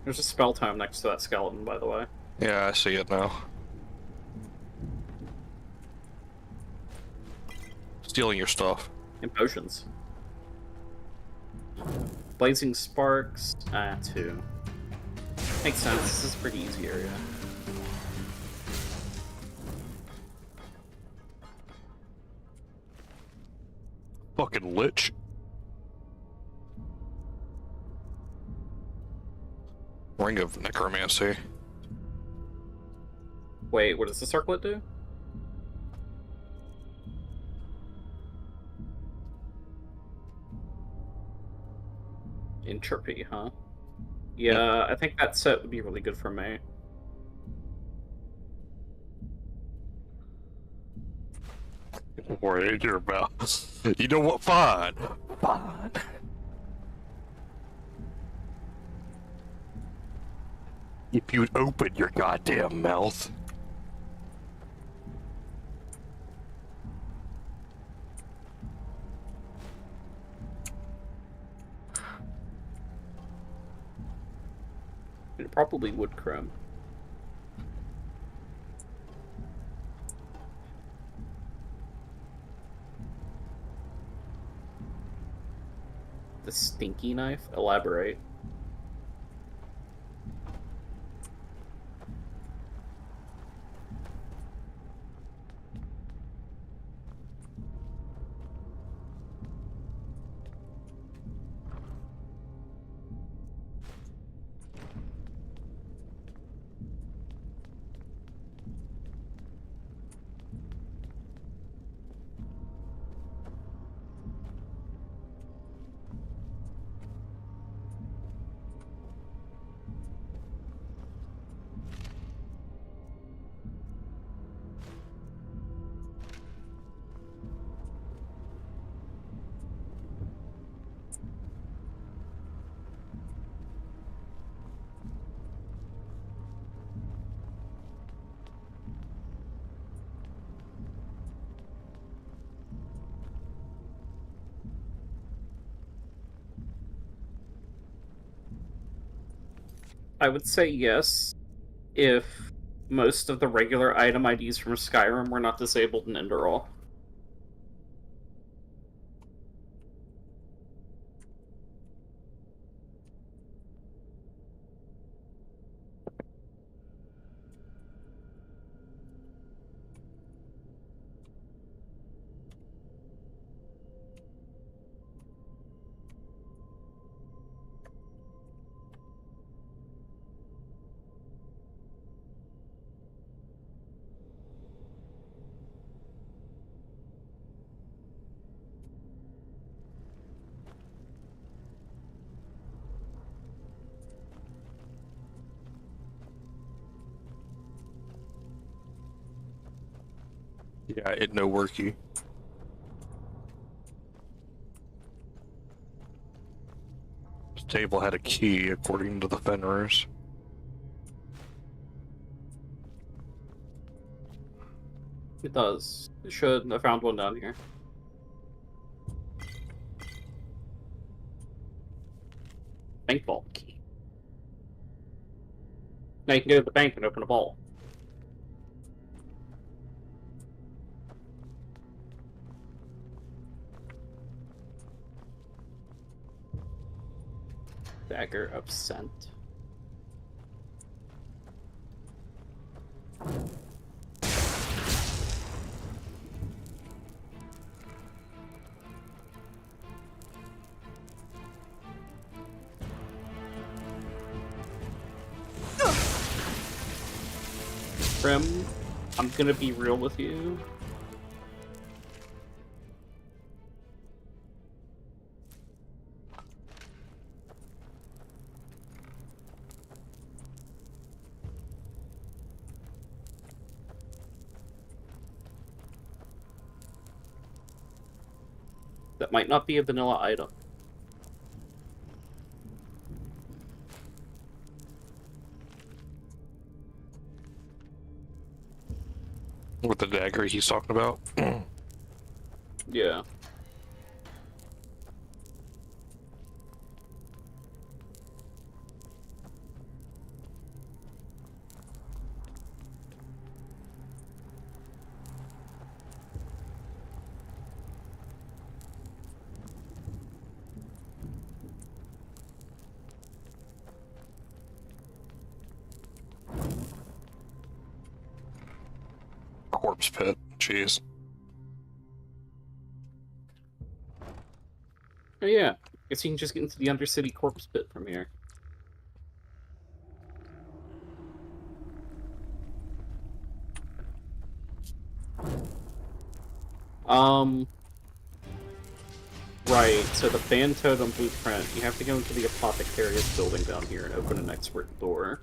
There's a spell tome next to that skeleton, by the way. Yeah, I see it now. Stealing your stuff. And potions. Blazing Sparks, 2. Makes sense, this is a pretty easy area. Fucking lich. Ring of Necromancy. Wait, what does the circlet do? Entropy, huh? Yeah, I think that set would be really good for me. What are you about? You know what? Fine. Fine. If you'd open your goddamn mouth. It probably would chrome. The stinky knife? Elaborate. I would say yes, if most of the regular item IDs from Skyrim were not disabled in Enderal. Yeah, it no worky. This table had a key, according to the Fenrir's. It does. It should. I found one down here. Bank vault key. Now you can go to the bank and open a vault. Dagger of Scent. Prim, I'm gonna be real with you. That might not be a vanilla item. With the dagger he's talking about? Yeah. Corpse pit. Jeez. Oh yeah. Guess you can just get into the Undercity corpse pit from here. Right, so the Fan Totem blueprint, you have to go into the Apothecarius building down here and open an expert door.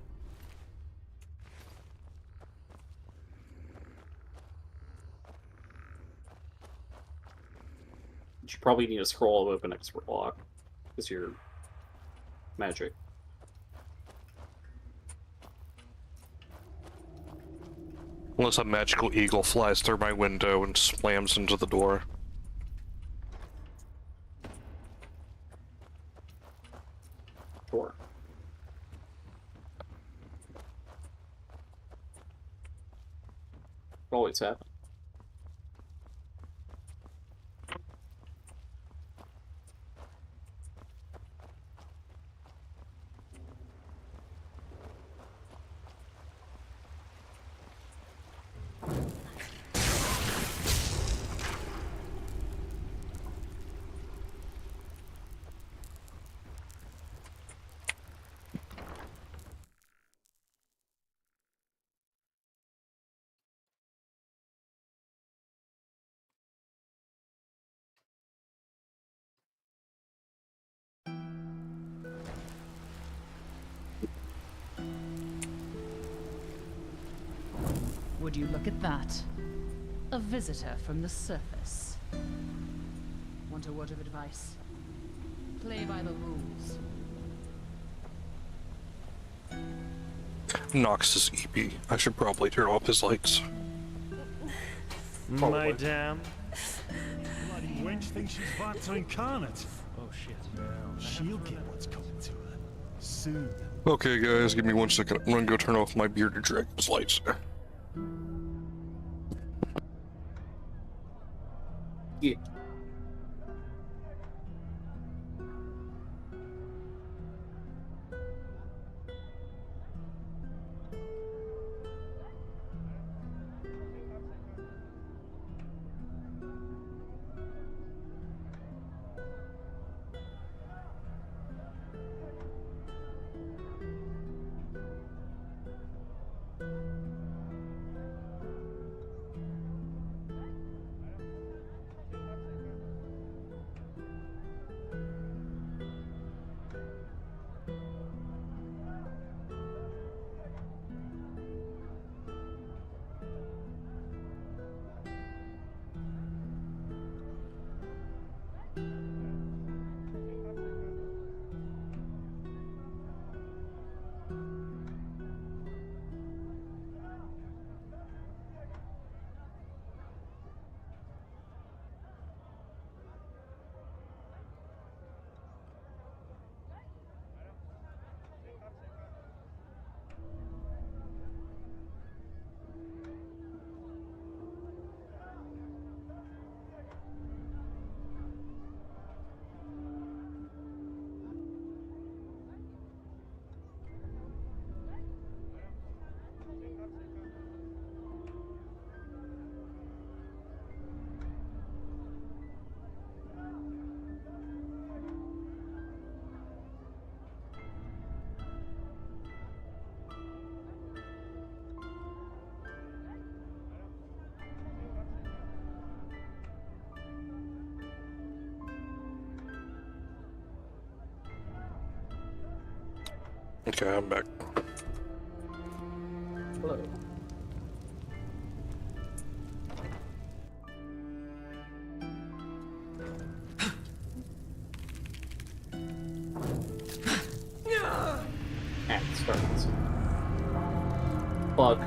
You probably need a scroll of open expert lock, because you're magic. Unless a magical eagle flies through my window and slams into the door. Sure. Always happen. Would you look at that? A visitor from the surface. Want a word of advice? Play by the rules. Nox is EP. I should probably turn off his lights. My damn. Bloody wench thinks she's Vata incarnate. Oh shit. She'll get what's coming to her. Soon. Okay, guys, give me 1 second. I'm gonna go turn off my bearded dragon's lights. Yeah. Okay, I'm back. Hello. And it starts. Bug.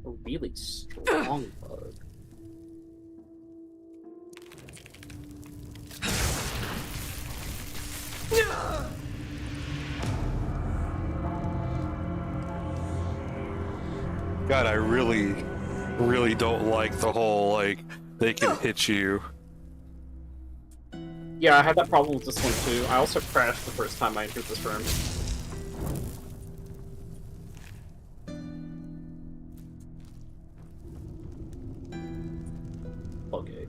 A really strong bug. God, I really don't like the whole, like, they can hit you. Yeah, I had that problem with this one too. I also crashed the first time I entered this room. Bug egg.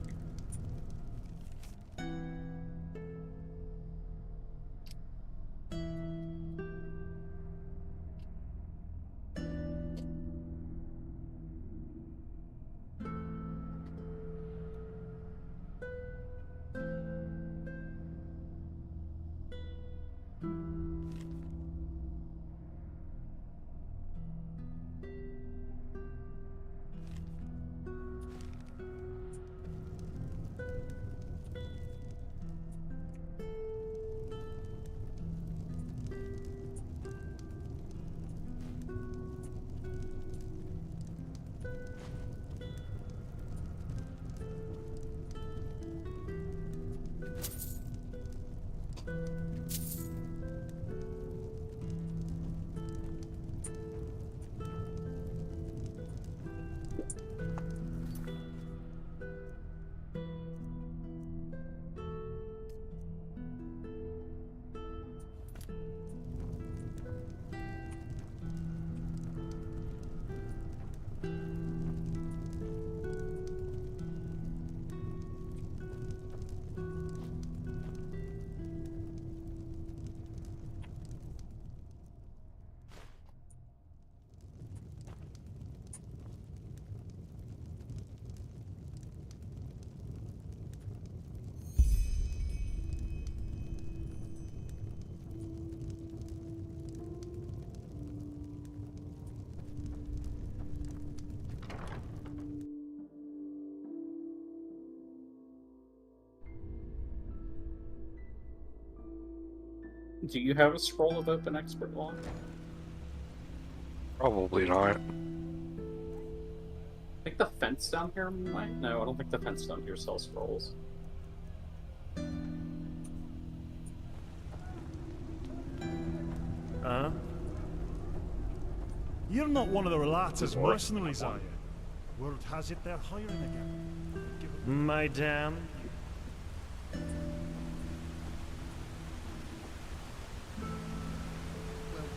Do you have a scroll of open expert log? Probably not. I think the fence down here might. No, I don't think the fence down here sells scrolls. You're not one of the Relata's mercenaries, are you? Word has it they're hiring again. My damn. We're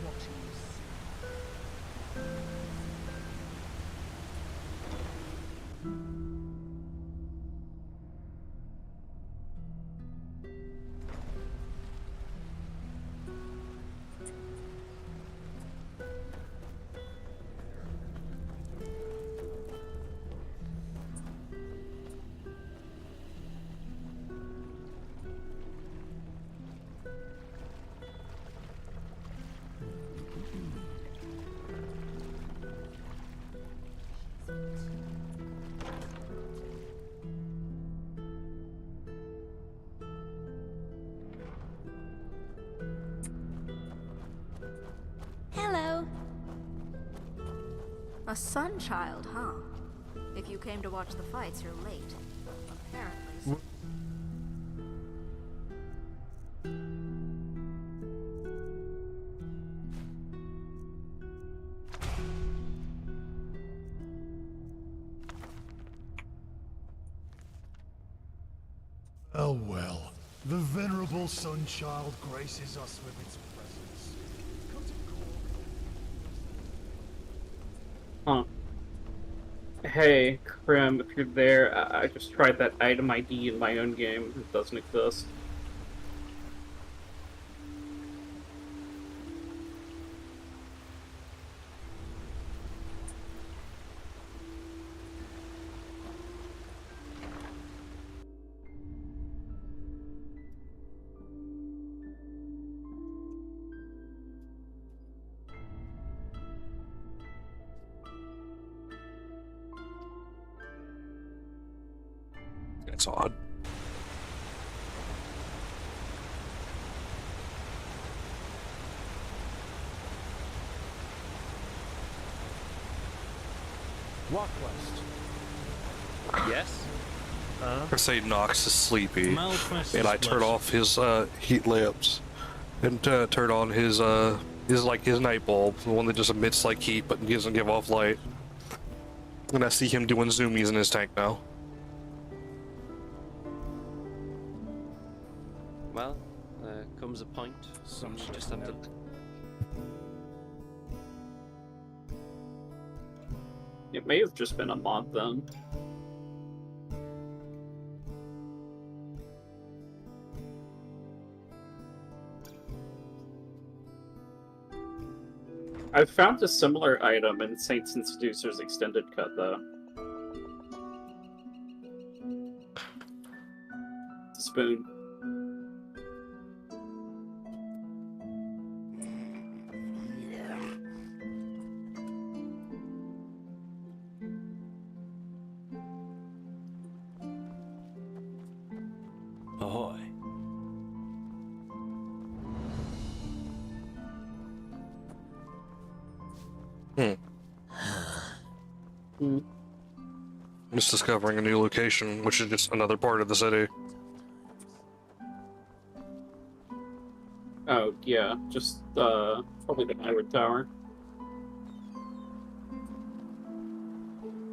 watching you. Hello. A sun child, huh? If you came to watch the fights, you're late. Apparently. Oh well. The venerable Sunchild graces us with its presence. Huh. Hey, Krim, if you're there, I just tried that item ID in my own game. It doesn't exist. That's odd. Walk west. Yes? I say Nox is sleepy, Malpractice and I turn off his heat lamps, and turn on his night bulb, the one that just emits like heat but doesn't give off light. And I see him doing zoomies in his tank now. Well, comes a point. Some just have to. It may have just been a mod then. I've found a similar item in Saints and Seducer's extended cut, though. Spoon. Ahoy. Just discovering a new location, which is just another part of the city. Oh, yeah, just, probably the Iron Tower.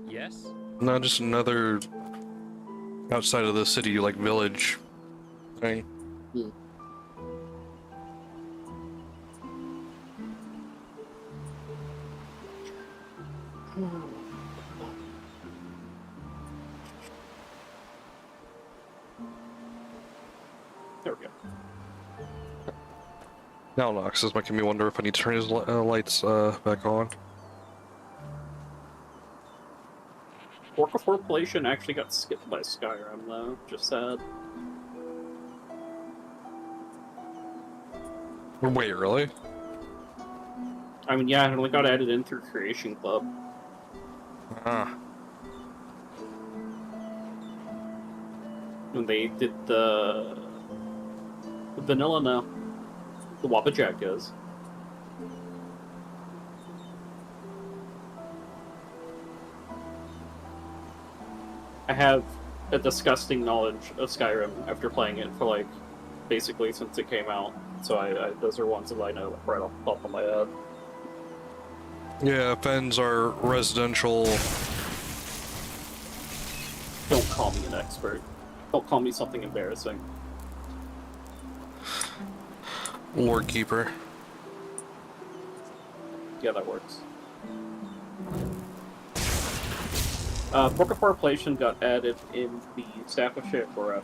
Yes? No, just another outside of the city, like, village thing. There we go. Now Nox is making me wonder if I need to turn his lights back on. Orc of Formulation actually got skipped by Skyrim, though. Just sad. Wait, really? I mean, yeah, it only got added in through Creation Club. Ah. When they did the vanilla now. The Wappa Jack is. I have a disgusting knowledge of Skyrim after playing it for, like, basically since it came out. So those are ones that I know right off the top of my head. Yeah, Fens are residential. Don't call me an expert. Don't call me something embarrassing. Lord Keeper. Yeah, that works. Book of Formulation got added in the Staff of Shakora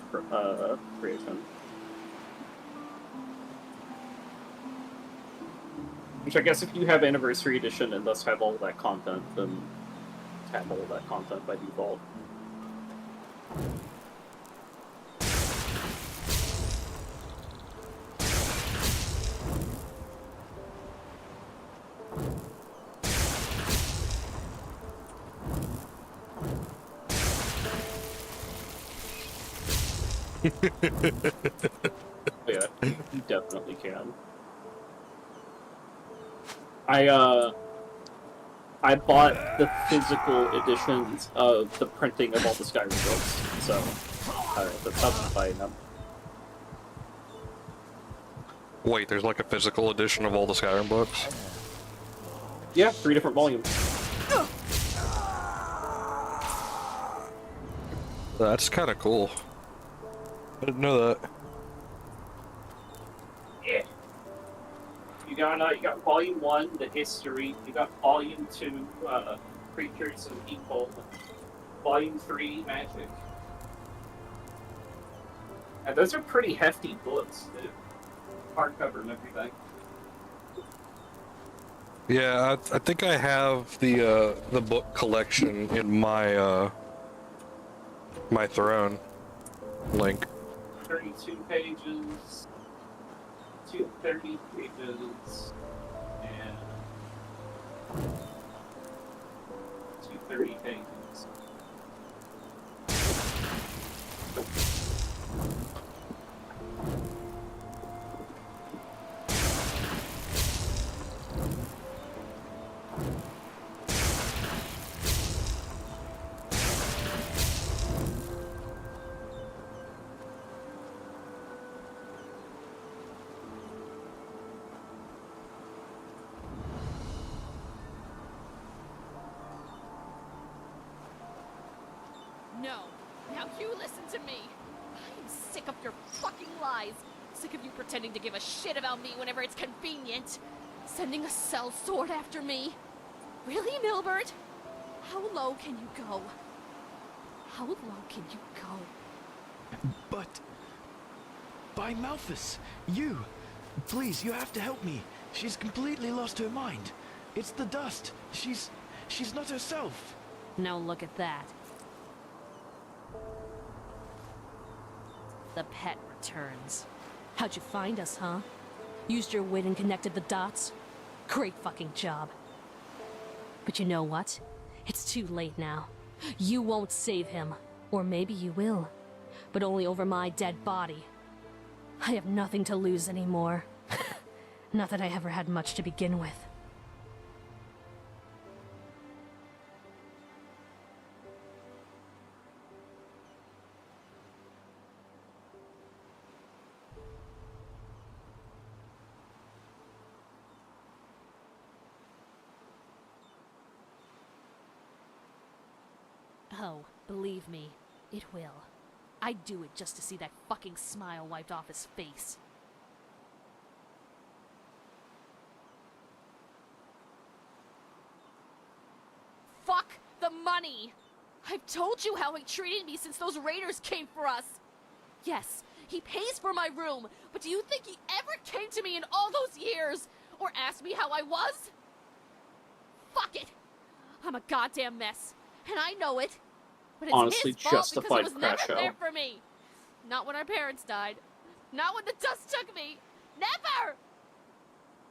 creation. Which I guess if you have Anniversary Edition and thus have all that content, then have all that content by default. Yeah, you definitely can. I bought the physical editions of the printing of all the Skyrim books, so that's how I'm buying them. Wait, there's like a physical edition of all the Skyrim books? Yeah, 3 different volumes. That's kind of cool. I didn't know that. Yeah. You got Volume 1, the history. You got Volume 2, creatures and people. Volume 3, magic. And those are pretty hefty books, too. Hardcover and everything. Yeah, I think I have the book collection in my my throne link. 32 pages, 230 pages, and 230 pages. No. Now you listen to me. I'm sick of your fucking lies. Sick of you pretending to give a shit about me whenever it's convenient. Sending a sellsword after me. Really, Milbert? How low can you go? How low can you go? But... By Malthus, you! Please, you have to help me. She's completely lost her mind. It's the dust. She's not herself. Now look at that. The pet returns. How'd you find us, huh? Used your wit and connected the dots? Great fucking job. But you know what? It's too late now. You won't save him. Or maybe you will. But only over my dead body. I have nothing to lose anymore. Not that I ever had much to begin with. Oh, believe me, it will. I'd do it just to see that fucking smile wiped off his face. Fuck the money! I've told you how he treated me since those raiders came for us. Yes, he pays for my room, but do you think he ever came to me in all those years? Or asked me how I was? Fuck it! I'm a goddamn mess, and I know it. But it's Honestly, his fault because justified he was never crash there out. for me. Not when our parents died. Not when the dust took me. Never!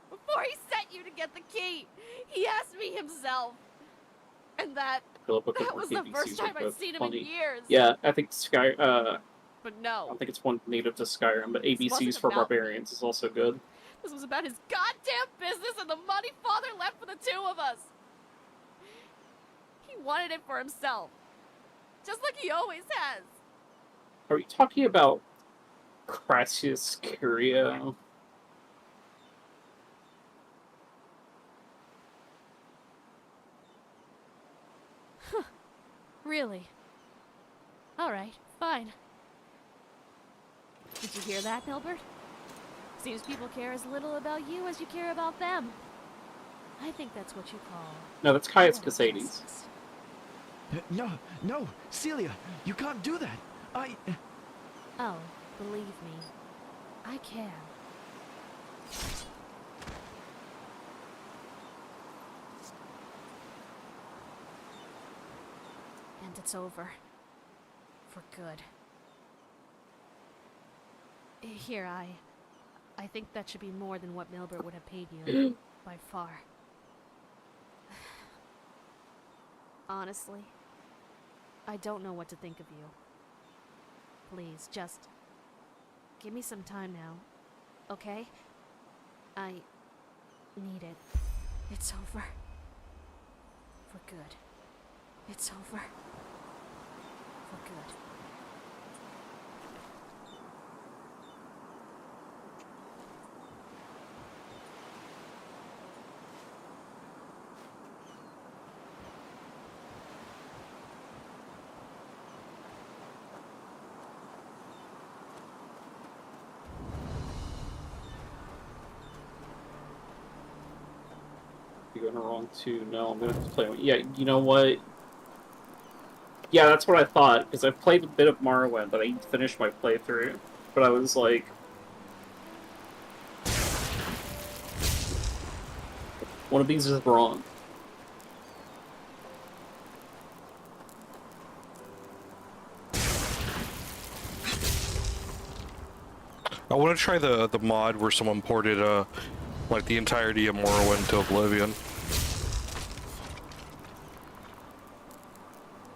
Before he sent you to get the key, he asked me himself. And that was the first time I'd seen him in years. Yeah, I think But no. I don't think it's one native to Skyrim, but ABCs wasn't for about Barbarians is also good. This was about his goddamn business and the money Father left for the two of us. He wanted it for himself. Just like he always has. Are we talking about Crassius Curio? Really? Alright, fine. Did you hear that, Milbert? Seems people care as little about you as you care about them. I think that's what you call... No, that's Caius Casades. No, Celia, you can't do that. Oh, believe me, I can. And it's over. For good. Here, I think that should be more than what Milbert would have paid you. By far. Honestly, I don't know what to think of you. Please, just give me some time now, okay? I need it. It's over. For good. It's over. For good. You're going wrong too. No, I'm gonna have to play. Yeah, you know what? Yeah, that's what I thought, because I played a bit of Morrowind, but I didn't finish my playthrough. But I was like... one of these is wrong. I want to try the mod where someone ported like the entirety of Morrowind to Oblivion.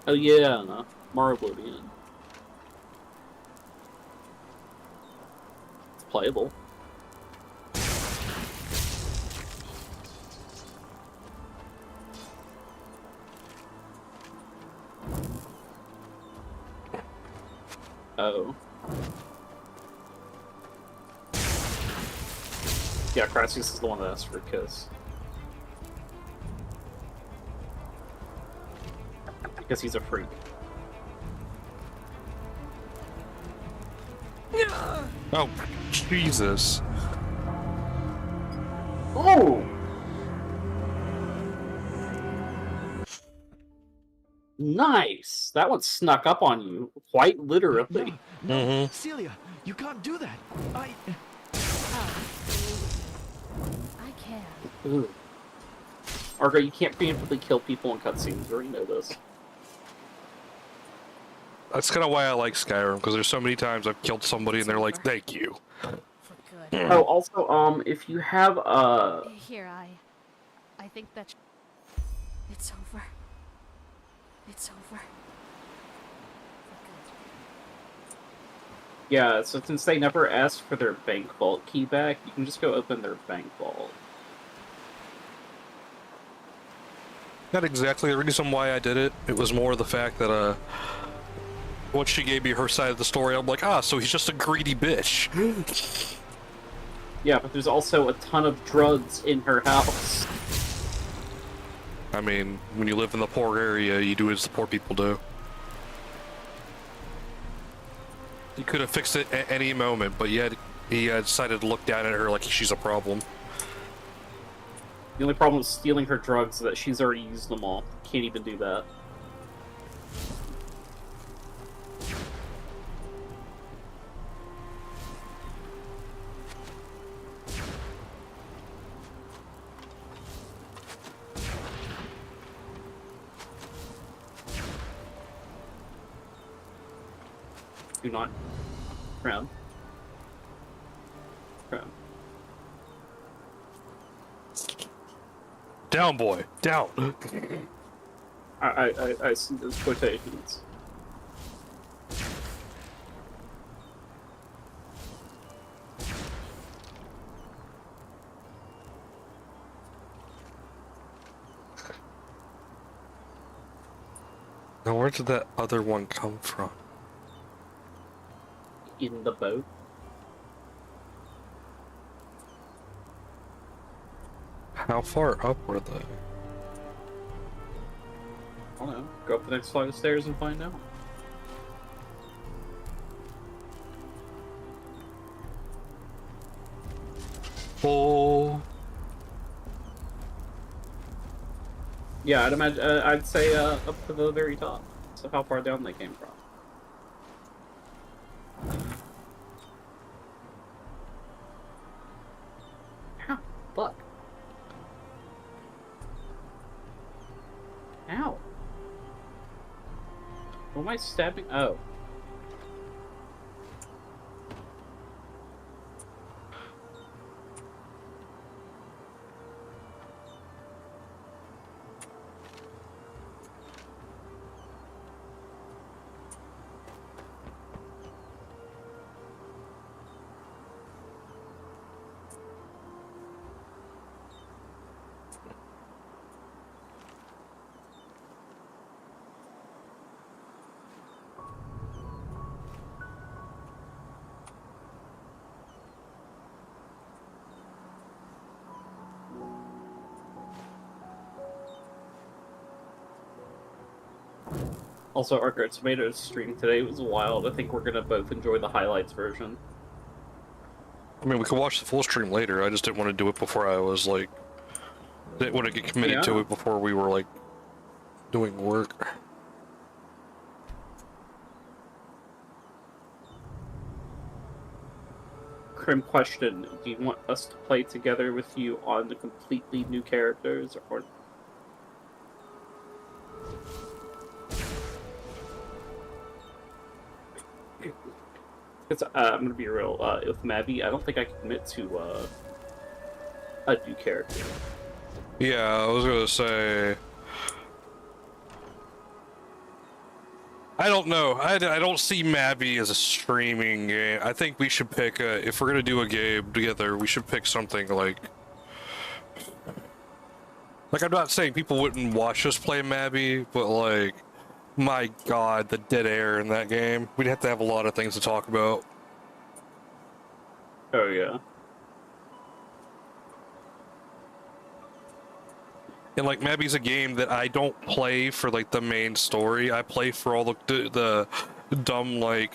Oh yeah, no. Morrowind. It's playable. Oh. Yeah, Crassus is the one that asked for a kiss. Because he's a freak. Oh, Jesus. Oh! Nice! That one snuck up on you, quite literally. No, Celia, you can't do that. I can. Ooh. Argo, you can't preemptively kill people in cutscenes, we already know this. That's kind of why I like Skyrim, because there's so many times I've killed somebody and they're like, thank you. Oh, also, if you have, Here, I think that... It's over. It's over. yeah, so since they never asked for their bank vault key back, you can just go open their bank vault. Not exactly the reason why I did it. It was more the fact that, once she gave me her side of the story, I'm like, so he's just a greedy bitch. Yeah, but there's also a ton of drugs in her house. I mean, when you live in the poor area, you do as the poor people do. He could have fixed it at any moment, but yet he decided to look down at her like she's a problem. The only problem with stealing her drugs is that she's already used them all. Can't even do that. Do not. Crown. Crown. Down, boy. Down. I see those quotations. Now, where did that other one come from? In the boat. How far up were they? I don't know. Go up the next flight of stairs and find out. Oh. Yeah, I'd imagine. I'd say up to the very top. So how far down they came from. Ow! Fuck. Ow! Who am I stabbing? Oh. Also, our Good Tomatoes stream today was wild. I think we're gonna both enjoy the highlights version. I mean, we could watch the full stream later. I just didn't want to do it before I was like, didn't want to get committed to it before we were like doing work. Crim question: do you want us to play together with you on the completely new characters, or? Because I'm gonna be real. With Mabby, I don't think I can commit to a new character. Yeah, I was gonna say. I don't know. I don't see Mabby as a streaming game. I think we should pick if we're gonna do a game together, we should pick something like I'm not saying people wouldn't watch us play Mabby, but like, my god, the dead air in that game. We'd have to have a lot of things to talk about. Oh yeah. And like, Mabby's a game that I don't play for like the main story. I play for all the dumb like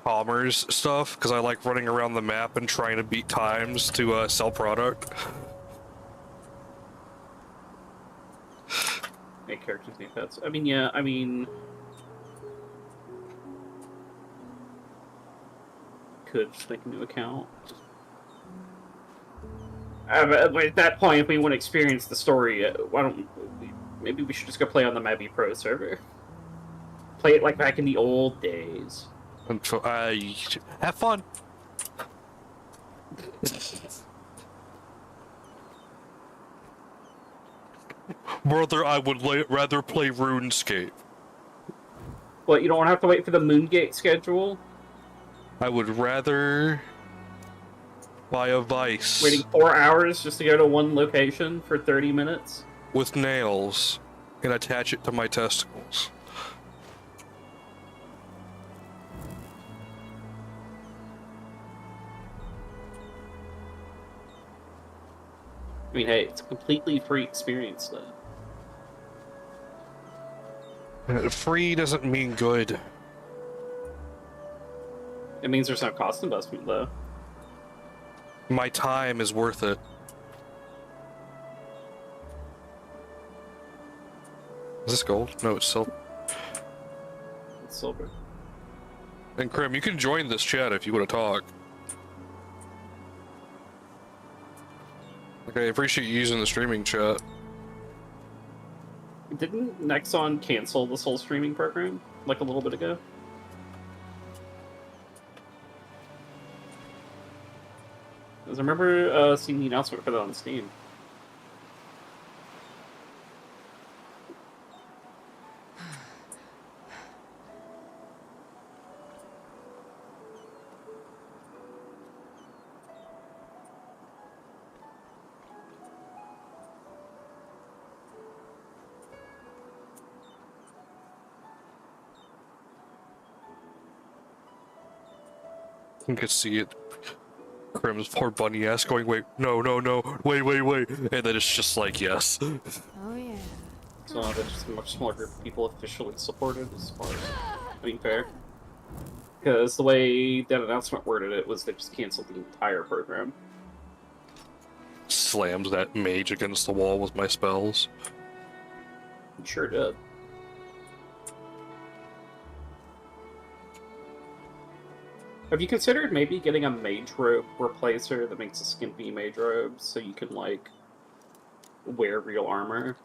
commerce stuff because I like running around the map and trying to beat times to sell product. Make characters need pets. I mean, yeah. I mean, could just make a new account. But at that point, if we want to experience the story, why don't maybe we should just go play on the Mabby Pro server? Play it like back in the old days. Have fun. Brother, I would rather play RuneScape. What, you don't have to wait for the Moongate schedule? I would rather buy a Vice. Waiting 4 hours just to go to one location for 30 minutes? With nails and attach it to my testicles. I mean, hey, it's a completely free experience, though. Free doesn't mean good. It means there's no cost investment, though. My time is worth it. Is this gold? No, it's silver. It's silver. And Krim, you can join this chat if you want to talk. Okay, I appreciate you using the streaming chat. Didn't Nexon cancel this whole streaming program, like a little bit ago? Because I remember seeing the announcement for that on Steam. You can see it. Krim's poor bunny ass going, wait, no, no, no, wait, wait, wait. And then it's just like, yes. Oh yeah. So that's just a much smaller group of people officially supported as far as being fair. Because the way that announcement worded it was they just canceled the entire program. Slammed that mage against the wall with my spells. You sure did. Have you considered maybe getting a mage robe replacer that makes a skimpy mage robe so you can, like, wear real armor?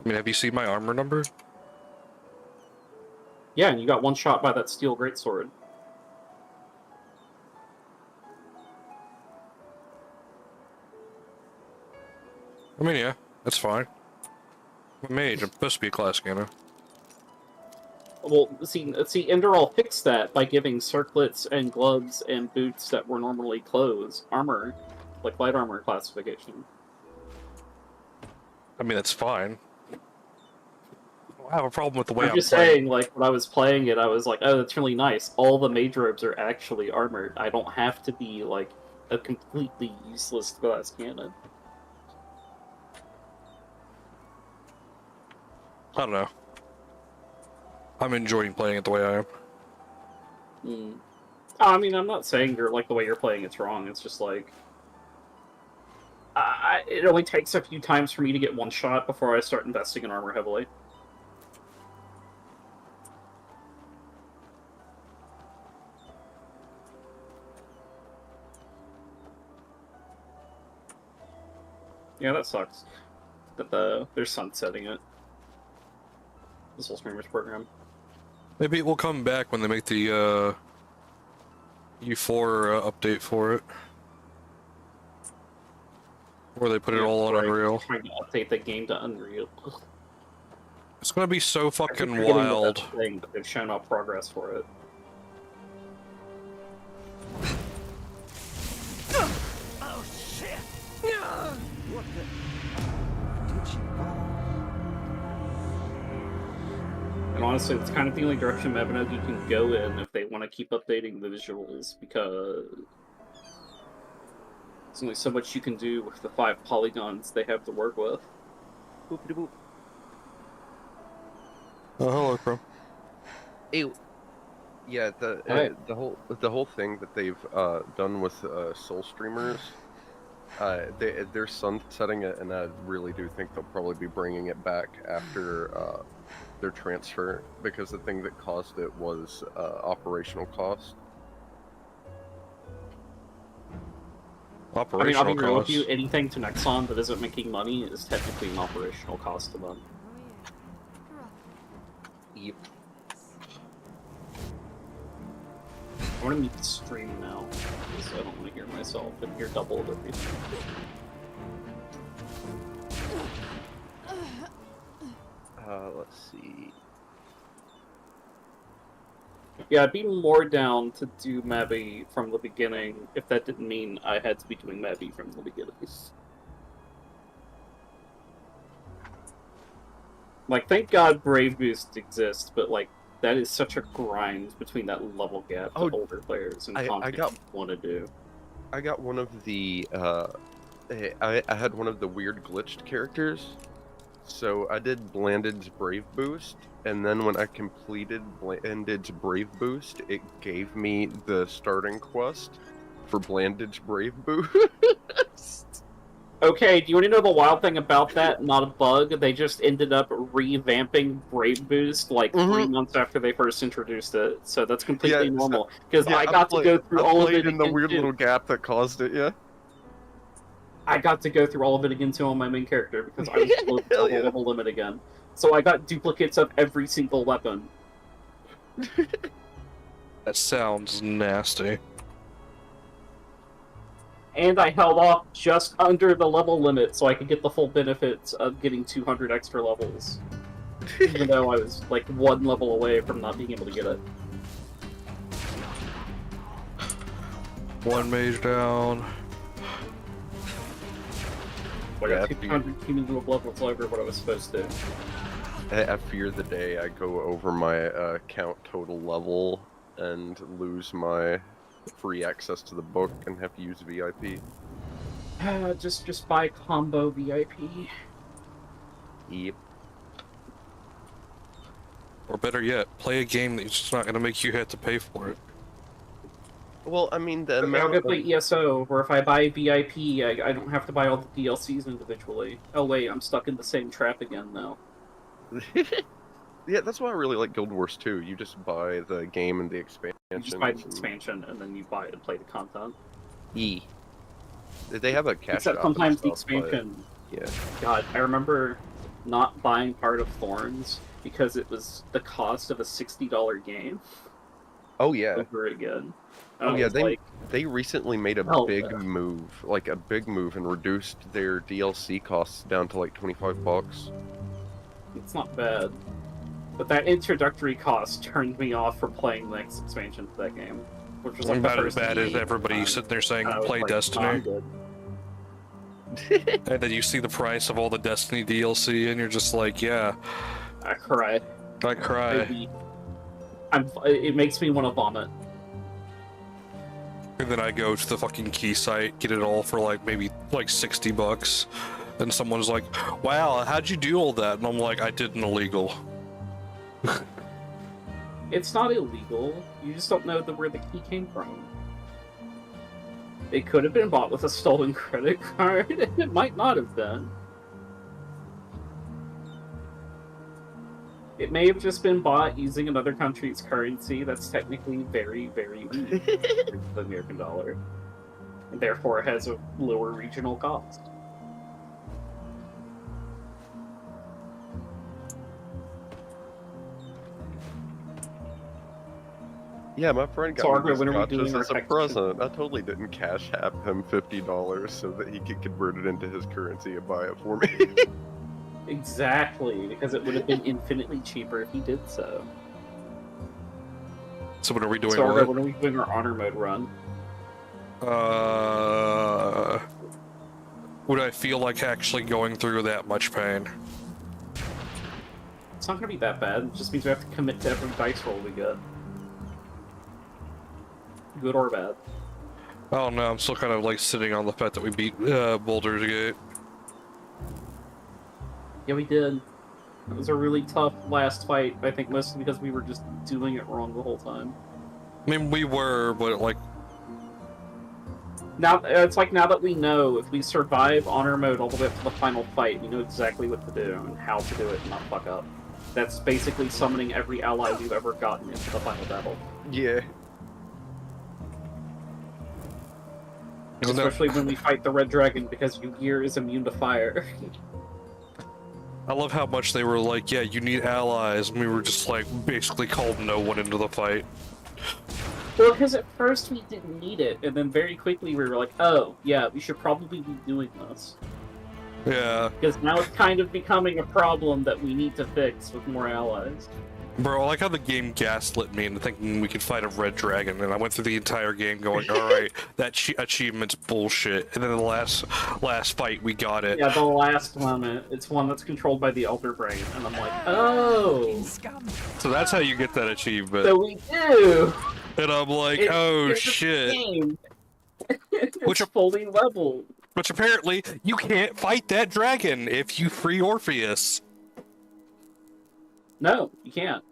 I mean, have you seen my armor number? Yeah, and you got one shot by that steel greatsword. I mean, yeah, that's fine. I'm a mage. I'm supposed to be a class scanner. Well, see, Enderal fixed that by giving circlets and gloves and boots that were normally clothes armor, like light armor classification. I mean, that's fine. I have a problem with the way I'm just playing. saying, like, when I was playing it, I was like, oh, that's really nice. All the mage robes are actually armored. I don't have to be, like, a completely useless glass cannon. I don't know. I'm enjoying playing it the way I am. I mean, I'm not saying you're like the way you're playing it's wrong. It's just like it only takes a few times for me to get one shot before I start investing in armor heavily. Yeah, that sucks. That they're sunsetting it. This whole streamers program. Maybe it will come back when they make the U4 update for it. Or they put it all on Unreal. Trying to update the game to Unreal. It's gonna be so fucking They're getting wild. the best thing, but they've shown off progress for it. Oh shit! What the? Did she fall? And honestly, it's kind of the only direction Mabinogi can go in if they want to keep updating the visuals, because there's only so much you can do with the 5 polygons they have to work with. Boop-de-boop. Oh, hello, Chrome. Hey, yeah, the whole thing that they've done with Soul streamers, they're sunsetting it, and I really do think they'll probably be bringing it back after their transfer, because the thing that caused it was operational cost. I mean, I'll be real with you, anything to Nexon that isn't making money is technically an operational cost to them. Yep. I want to mute the stream now, because I don't want to hear myself and hear double of everything. Let's see. Yeah, I'd be more down to do Mabby from the beginning if that didn't mean I had to be doing Mabby from the beginning. Like, thank God Brave Boost exists, but, like, that is such a grind between that level gap that older players and content want to do. I got one of the, I had one of the weird glitched characters. So I did Blanded's Brave Boost, and then when I completed Blanded's Brave Boost, it gave me the starting quest for Blanded's Brave Boost. Okay, do you want to know the wild thing about that? Not a bug. They just ended up revamping Brave Boost like 3 months after they first introduced it, so that's completely normal. Because I got to go through all of it in the weird little gap that caused it. Yeah. I got to go through all of it again too on my main character because I was close to the level limit again. So I got duplicates of every single weapon. That sounds nasty. And I held off just under the level limit so I could get the full benefits of getting 200 extra levels. Even though I was like 1 level away from not being able to get it. 1 mage down. I got 200 cumulative levels over what I was supposed to. I fear the day I go over my count total level and lose my free access to the book and have to use VIP. Just buy combo VIP. Yep. Or better yet, play a game that's just not going to make you have to pay for it. Well, I mean, the Okay, I'll go play ESO, where if I buy VIP, I don't have to buy all the DLCs individually. Oh wait, I'm stuck in the same trap again now. Yeah, that's why I really like Guild Wars 2. You just buy the game and the expansion. You just buy the expansion, and then you buy it and play the content. They have a cash Except shop sometimes and the stuff, but, expansion... yeah. God, I remember not buying Heart of Thorns because it was the cost of a $60 game. Oh, yeah. Over again. Oh, yeah, they recently made a big move, and reduced their DLC costs down to like $25. It's not bad. But that introductory cost turned me off from playing the next expansion to that game. Which was like about as bad as everybody sitting there saying, play Destiny. And then you see the price of all the Destiny DLC, and you're just like, yeah. I cry. I cry. It makes me want to vomit. And then I go to the fucking key site, get it all for like maybe like $60, and someone's like, wow, how'd you do all that? And I'm like, I did an illegal. It's not illegal, you just don't know where the key came from. It could have been bought with a stolen credit card, it might not have been. It may have just been bought using another country's currency that's technically very, very weak to the American dollar. And therefore it has a lower regional cost. Yeah, my friend got Sorry, me these when are we gotchas doing our as a text? present. I totally didn't cash app him $50 so that he could convert it into his currency and buy it for me. Exactly, because it would have been infinitely cheaper if he did so. So what are we doing? Sorry, when are we doing our honor mode run? Would I feel like actually going through that much pain? It's not gonna be that bad, it just means we have to commit to every dice roll we get. Good or bad. I don't know, I'm still kind of like sitting on the fact that we beat Baldur's Gate. Yeah, we did. It was a really tough last fight, I think mostly because we were just doing it wrong the whole time. I mean, we were, but like... Now, it's like now that we know, if we survive honor mode all the way up to the final fight, we know exactly what to do and how to do it and not fuck up. That's basically summoning every ally we've ever gotten into the final battle. Yeah. Especially when we fight the Red Dragon, because Ygir is immune to fire. I love how much they were like, yeah, you need allies, and we were just like, basically called no one into the fight. Well, because at first we didn't need it, and then very quickly we were like, oh, yeah, we should probably be doing this. Yeah. Because now it's kind of becoming a problem that we need to fix with more allies. Bro, I like how the game gaslit me into thinking we could fight a red dragon, and I went through the entire game going, alright, that achievement's bullshit, and then the last fight, we got it. Yeah, the last moment, it's one that's controlled by the Elder Brain, and I'm like, oh! So that's how you get that achievement. So we do! And I'm like, oh shit. Which are fully leveled. Which apparently, you can't fight that dragon if you free Orpheus. No, you can't.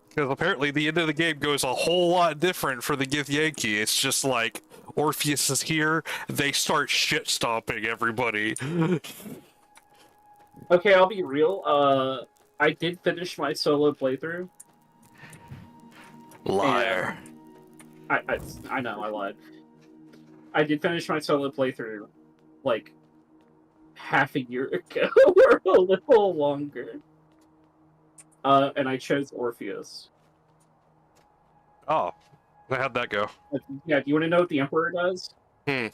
Because apparently the end of the game goes a whole lot different for the Githyanki. It's just like, Orpheus is here, they start shit-stomping everybody. Okay, I'll be real, I did finish my solo playthrough. Liar. I know, I lied. I did finish my solo playthrough, like, half a year ago, or a little longer. And I chose Orpheus. Oh, how'd that go? Yeah, do you want to know what the Emperor does? Hmm.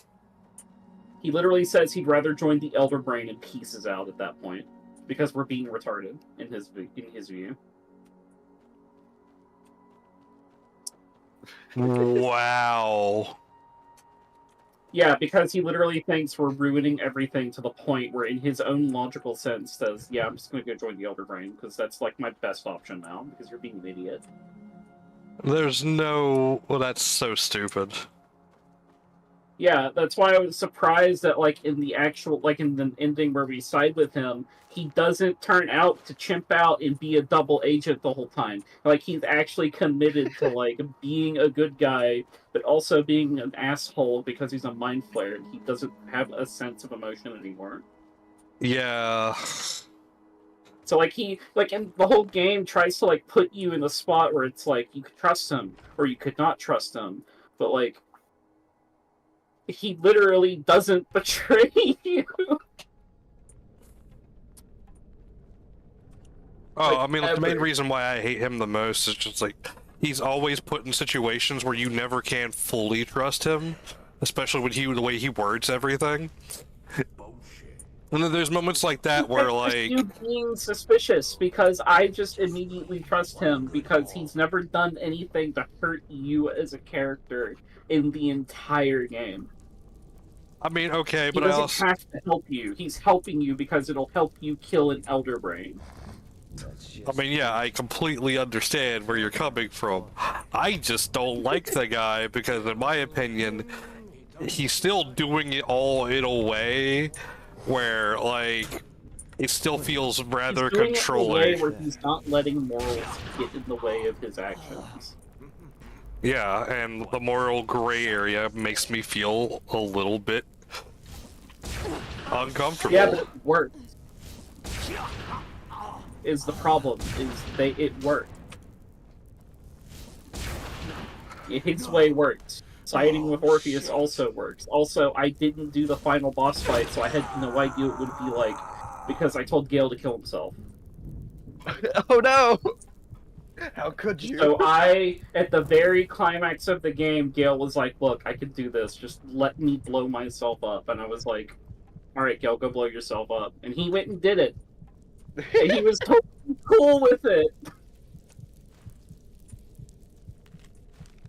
He literally says he'd rather join the Elder Brain and pieces out at that point, because we're being retarded in his view. Wow. Yeah, because he literally thinks we're ruining everything to the point where, in his own logical sense, says, yeah, I'm just gonna go join the Elder Brain, because that's, like, my best option now, because you're being an idiot. There's no... Well, that's so stupid. Yeah, that's why I was surprised that, like, in the actual, like, in the ending where we side with him, he doesn't turn out to chimp out and be a double agent the whole time. Like, he's actually committed to, like, being a good guy, but also being an asshole because he's a mind flayer and he doesn't have a sense of emotion anymore. Yeah. So, like, he, like, in the whole game tries to, like, put you in the spot where it's like, you could trust him, or you could not trust him, but, like, he literally doesn't betray you. Oh, I mean, like, the main reason why I hate him the most is just, like, he's always put in situations where you never can fully trust him, especially with the way he words everything. And then there's moments like that where, like... you being suspicious, because I just immediately trust him because he's never done anything to hurt you as a character in the entire game. I mean, okay, but he I doesn't also... have to help you. He's helping you because it'll help you kill an Elder Brain. I mean, yeah, I completely understand where you're coming from. I just don't like the guy because, in my opinion, he's still doing it all in a way where, like, it still feels rather He's doing controlling. It in a way where he's not letting morals get in the way of his actions. Yeah, and the moral gray area makes me feel a little bit uncomfortable. Yeah, but it works. Is the problem, is it worked. His way works. Siding with Orpheus also works. Also, I didn't do the final boss fight, so I had no idea what it would be like, because I told Gale to kill himself. Oh no! How could you? So at the very climax of the game, Gale was like, look, I can do this, just let me blow myself up. And I was like, alright, Gale, go blow yourself up. And he went and did it. And he was totally cool with it.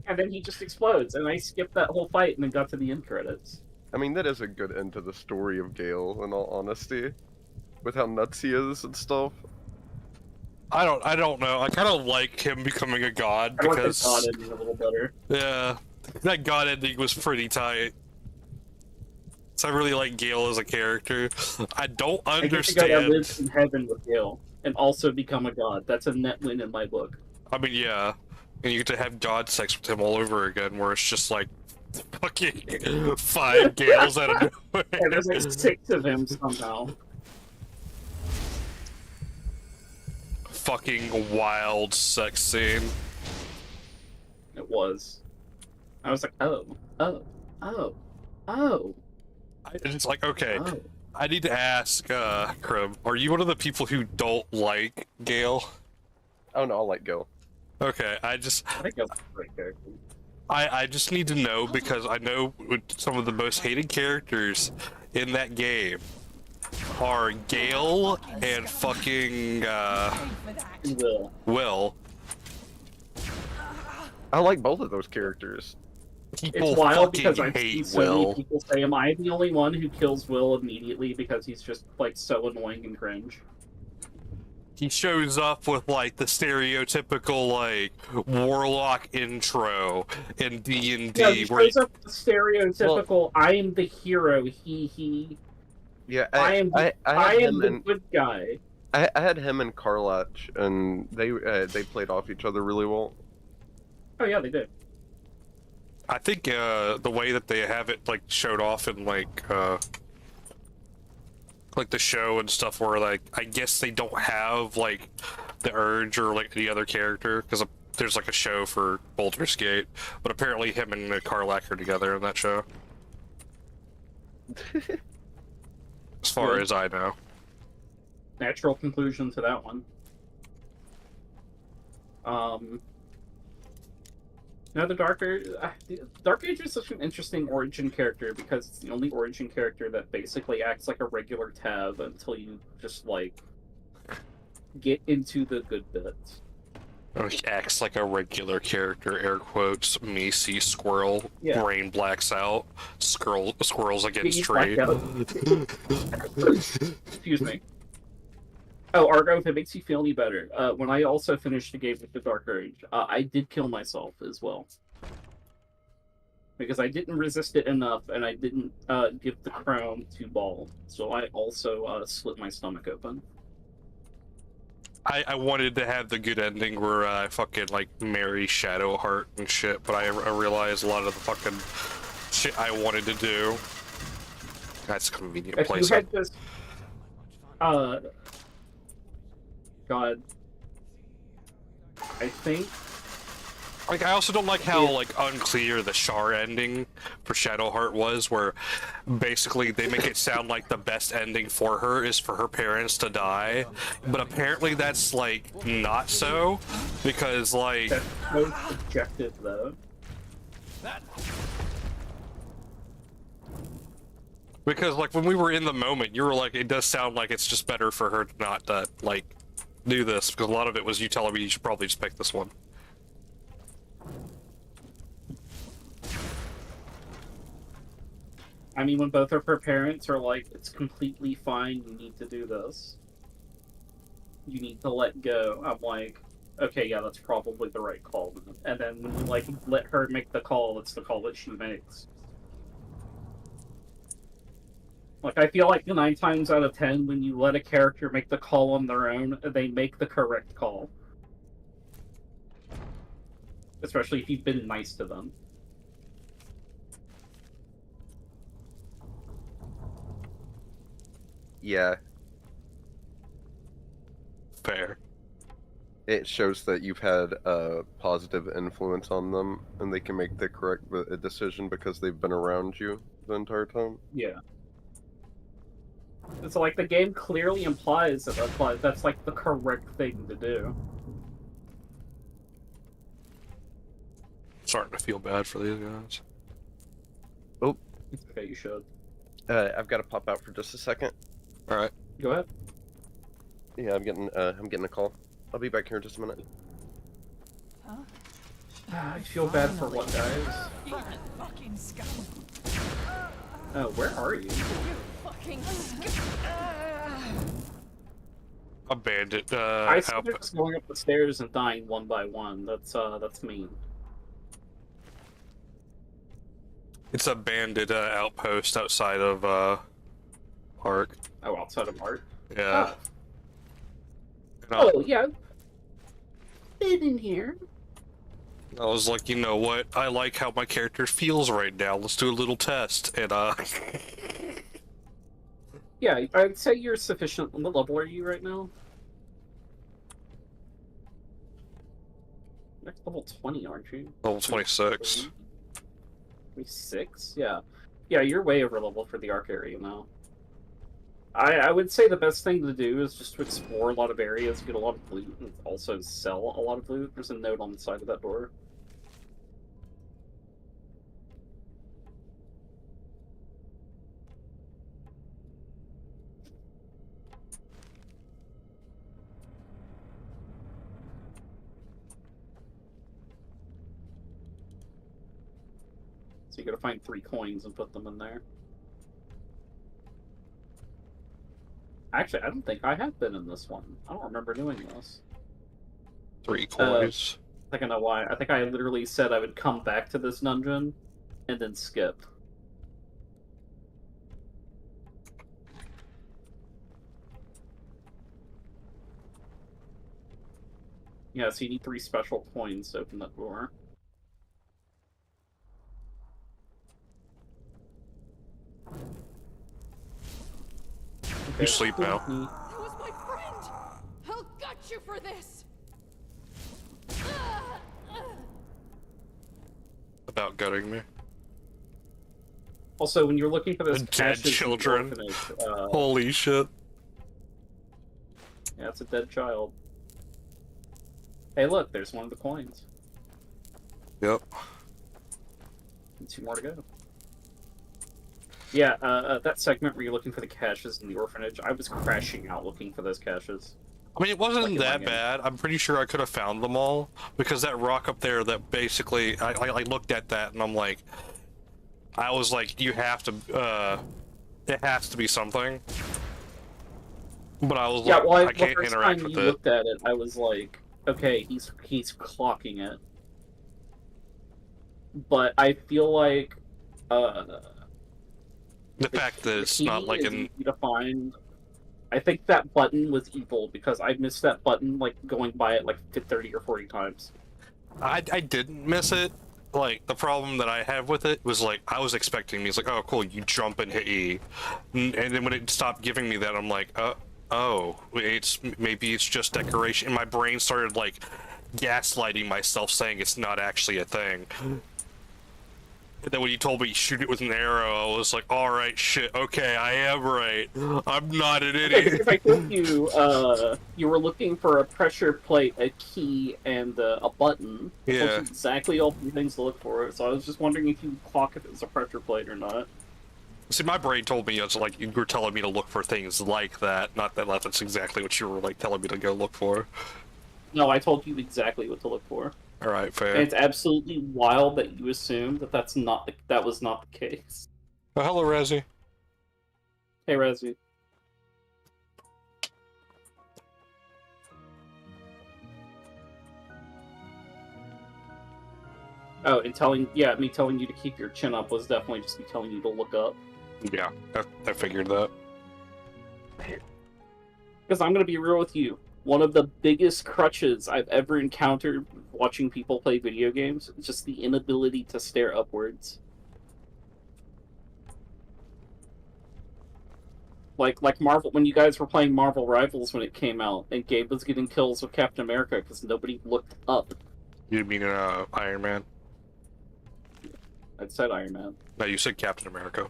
And then he just explodes, and I skipped that whole fight and then got to the end credits. I mean, that is a good end to the story of Gale, in all honesty. With how nuts he is and stuff. I don't know. I kind of like him becoming a god I because... like the god ending a little better. Yeah, that god ending was pretty tight. So I really like Gale as a character. I don't understand... I live in heaven with Gale, and also become a god. That's a net win in my book. I mean, yeah. And you get to have god sex with him all over again, where it's just like fucking 5 Gales out of nowhere. Yeah, there's like 6 of him somehow. Fucking wild sex scene. It was. I was like, oh. It's like, okay, I need to ask, Krim, are you one of the people who don't like Gale? Oh no, I like Gale. Okay, I think Gale's a great character. I just need to know because I know some of the most hated characters in that game are Gale and fucking Will. I like both of those characters. It's wild because I've seen so many people say, am I the only one who kills Will immediately because he's just, like, so annoying and cringe? He shows up with, like, the stereotypical, like, warlock intro in D&D. Yeah, he shows up with the stereotypical, I am the hero, he. Yeah, I am the good guy. I had him and Karlach, and they played off each other really well. Oh yeah, they did. I think the way that they have it like showed off in like the show and stuff, where like I guess they don't have like the Urge or like any other character because there's like a show for Baldur's Gate, but apparently him and Karlach are together in that show. As far as I know. Natural conclusion to that one. No, the Dark Age is such an interesting origin character because it's the only origin character that basically acts like a regular tab until you just, like, get into the good bits. He acts like a regular character, air quotes, me see squirrel, brain blacks out, squirrels against tree. Excuse me. Oh, Argo, if it makes you feel any better, when I also finished the game with the Dark Urge, I did kill myself as well. because I didn't resist it enough, and I didn't give the crown to Ball, so I also slit my stomach open. I wanted to have the good ending where I fucking like marry Shadowheart and shit, but I realized a lot of the fucking shit I wanted to do. That's a convenient If place. you had just, God, I think. Like, I also don't like how like unclear the Char ending for Shadowheart was, where basically they make it sound like the best ending for her is for her parents to die, but apparently that's like not so, because like that's so subjective though. Because like when we were in the moment, you were like, it does sound like it's just better for her to not like do this, because a lot of it was you telling me you should probably just pick this one. I mean, when both of her parents are like, it's completely fine, you need to do this. You need to let go. I'm like, okay, yeah, that's probably the right call. And then when you, like, let her make the call, it's the call that she makes. Like, I feel like 9 times out of 10, when you let a character make the call on their own, they make the correct call. Especially if you've been nice to them. Yeah. Fair. It shows that you've had a positive influence on them, and they can make the correct decision because they've been around you the entire time. Yeah. It's like the game clearly implies that that's like the correct thing to do. Starting to feel bad for these guys. Oh. Okay, you should. I've got to pop out for just a second. All right. Go ahead. Yeah, I'm getting a call. I'll be back here in just a minute. Huh? I feel bad for what, guys? You fucking scum. Oh, where are you? You fucking scum. A bandit. I see they're just going up the stairs and dying one by one. That's mean. It's a bandit outpost outside of Ark. Oh, outside of Ark? Yeah. Oh, yeah. Been in here. I was like, you know what? I like how my character feels right now. Let's do a little test. And Yeah, I'd say you're sufficient. What level are you right now? You're level 20, aren't you? Level 26. 26? Yeah. Yeah, you're way over level for the Ark area now. I would say the best thing to do is just to explore a lot of areas, get a lot of loot, and also sell a lot of loot. There's a note on the side of that door. So you gotta find 3 coins and put them in there. Actually, I don't think I have been in this one. I don't remember doing this. 3 coins. I think I know why. I think I literally said I would come back to this dungeon and then skip. Yeah, so you need 3 special coins to open that door. You sleep now. That was my friend! I'll gut you for this! About gutting me. Also, when you're looking for those Dead children. Holy shit. Yeah, it's a dead child. Hey, look, there's one of the coins. Yep. And 2 more to go. Yeah, that segment where you're looking for the caches in the orphanage, I was crashing out looking for those caches. I mean, it wasn't Like that bad. I'm pretty sure I could have found them all, because that rock up there that basically, I looked at that and I'm like, I was like, you have to, it has to be something. But I was like, I can't interact with it. The first time you looked at it, I was like, okay, he's clocking it. but I feel like the fact that it's not like an easy to find. I think that button was evil because I missed that button like going by it like 30 or 40 times. I didn't miss it. Like, the problem that I have with it was, like, I was expecting me, it's like, oh, cool, you jump and hit E. And then when it stopped giving me that, I'm like, oh, maybe it's just decoration. And my brain started, like, gaslighting myself, saying it's not actually a thing. And then when you told me shoot it with an arrow, I was like, alright, shit, okay, I am right. I'm not an idiot. If I told you, you were looking for a pressure plate, a key, and a button. I told you exactly all the things to look for, so I was just wondering if you clock if it was a pressure plate or not. See, my brain told me, it's like, you were telling me to look for things like that, not that that's exactly what you were, like, telling me to go look for. No, I told you exactly what to look for. Alright, fair. And it's absolutely wild that you assume that that was not the case. Oh, hello, Razzie. Hey, Razzie. Oh, and me telling you to keep your chin up was definitely just me telling you to look up. Yeah, I figured that. Because I'm gonna be real with you. One of the biggest crutches I've ever encountered watching people play video games is just the inability to stare upwards. Like Marvel, when you guys were playing Marvel Rivals when it came out, and Gabe was getting kills with Captain America because nobody looked up. You mean Iron Man? I said Iron Man. No, you said Captain America.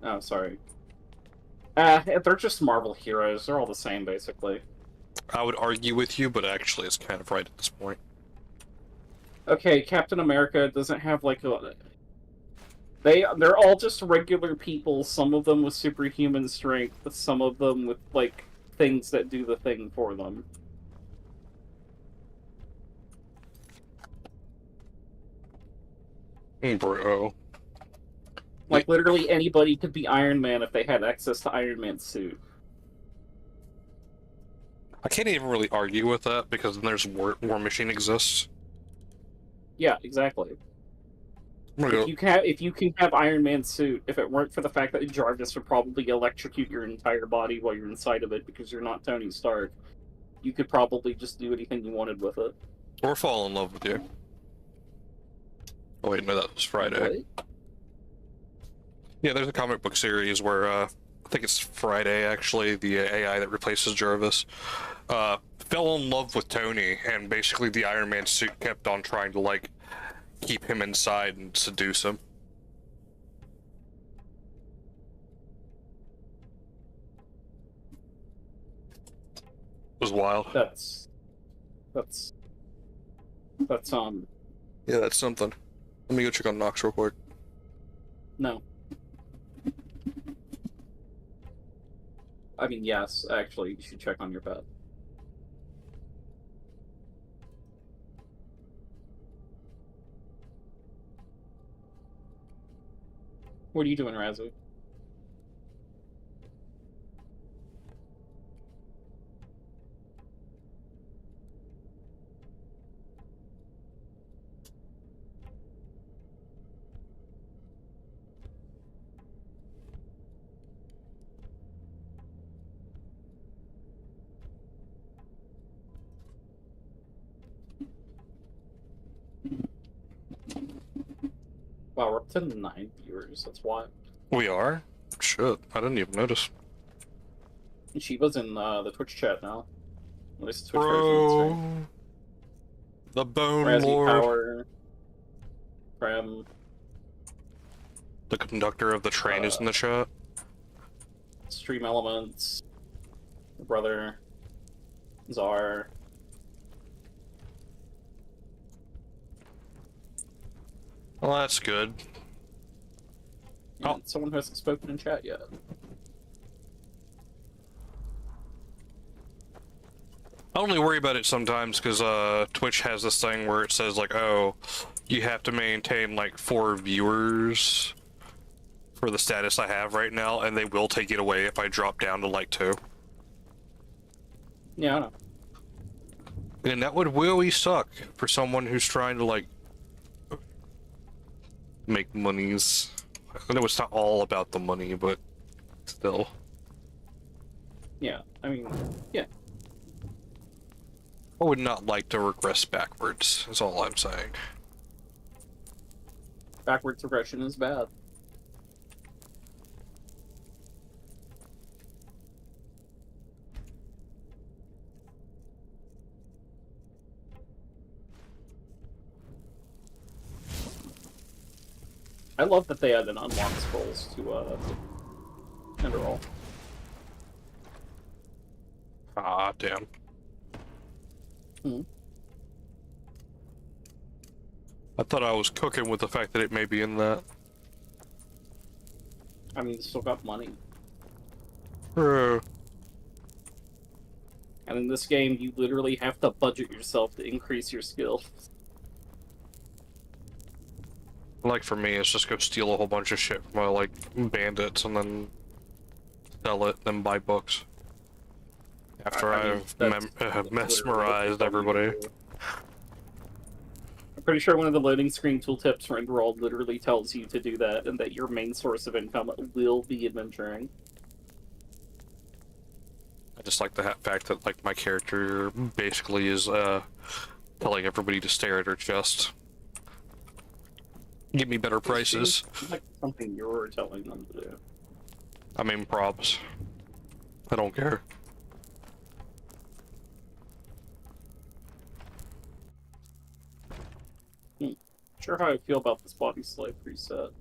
Oh, sorry. They're just Marvel heroes. They're all the same, basically. I would argue with you, but actually it's kind of right at this point. Okay, Captain America doesn't have, like, They're all just regular people, some of them with superhuman strength, some of them with, like, things that do the thing for them. Bro. Like, literally anybody could be Iron Man if they had access to Iron Man's suit. I can't even really argue with that, because then there's War Machine exists. Yeah, exactly. If you can have Iron Man's suit, if it weren't for the fact that Jarvis would probably electrocute your entire body while you're inside of it because you're not Tony Stark, you could probably just do anything you wanted with it. Or fall in love with you. Oh wait, no, that was Friday. What? Yeah, there's a comic book series where, I think it's Friday, actually, the AI that replaces Jarvis, fell in love with Tony, and basically the Iron Man suit kept on trying to, like, keep him inside and seduce him. It was wild. That's Yeah, that's something. Let me go check on Nox real quick. No. I mean, yes, actually, you should check on your pet. What are you doing, Razzie? Wow, we're up to 9 viewers. That's wild. We are? Shit, I didn't even notice. Shiva's in the Twitch chat now. At least the Twitch Bro, version. the Bone Razzie Lord. Power. Prem. The conductor of the train is in the chat. Stream Elements. Brother. Czar. Well, that's good. Oh, someone who hasn't spoken in chat yet. I only worry about it sometimes because Twitch has this thing where it says like, oh, you have to maintain like 4 viewers for the status I have right now, and they will take it away if I drop down to like 2. Yeah, I know. And that would really suck for someone who's trying to like make monies. I know it's not all about the money, but still. Yeah, I mean, yeah. I would not like to regress backwards, is all I'm saying. Backwards regression is bad. I love that they added unlock scrolls to Enderal. Ah, damn. I thought I was cooking with the fact that it may be in that. I mean, you still got money. And in this game, you literally have to budget yourself to increase your skill. Like for me, it's just go steal a whole bunch of shit from like bandits and then sell it, then buy books. After I've mesmerized everybody. I'm pretty sure one of the loading screen tooltips for Enderal literally tells you to do that, and that your main source of income will be adventuring. I just like the fact that like my character basically is telling everybody to stare at her chest. Give me better prices. Like something you're telling them to do. I mean props. I don't care. Sure how I feel about this body slave preset.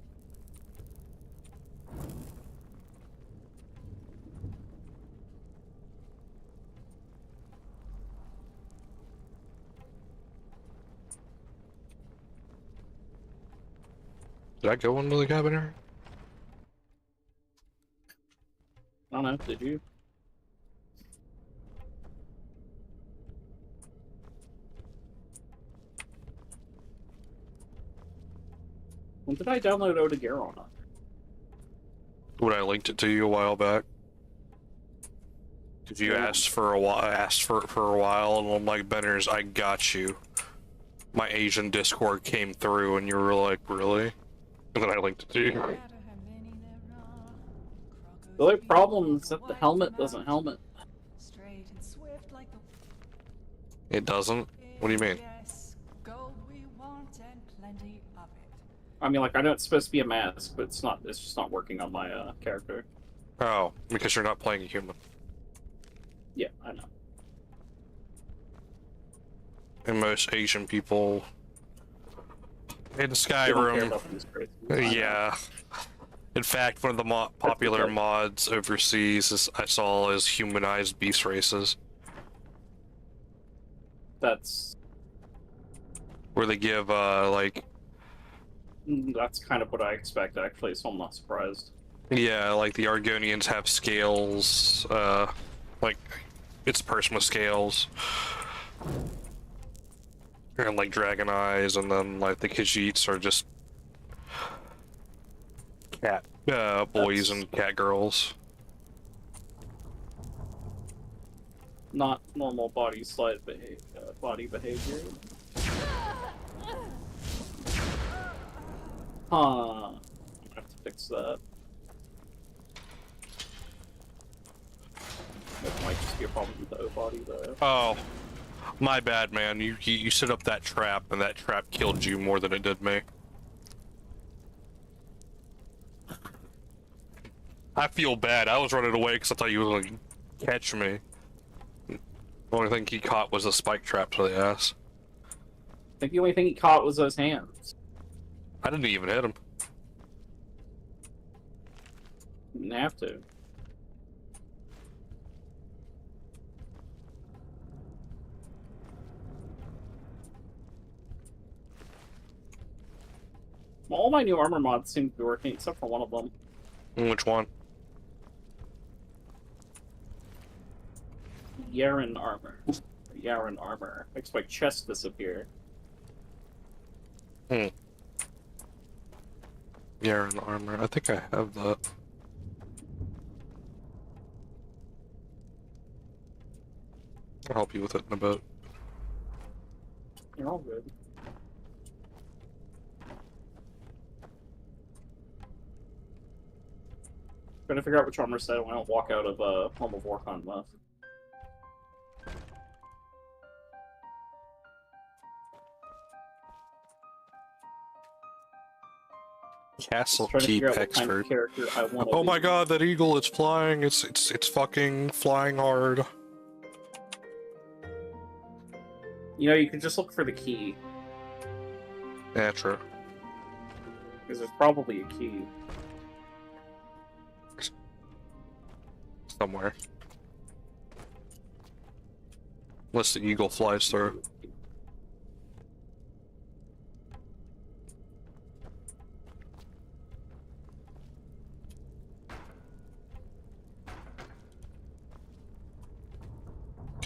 Did I go into the cabinet? I don't know, did you? When did I download Odegaron? When I linked it to you a while back. Did you ask for a while? Asked for it for a while, and I'm like, Benners, I got you. My Asian Discord came through, and you were like, really? And then I linked it to you. The only problem is that the helmet doesn't helmet. It doesn't? What do you mean? I mean, like, I know it's supposed to be a mask, but it's not. It's just not working on my character. Oh, because you're not playing a human. Yeah, I know. And most Asian people in Skyrim, yeah. In fact, one of the popular mods overseas I saw is humanized beast races. That's where they give like. That's kind of what I expect, actually, so I'm not surprised. Yeah, like the Argonians have scales, like it's a person with scales. And like dragon eyes, and then like the Khajiits are just cat boys and cat girls. Not normal body behavior. Huh. I have to fix that. That might just be a problem with the O-body, though. Oh. My bad, man. You set up that trap, and that trap killed you more than it did me. I feel bad. I was running away because I thought you were going to catch me. The only thing he caught was a spike trap to the ass. I think the only thing he caught was those hands. I didn't even hit him. Didn't have to. Well, all my new armor mods seem to be working, except for one of them. Which one? Yaren armor. Yaren armor. Makes my chest disappear. Yaren armor. I think I have that. I'll help you with it in a bit. You're all good. Trying to figure out which armor set when I don't walk out of Home of Warcon left. Castle Trying to Keep figure out what kind of expert. character I want to Oh be. my god, that eagle! It's flying. It's fucking flying hard. You know, you can just look for the key. Yeah, true. Because there's probably a key. Somewhere. Unless the eagle flies through.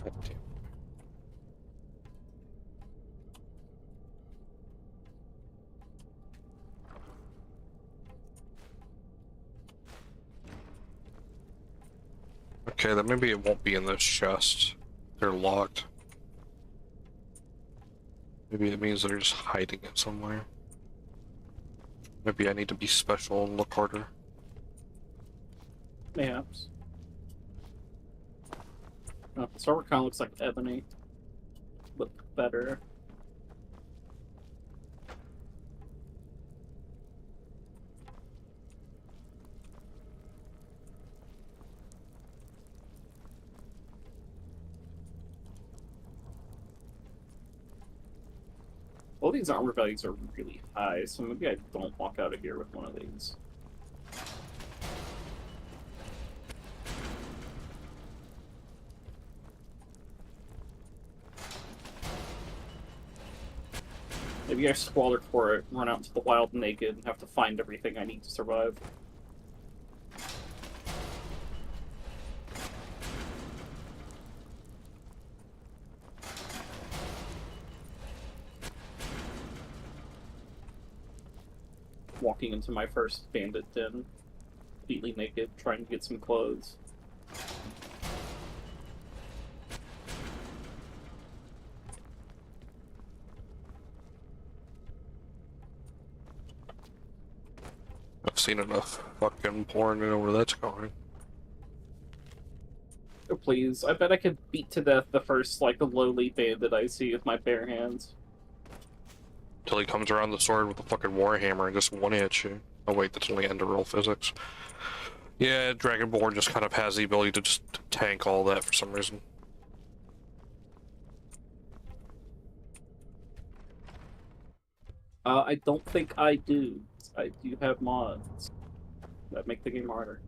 God damn. Okay, then maybe it won't be in this chest. They're locked. Maybe it means they're just hiding it somewhere. Maybe I need to be special and look harder. Mayhaps. Oh, the server kind of looks like ebony. But better. All these armor values are really high, so maybe I don't walk out of here with one of these. Maybe I squalor for it, run out into the wild naked, and have to find everything I need to survive. Walking into my first bandit den, completely naked, trying to get some clothes. I've seen enough fucking porn to know where that's going. Oh, please. I bet I could beat to death the first, like, lowly bandit I see with my bare hands. Till he comes around the sword with a fucking warhammer and just one-hits you. Oh wait, that's only Enderal physics. Yeah, Dragonborn just kind of has the ability to just tank all that for some reason. I don't think I do. I do have mods that make the game harder.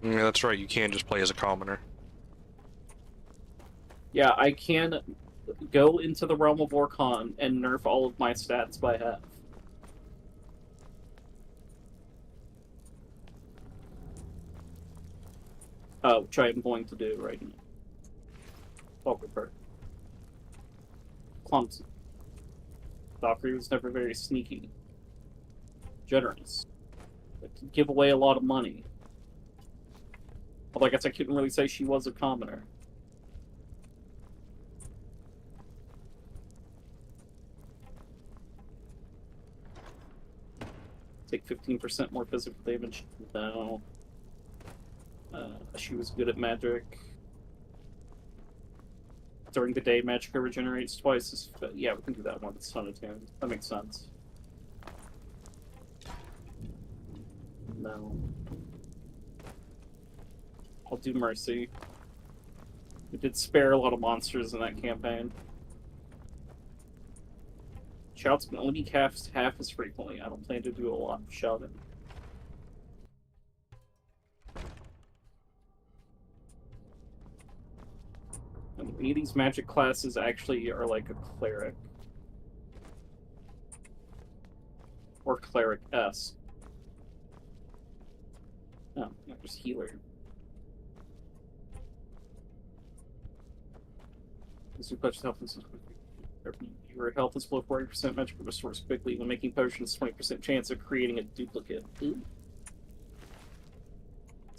Yeah, that's right, you can't just play as a commoner. Yeah, I can go into the realm of Warcon and nerf all of my stats by half. Which I am going to do right now. Overbird. Clumsy. Valkyrie was never very sneaky. Generous. But could give away a lot of money. Although I guess I couldn't really say she was a commoner. Take 15% more physical damage. No. She was good at magic. During the day, Magicka regenerates twice as... Yeah, we can do that one. It's Son of Tune. That makes sense. No. I'll do Mercy. We did spare a lot of monsters in that campaign. Shouts can only be cast half as frequently. I don't plan to do a lot of shouting. And any of these magic classes actually are like a cleric. Or cleric-esque. No, not just healer. As you touch health, your health is below 40%, magic restores quickly. When making potions, 20% chance of creating a duplicate. Ooh.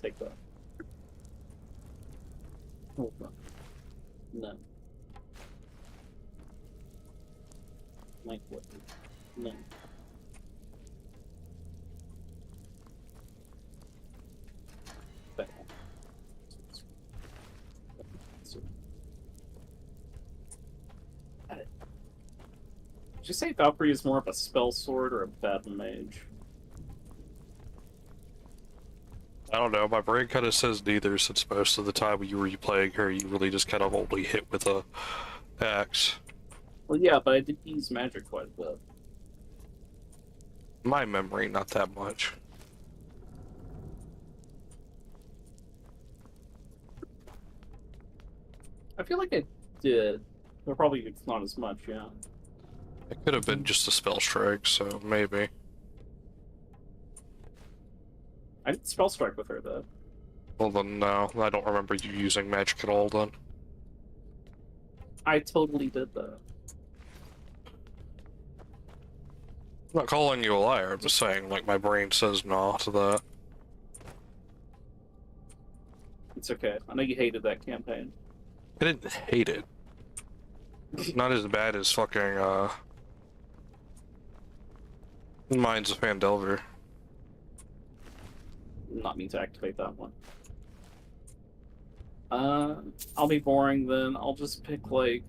Take that. Hold on. No. Like what? No. Did you say Valkyrie is more of a spell sword or a battle mage? I don't know, my brain kind of says neither, since most of the time when you were playing her, you really just kind of only hit with a axe. Well, yeah, but I did use magic quite a bit. My memory, not that much. I feel like I did, but probably not as much, yeah. It could have been just a spell strike, so maybe. I did spell strike with her, though. Well then, no, I don't remember you using magic at all then. I totally did that. I'm not calling you a liar, I'm just saying, like, my brain says no to that. It's okay. I know you hated that campaign. I didn't hate it. Not as bad as fucking, Mines of Phandelver. Not me to activate that one. I'll be boring then. I'll just pick, like,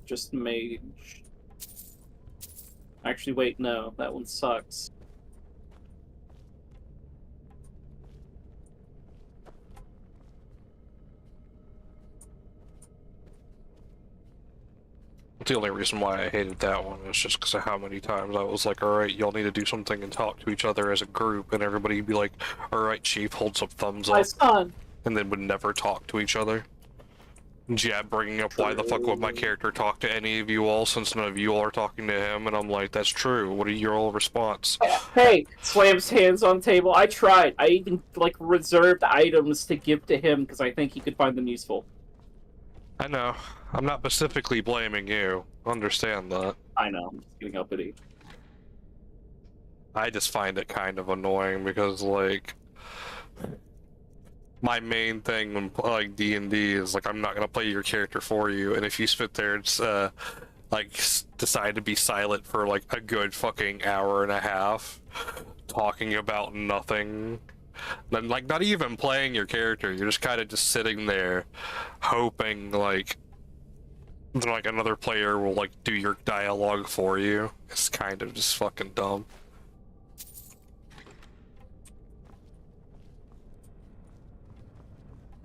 just mage. Actually, wait, no. That one sucks. The only reason why I hated that one is just because of how many times I was like, alright, y'all need to do something and talk to each other as a group, and everybody would be like, alright, chief, holds up thumbs up, and then would never talk to each other. Jab bringing up why the fuck would my character talk to any of you all since none of you all are talking to him, and I'm like, that's true, what are your all response? Hey! Slams hands on table. I tried. I even, like, reserved items to give to him because I think he could find them useful. I know. I'm not specifically blaming you. Understand that. I know. I'm just getting uppity. I just find it kind of annoying because, like, my main thing when playing D&D is, like, I'm not gonna play your character for you, and if you sit there and, decide to be silent for, like, a good fucking hour and a half, talking about nothing, then, like, not even playing your character, you're just kind of just sitting there, hoping, like, another player will, like, do your dialogue for you. It's kind of just fucking dumb.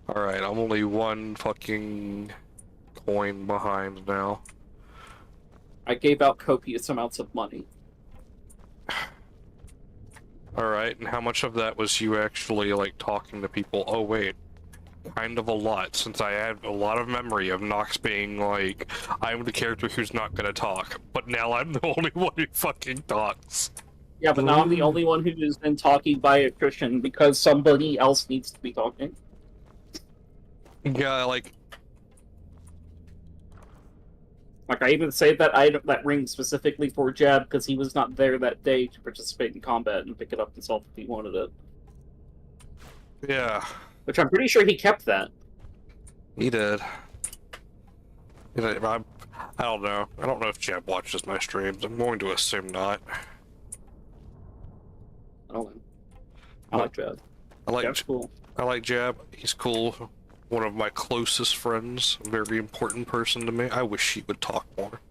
Alright, I'm only one fucking coin behind now. I gave out copious amounts of money. Alright, and how much of that was you actually, like, talking to people? Oh, wait. Kind of a lot, since I had a lot of memory of Nox being like, I'm the character who's not gonna talk, but now I'm the only one who fucking talks. Yeah, but now I'm the only one who's been talking by attrition because somebody else needs to be talking. Yeah, like I even saved that item, that ring specifically for Jab because he was not there that day to participate in combat and pick it up himself if he wanted it. Yeah. Which I'm pretty sure he kept that. He did. I don't know. I don't know if Jab watches my streams. I'm going to assume not. I don't know. I like Jab. Jab's cool. I like Jab. He's cool. One of my closest friends. A very important person to me. I wish he would talk more.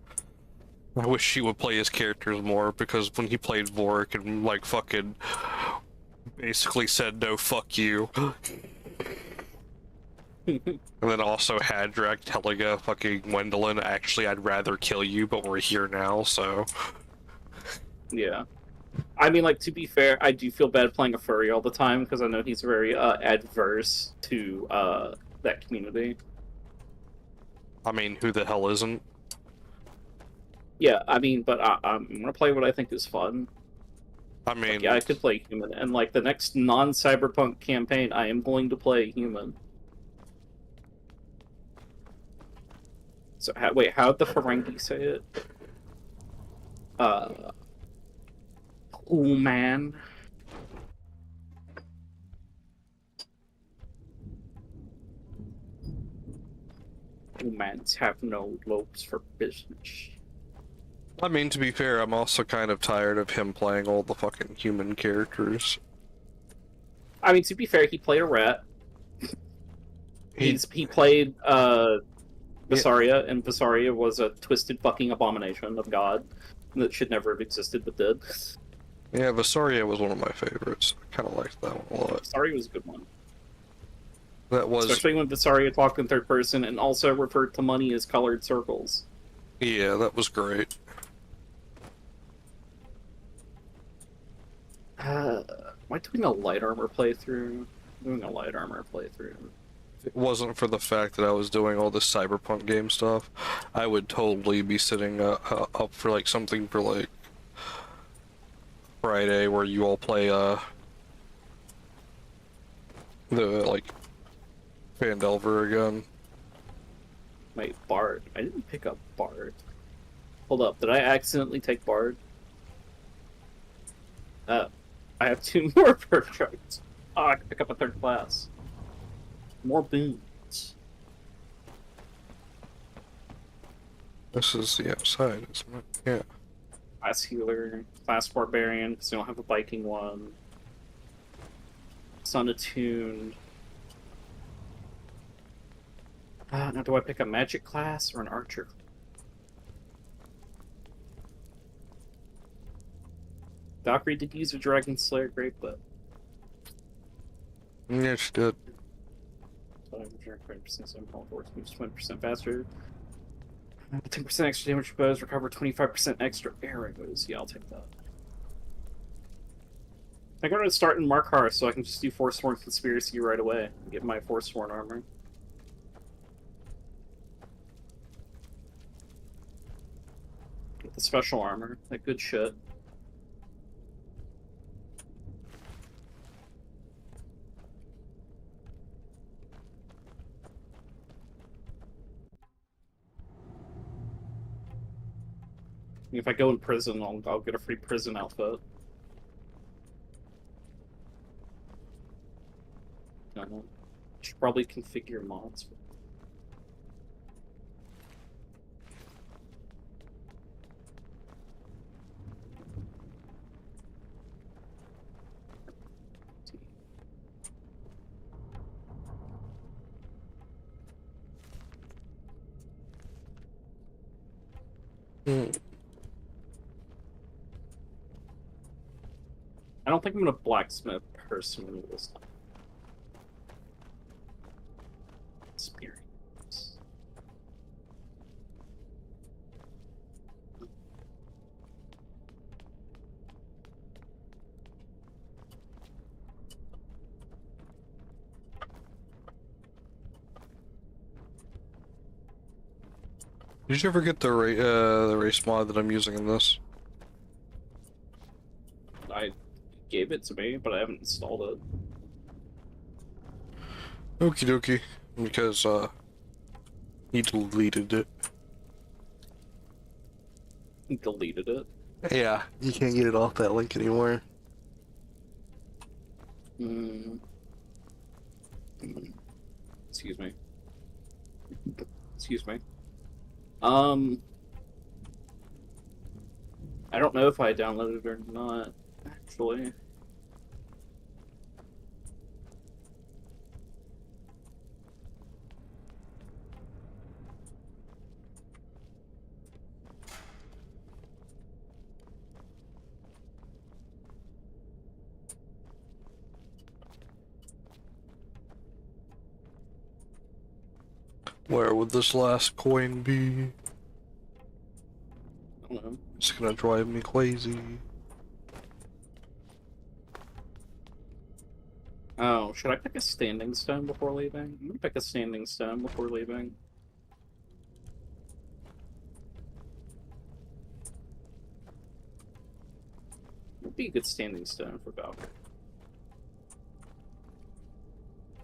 I wish he would play his characters more, because when he played Vorik and, like, fucking basically said, no, fuck you. And then also Hadrak telling fucking Gwendolyn, actually, I'd rather kill you, but we're here now, so... Yeah. I mean, like, to be fair, I do feel bad playing a furry all the time, because I know he's very, adverse to, that community. I mean, who the hell isn't? Yeah, I mean, but I'm gonna play what I think is fun. I mean... Like, yeah, I could play human, and, like, the next non-cyberpunk campaign, I am going to play human. So, wait, how'd the Ferengi say it? Cool man. Humans have no lobes for business. I mean, to be fair, I'm also kind of tired of him playing all the fucking human characters. I mean, to be fair, he played a rat. He played, Visaria, and Visaria was a twisted fucking abomination of God that should never have existed but did. Yeah, Visaria was one of my favorites. I kind of liked that one a lot. Visaria was a good one. That was... Especially when Visaria talked in third person and also referred to money as colored circles. Yeah, that was great. Am I doing a light armor playthrough? I'm doing a light armor playthrough. If it wasn't for the fact that I was doing all this cyberpunk game stuff, I would totally be sitting up for like something for like Friday where you all play the like Phandelver again. Wait, Bard. I didn't pick up Bard. Hold up, did I accidentally take Bard? I have 2 more perfects. Oh, I can pick up a 3rd class. More boons. This is the outside, isn't it? Yeah. Class healer, class barbarian, because we don't have a Viking one. Sun attuned. Now do I pick a magic class or an archer? Valkyrie did use a Dragon Slayer great, but yeah, she did. 20% faster. 10% extra damage bows, recover 25% extra arrows. Yeah, I'll take that. I gotta start in Markar so I can just do Forsworn Conspiracy right away and get my Forsworn armor. Get the special armor, that good shit. If I go in prison, I'll get a free prison outfit. I don't know. Should probably configure mods. I don't think I'm gonna blacksmith personally this time. Experience. Did you ever get the race mod that I'm using in this? I gave it to me, but I haven't installed it. Okie dokie. Because, he deleted it. He deleted it? Yeah, you can't get it off that link anymore. Excuse me. Excuse me. I don't know if I downloaded it or not, actually. Where would this last coin be? I don't know. It's gonna drive me crazy. Oh, should I pick a standing stone before leaving? I'm gonna pick a standing stone before leaving. Would be a good standing stone for Valkyrie.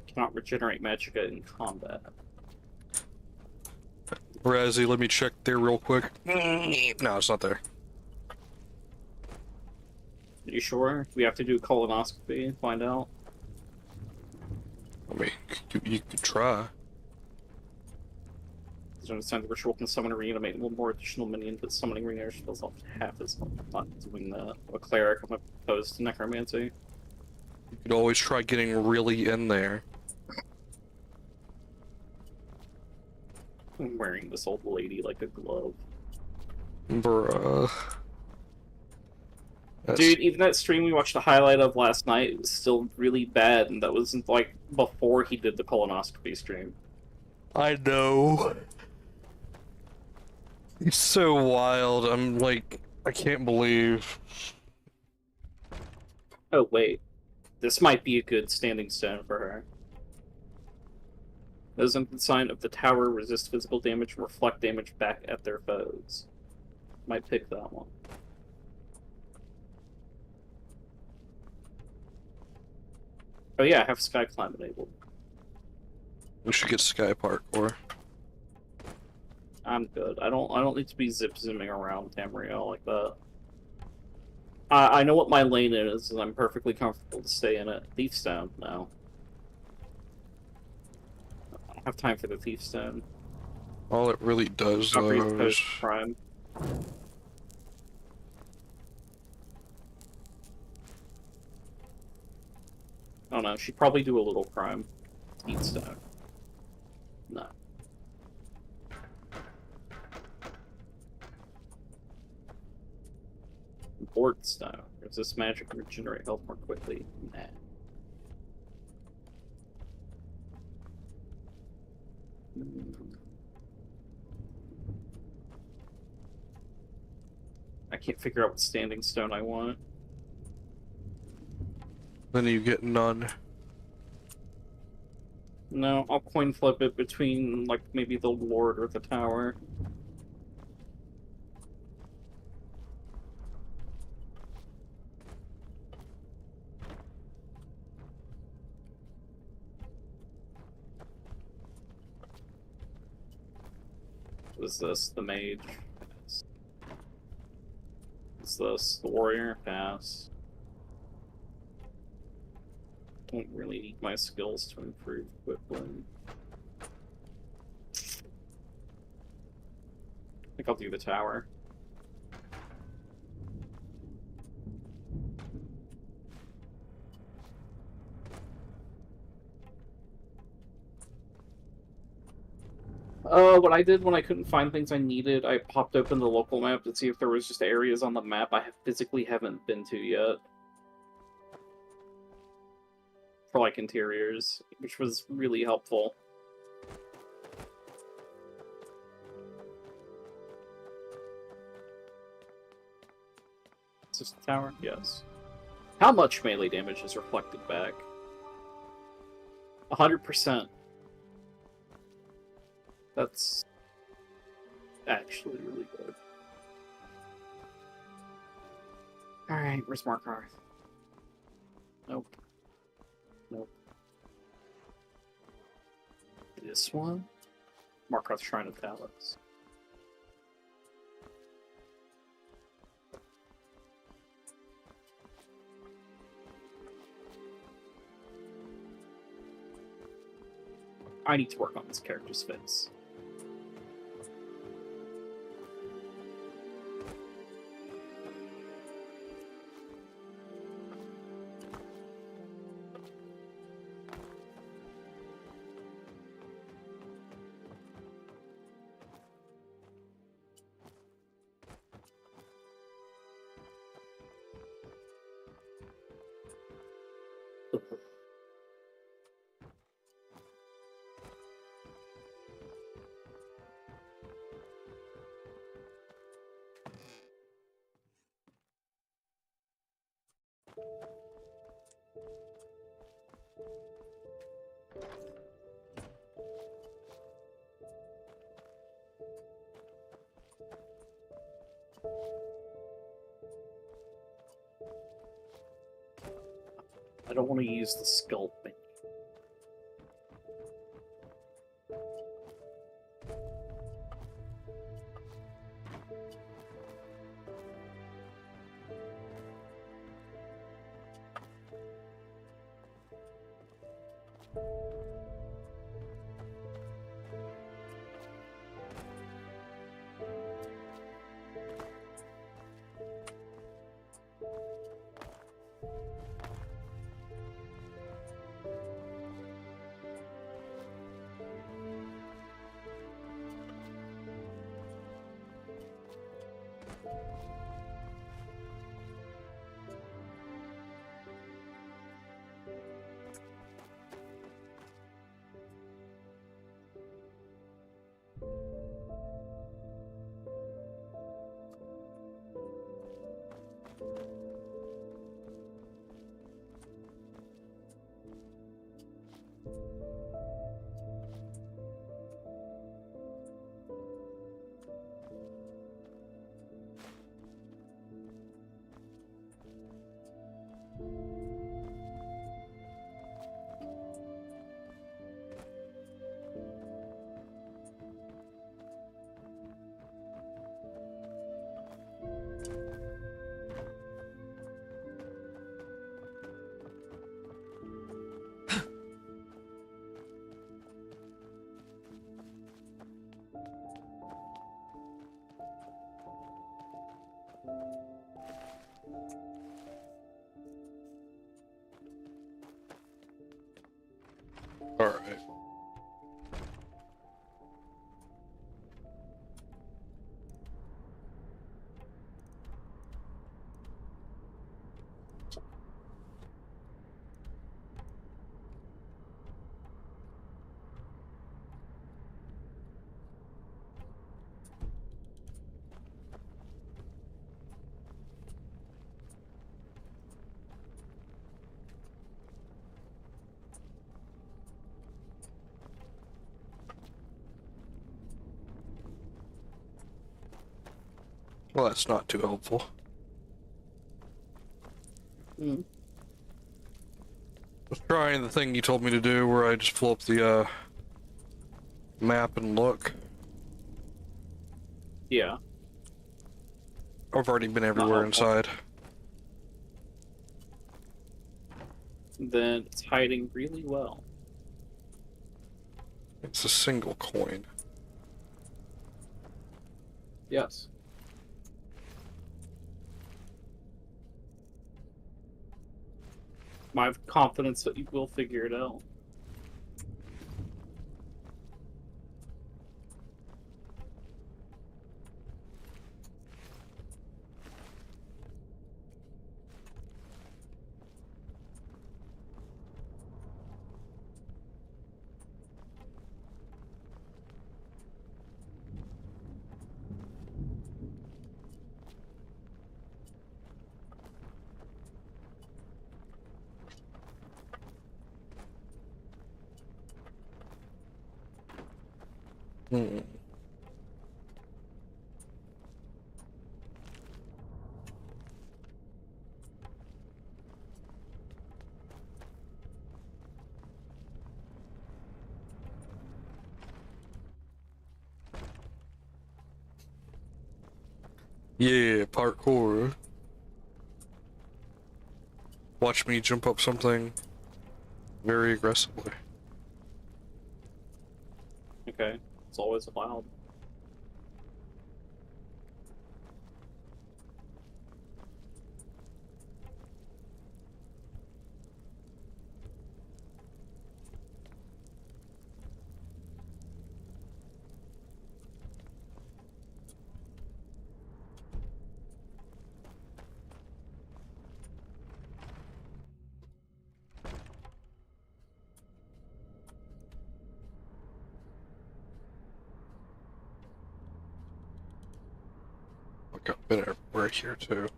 Cannot regenerate magicka in combat. Razzie, let me check there real quick. No, it's not there. Are you sure? We have to do colonoscopy and find out? I mean, you could try. Understand the ritual can summon or reanimate one more additional minion, but summoning re spells off half as long. I'm not doing that. I'm a cleric, I'm opposed to necromancy. You could always try getting really in there. I'm wearing this old lady like a glove. Bruh. Dude, even that stream we watched the highlight of last night was still really bad, and that was like before he did the colonoscopy stream. I know. It's so wild. I'm like, I can't believe. Oh wait, this might be a good standing stone for her. Those on the sign of the tower resist physical damage and reflect damage back at their foes. Might pick that one. Oh yeah, I have sky climb enabled. We should get sky parkour. I'm good. I don't need to be zip-zooming around Tamriel like that. I know what my lane is, and I'm perfectly comfortable to stay in it. Thief Stone, no. I don't have time for the Thief Stone. All it really does, though, is... Prime. Oh no, she'd probably do a little crime. Eat stone. No. Board stone. Does this magic regenerate health more quickly? Nah. I can't figure out what standing stone I want. Then you get none. No, I'll coin flip it between, like, maybe the Lord or the Tower. Was this the Mage? Pass. Is this the Warrior? Pass. Don't really need my skills to improve quickly. I think I'll do the Tower. What I did when I couldn't find things I needed, I popped open the local map to see if there was just areas on the map I physically haven't been to yet. For, like, interiors, which was really helpful. Is this the tower? Yes. How much melee damage is reflected back? 100%. That's actually really good. Alright, where's Markarth? Nope. Nope. This one? Markarth Shrine of Talos. I need to work on this character's face. I don't want to use the sculpt menu. All right. Well, that's not too helpful. Was trying the thing you told me to do where I just pull up the map and look. Yeah. I've already been everywhere inside. Then it's hiding really well. It's a single coin. Yes. I have confidence that you will figure it out. Yeah, parkour. Watch me jump up something very aggressively. Okay, it's always allowed. Look, I've been everywhere here too.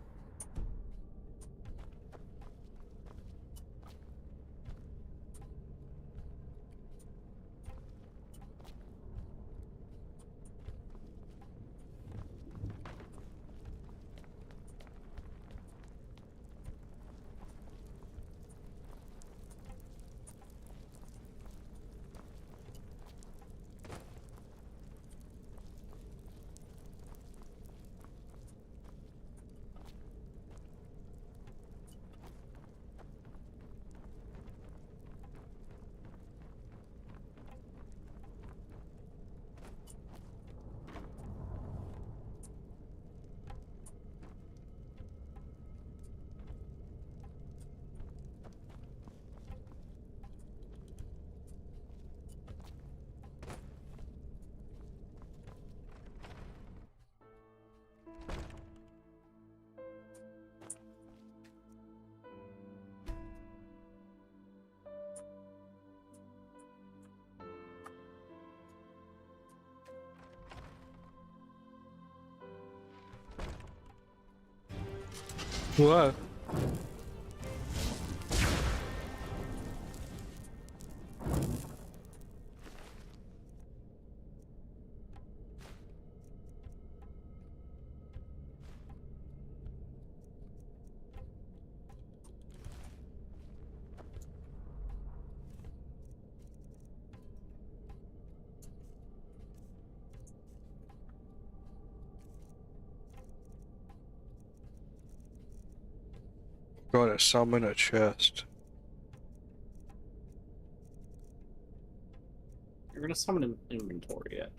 What? Gotta summon a chest. You're gonna summon an inventory yet.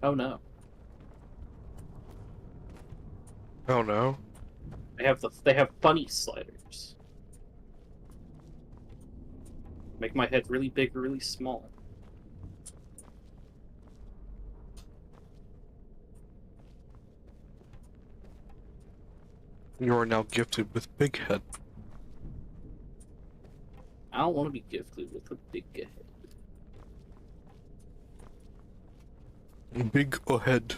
Oh no. Oh no. They have bunny sliders. Make my head really big or really small. You are now gifted with big head. I don't want to be gifted with a big head. Big head.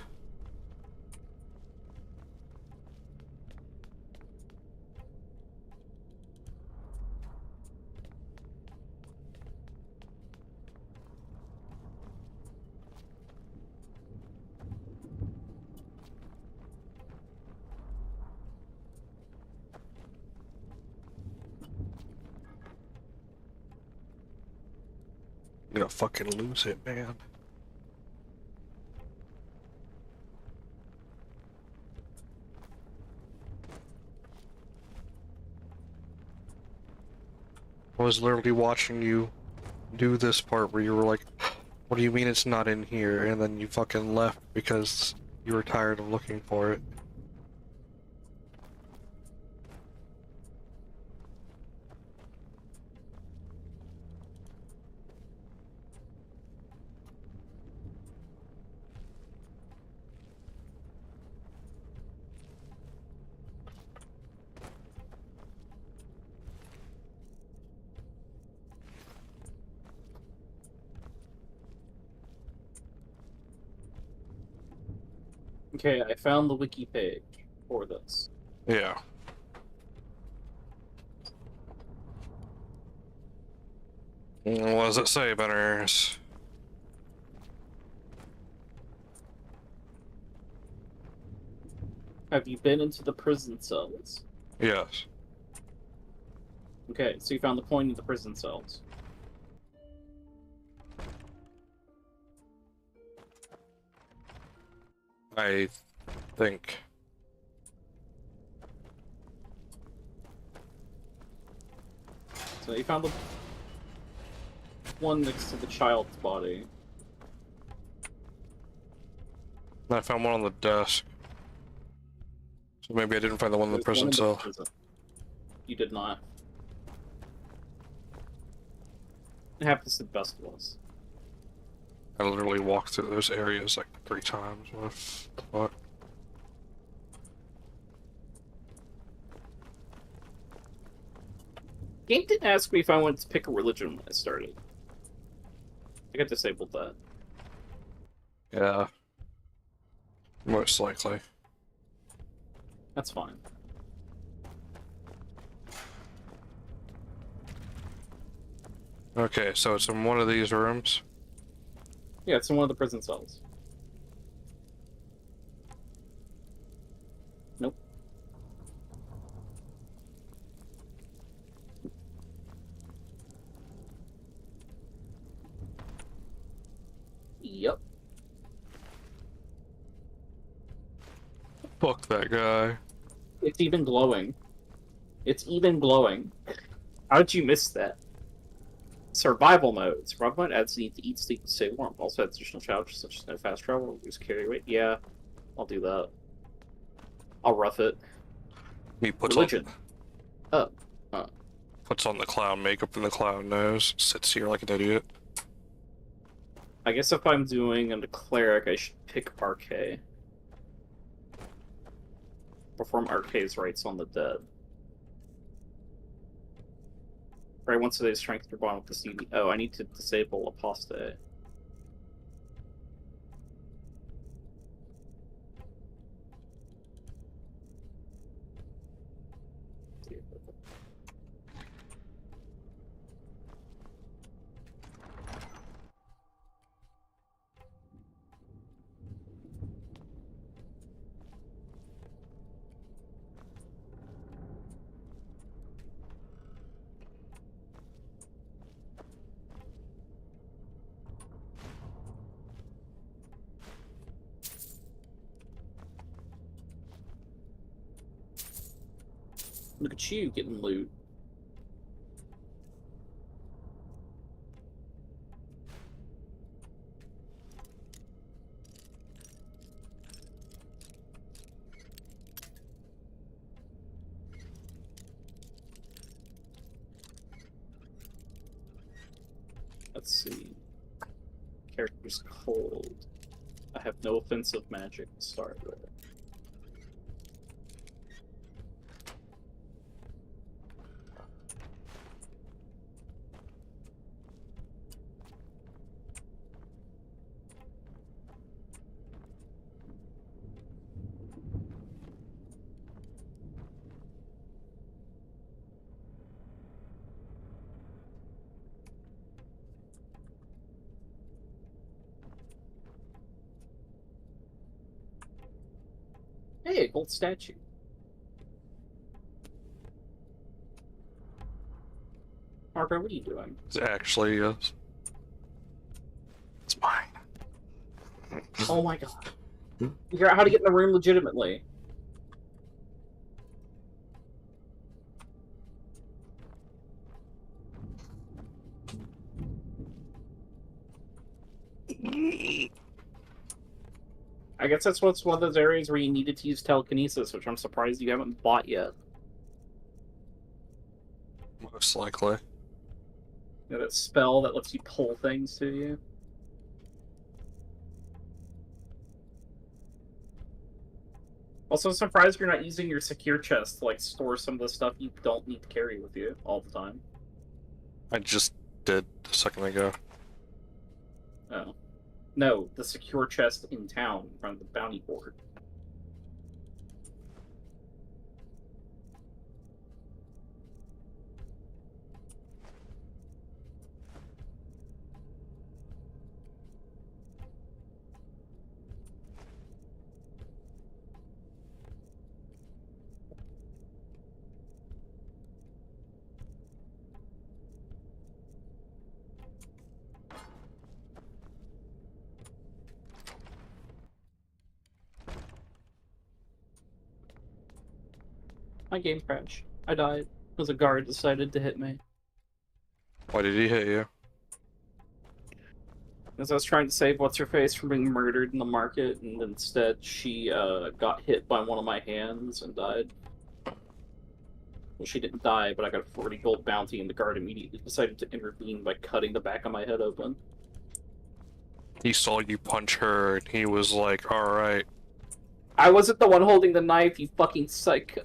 You're gonna fucking lose it, man. I was literally watching you do this part where you were like, what do you mean it's not in here? And then you fucking left because you were tired of looking for it. Okay, I found the wiki page for this. Yeah. What does it say, Benners? Have you been into the prison cells? Yes. Okay, so you found the coin in the prison cells. I think. So you found the one next to the child's body. I found one on the desk. So maybe I didn't find the one in the prison cell. You did not. It happens to the best of us. I literally walked through those areas like 3 times. What the fuck? Game didn't ask me if I wanted to pick a religion when I started. I got disabled that. Yeah. Most likely. That's fine. Okay, so it's in one of these rooms? Yeah, it's in one of the prison cells. Nope. Yep. Fuck that guy. It's even glowing. It's even glowing. How did you miss that? Survival mode. Survival mode adds the need to eat, sleep, and stay warm. Also adds additional challenges such as no fast travel, reduce carry weight. Yeah, I'll do that. I'll rough it. He puts Religion. On, puts on the clown makeup and the clown nose. Sits here like an idiot. I guess if I'm doing a cleric, I should pick RK. Perform RK's rites on the dead. Right, once a day, strength your bond with the CD. Oh, I need to disable apostate. Look at you getting loot. Let's see. Character's cold. I have no offensive magic to start with. Hey, a gold statue. Margaret, what are you doing? It actually is. It's mine. Oh my god. Figure out how to get in the room legitimately. I guess that's what's one of those areas where you needed to use telekinesis, which I'm surprised you haven't bought yet. Most likely. You know, that spell that lets you pull things to you. Also surprised you're not using your secure chest to like store some of the stuff you don't need to carry with you all the time. I just did a second ago. Oh. No, the secure chest in town in front of the bounty board. My game crashed. I died because a guard decided to hit me. Why did he hit you? Because I was trying to save What's-Her-Face from being murdered in the market, and instead she got hit by one of my hands and died. Well, she didn't die, but I got a 40 gold bounty, and the guard immediately decided to intervene by cutting the back of my head open. He saw you punch her, and he was like, alright. I wasn't the one holding the knife, you fucking psycho.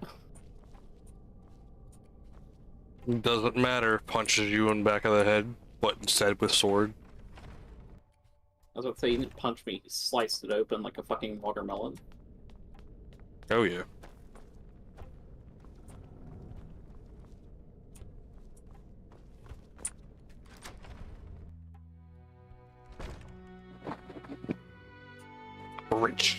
Doesn't matter, punches you in the back of the head, but instead with sword. I was about to say, he didn't punch me, he sliced it open like a fucking watermelon. Oh yeah. Rich.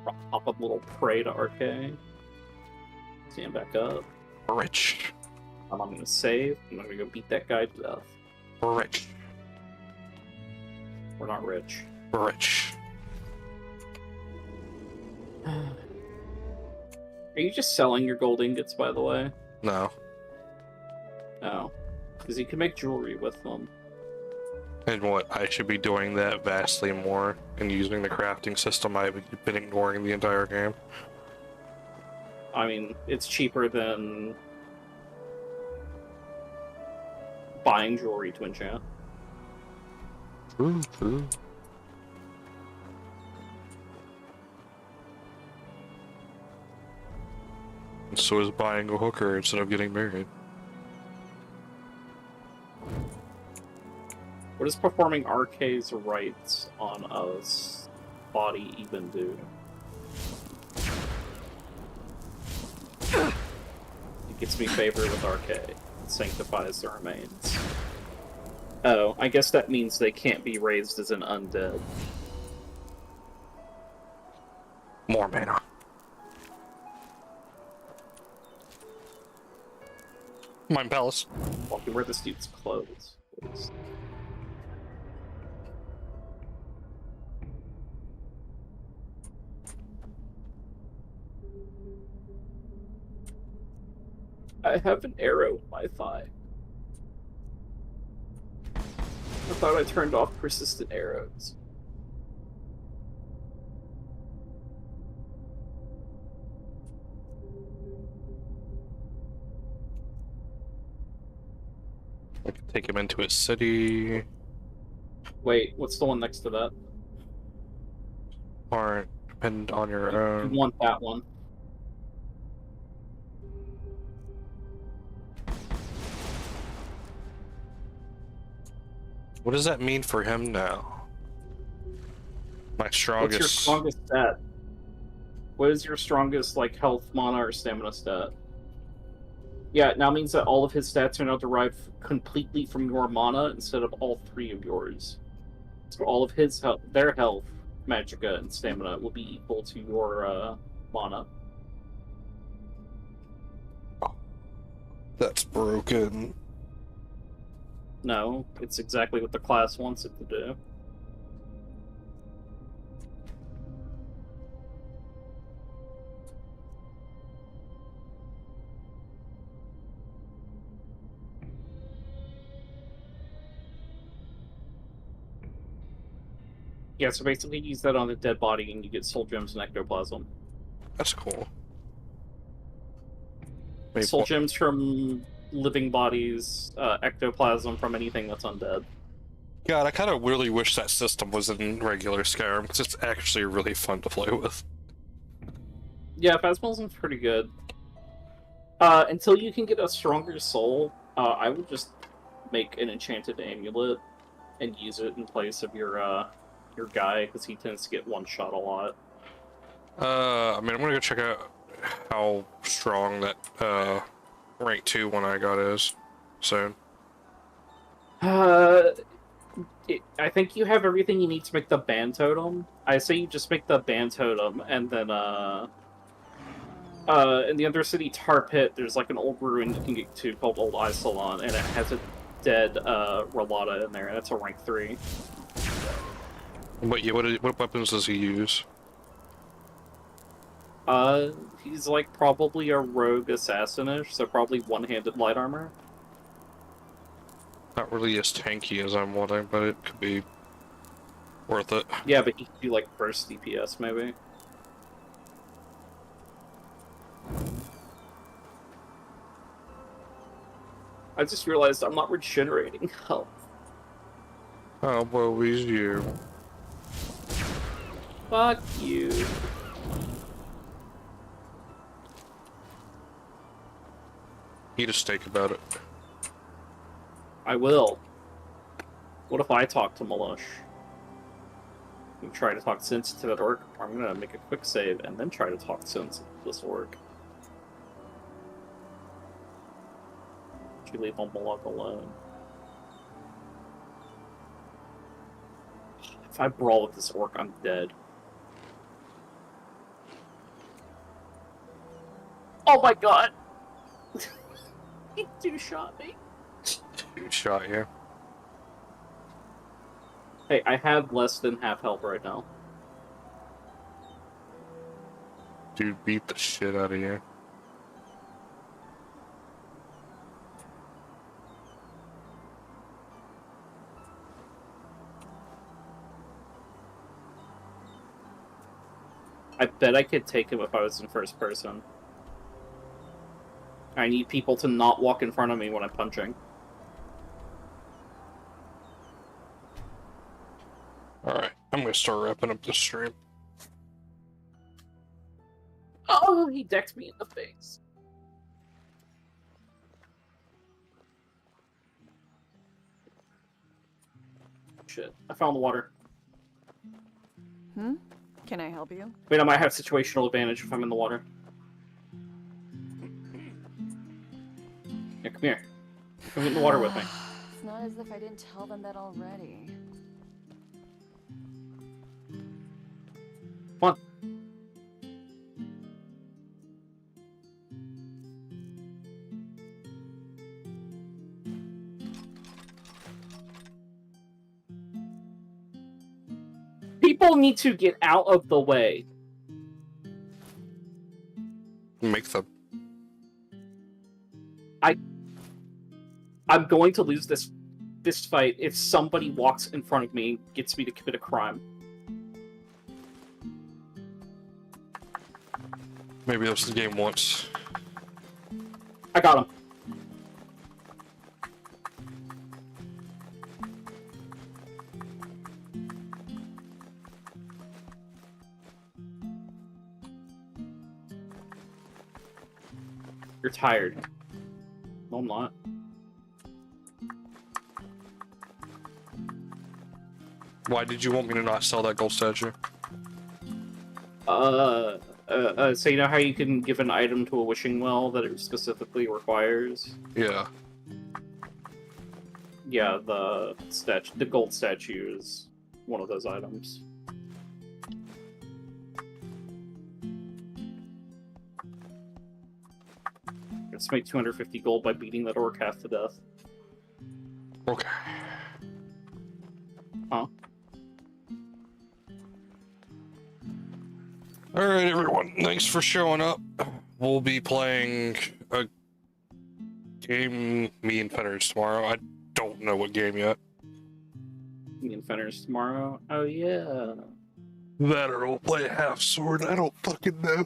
Pop up a little prey to RK. Stand back up. Rich. I'm gonna save. I'm gonna go beat that guy to death. Rich. We're not rich. Rich. Are you just selling your gold ingots, by the way? No. No. Because you can make jewelry with them. And what, I should be doing that vastly more and using the crafting system I've been ignoring the entire game. I mean, it's cheaper than buying jewelry to enchant. True. So is buying a hooker instead of getting married. What does performing RK's rites on a body even do? It gets me favor with RK. It sanctifies the remains. Oh, I guess that means they can't be raised as an undead. More mana. Mine palace. Walking where this dude's clothes. Please. I have an arrow in my thigh. I thought I turned off persistent arrows. I can take him into a city. Wait, what's the one next to that? Or depend on your own. You want that one. What does that mean for him now? My strongest. What's your strongest stat? What is your strongest, like, health, mana, or stamina stat? Yeah, it now means that all of his stats are now derived completely from your mana instead of all three of yours. So all of his health, their health, magicka, and stamina will be equal to your mana. That's broken. No, it's exactly what the class wants it to do. Yeah, so basically you use that on a dead body and you get soul gems and ectoplasm. That's cool. Soul gems from living bodies, ectoplasm from anything that's undead. God, I kind of really wish that system was in regular Skyrim, because it's actually really fun to play with. Yeah, Phasmalism's pretty good. Until you can get a stronger soul, I would just make an enchanted amulet and use it in place of your guy, because he tends to get one-shot a lot. I mean, I'm gonna go check out how strong that, rank 2 one I got is soon. I think you have everything you need to make the band totem. I say you just make the band totem, and then, in the Undercity Tar Pit, there's like an old ruin you can get to called Old Isolon, and it has a dead, Rolata in there, and it's a rank 3. But yeah, what weapons does he use? He's like probably a rogue assassin-ish, so probably one-handed light armor. Not really as tanky as I'm wanting, but it could be worth it. Yeah, but he could do like burst DPS maybe. I just realized I'm not regenerating health. Oh, woe is you. Fuck you. Eat a steak about it. I will. What if I talk to Malush? You try to talk sense to that orc, or I'm gonna make a quick save and then try to talk sense to this orc. You leave Malak alone. If I brawl with this orc, I'm dead. Oh my god! He two-shot me. Two-shot you. Hey, I have less than half health right now. Dude, beat the shit out of you. I bet I could take him if I was in first person. I need people to not walk in front of me when I'm punching. Alright, I'm gonna start wrapping up this stream. Oh, he decked me in the face. Shit, I found the water. Hmm? Can I help you? Wait, I might have situational advantage if I'm in the water. Yeah, come here. Come in the water with me. It's not as if I didn't tell them that already. Come on. People need to get out of the way. Make them. I'm going to lose this fist fight if somebody walks in front of me and gets me to commit a crime. Maybe that's the game once. I got him. You're tired. No, I'm not. Why did you want me to not sell that gold statue? So you know how you can give an item to a wishing well that it specifically requires? Yeah. Yeah, the gold statue is one of those items. Let's make 250 gold by beating that orc half to death. Okay. Huh? Alright, everyone. Thanks for showing up. We'll be playing a game, me and Fenners, tomorrow. I don't know what game yet. Me and Fenners tomorrow? Oh, yeah. That or we'll play Half Sword. I don't fucking know.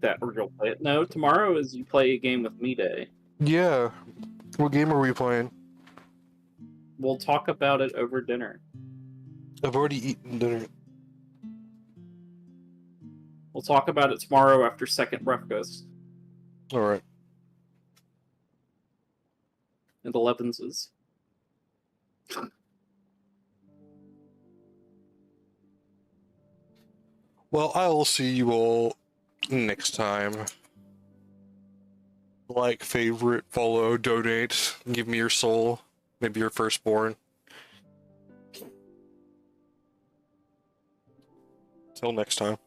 That or you'll play it? No, tomorrow is you play a game with me day. Yeah. What game are we playing? We'll talk about it over dinner. I've already eaten dinner. We'll talk about it tomorrow after second ref goes. Alright. And 11s. Well, I will see you all next time. Like, favorite, follow, donate, give me your soul, maybe your firstborn. Till next time.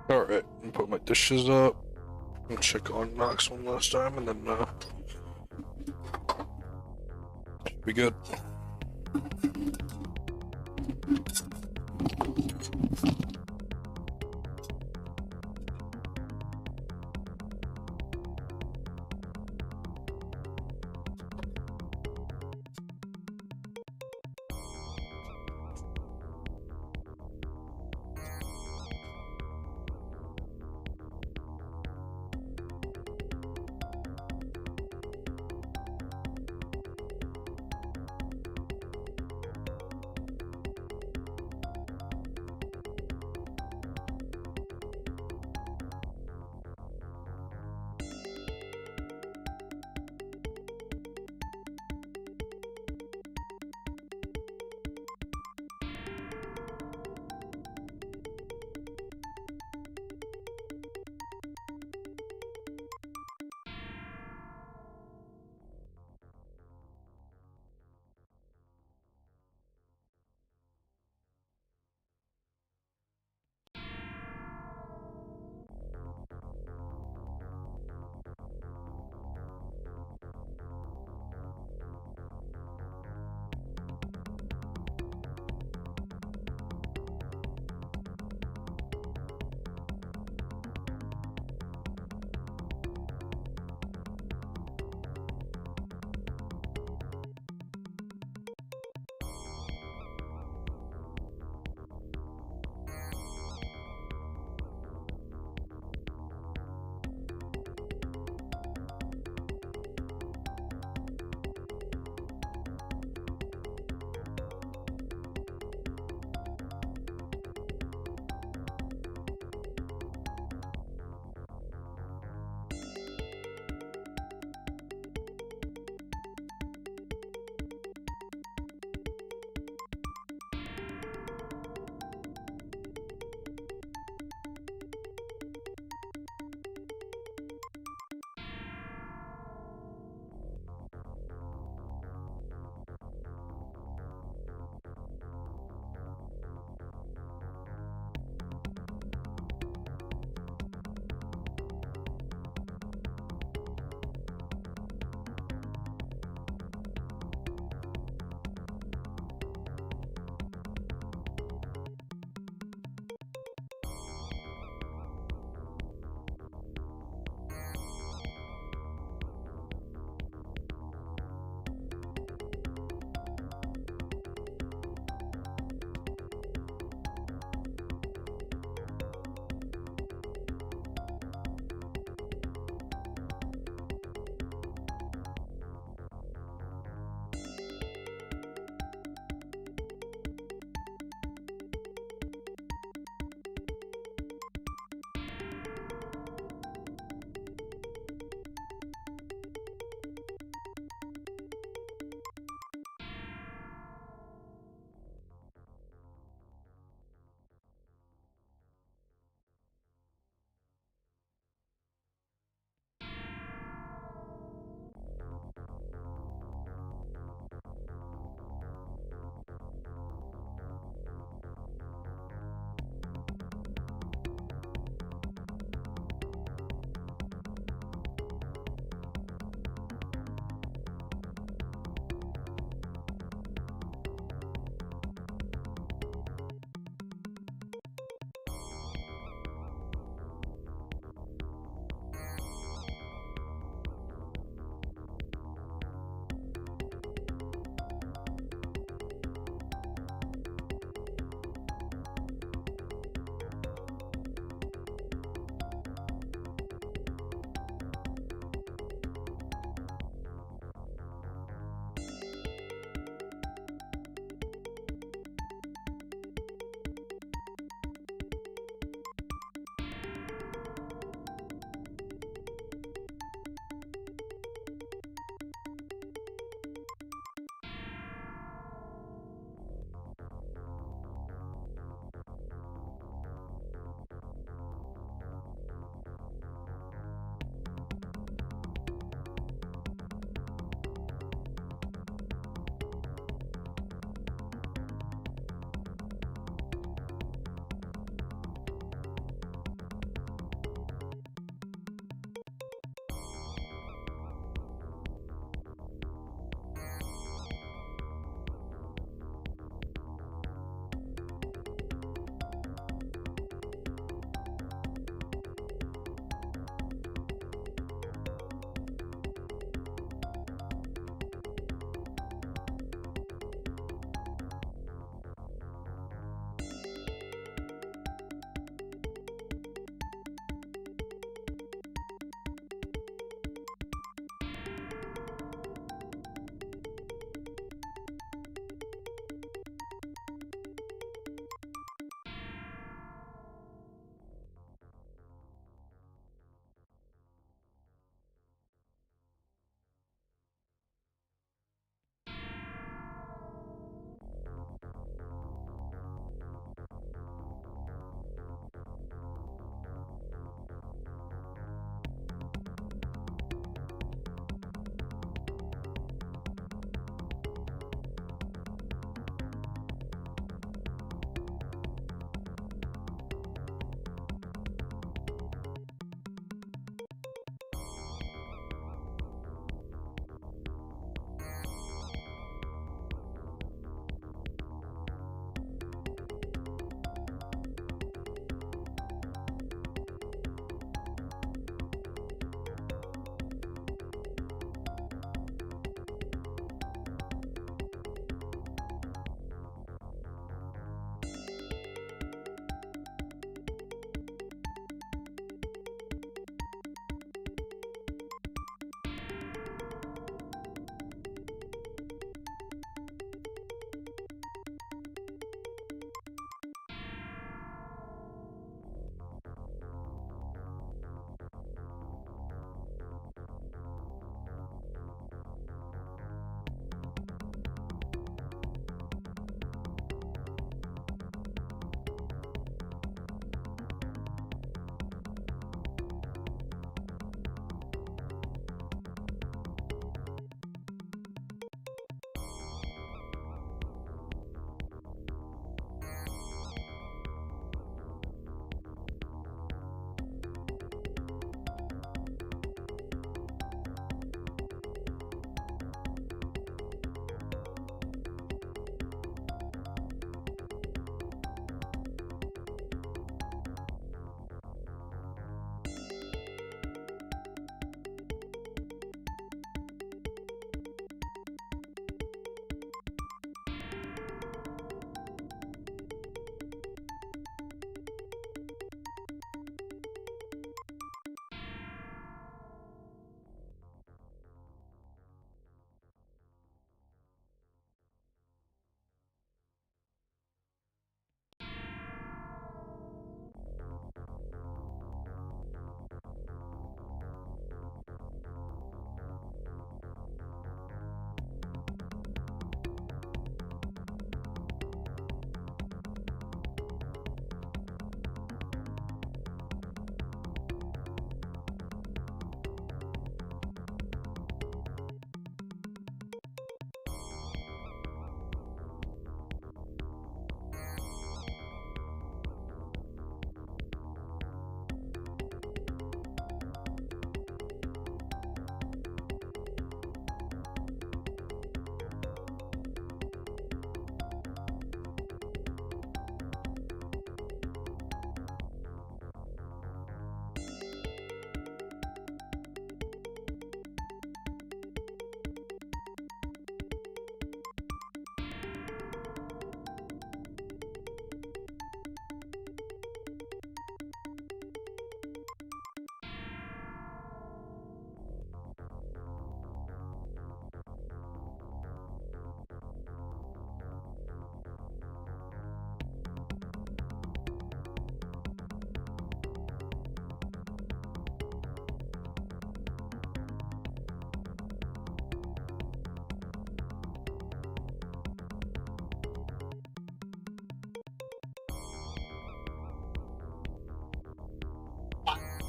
Alright, put my dishes up. I'll check on Knox one last time and then be good.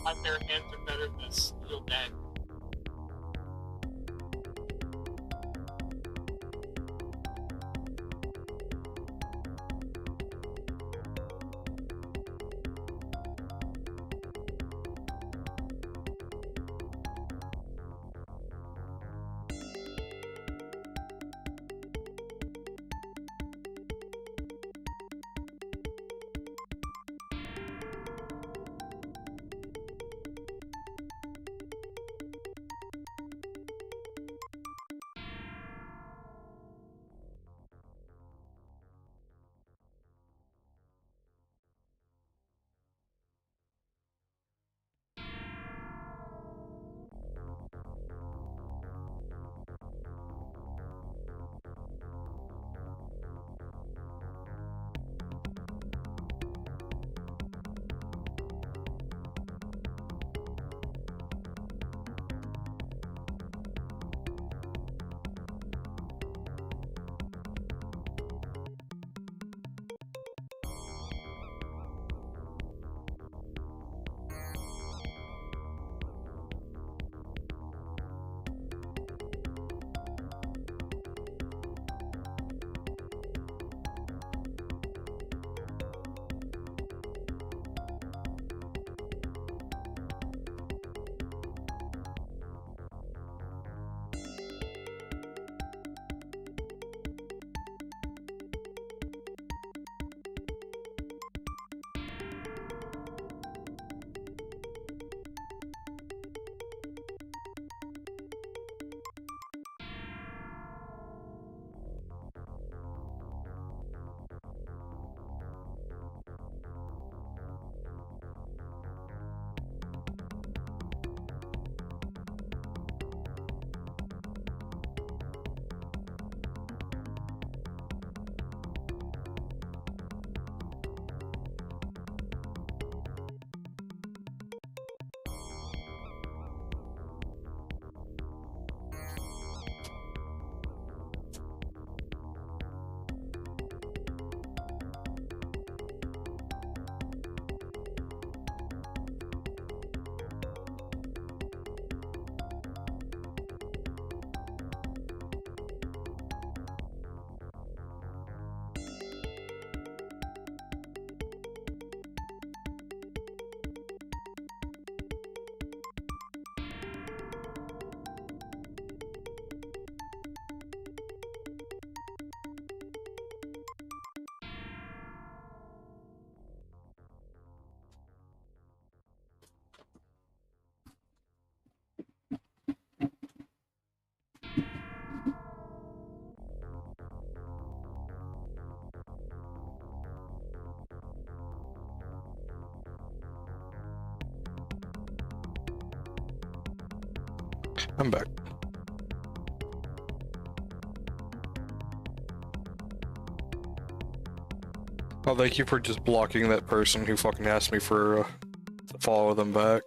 my bare hands are better than a steel bag. I'm back. Oh, thank you for just blocking that person who fucking asked me for to follow them back.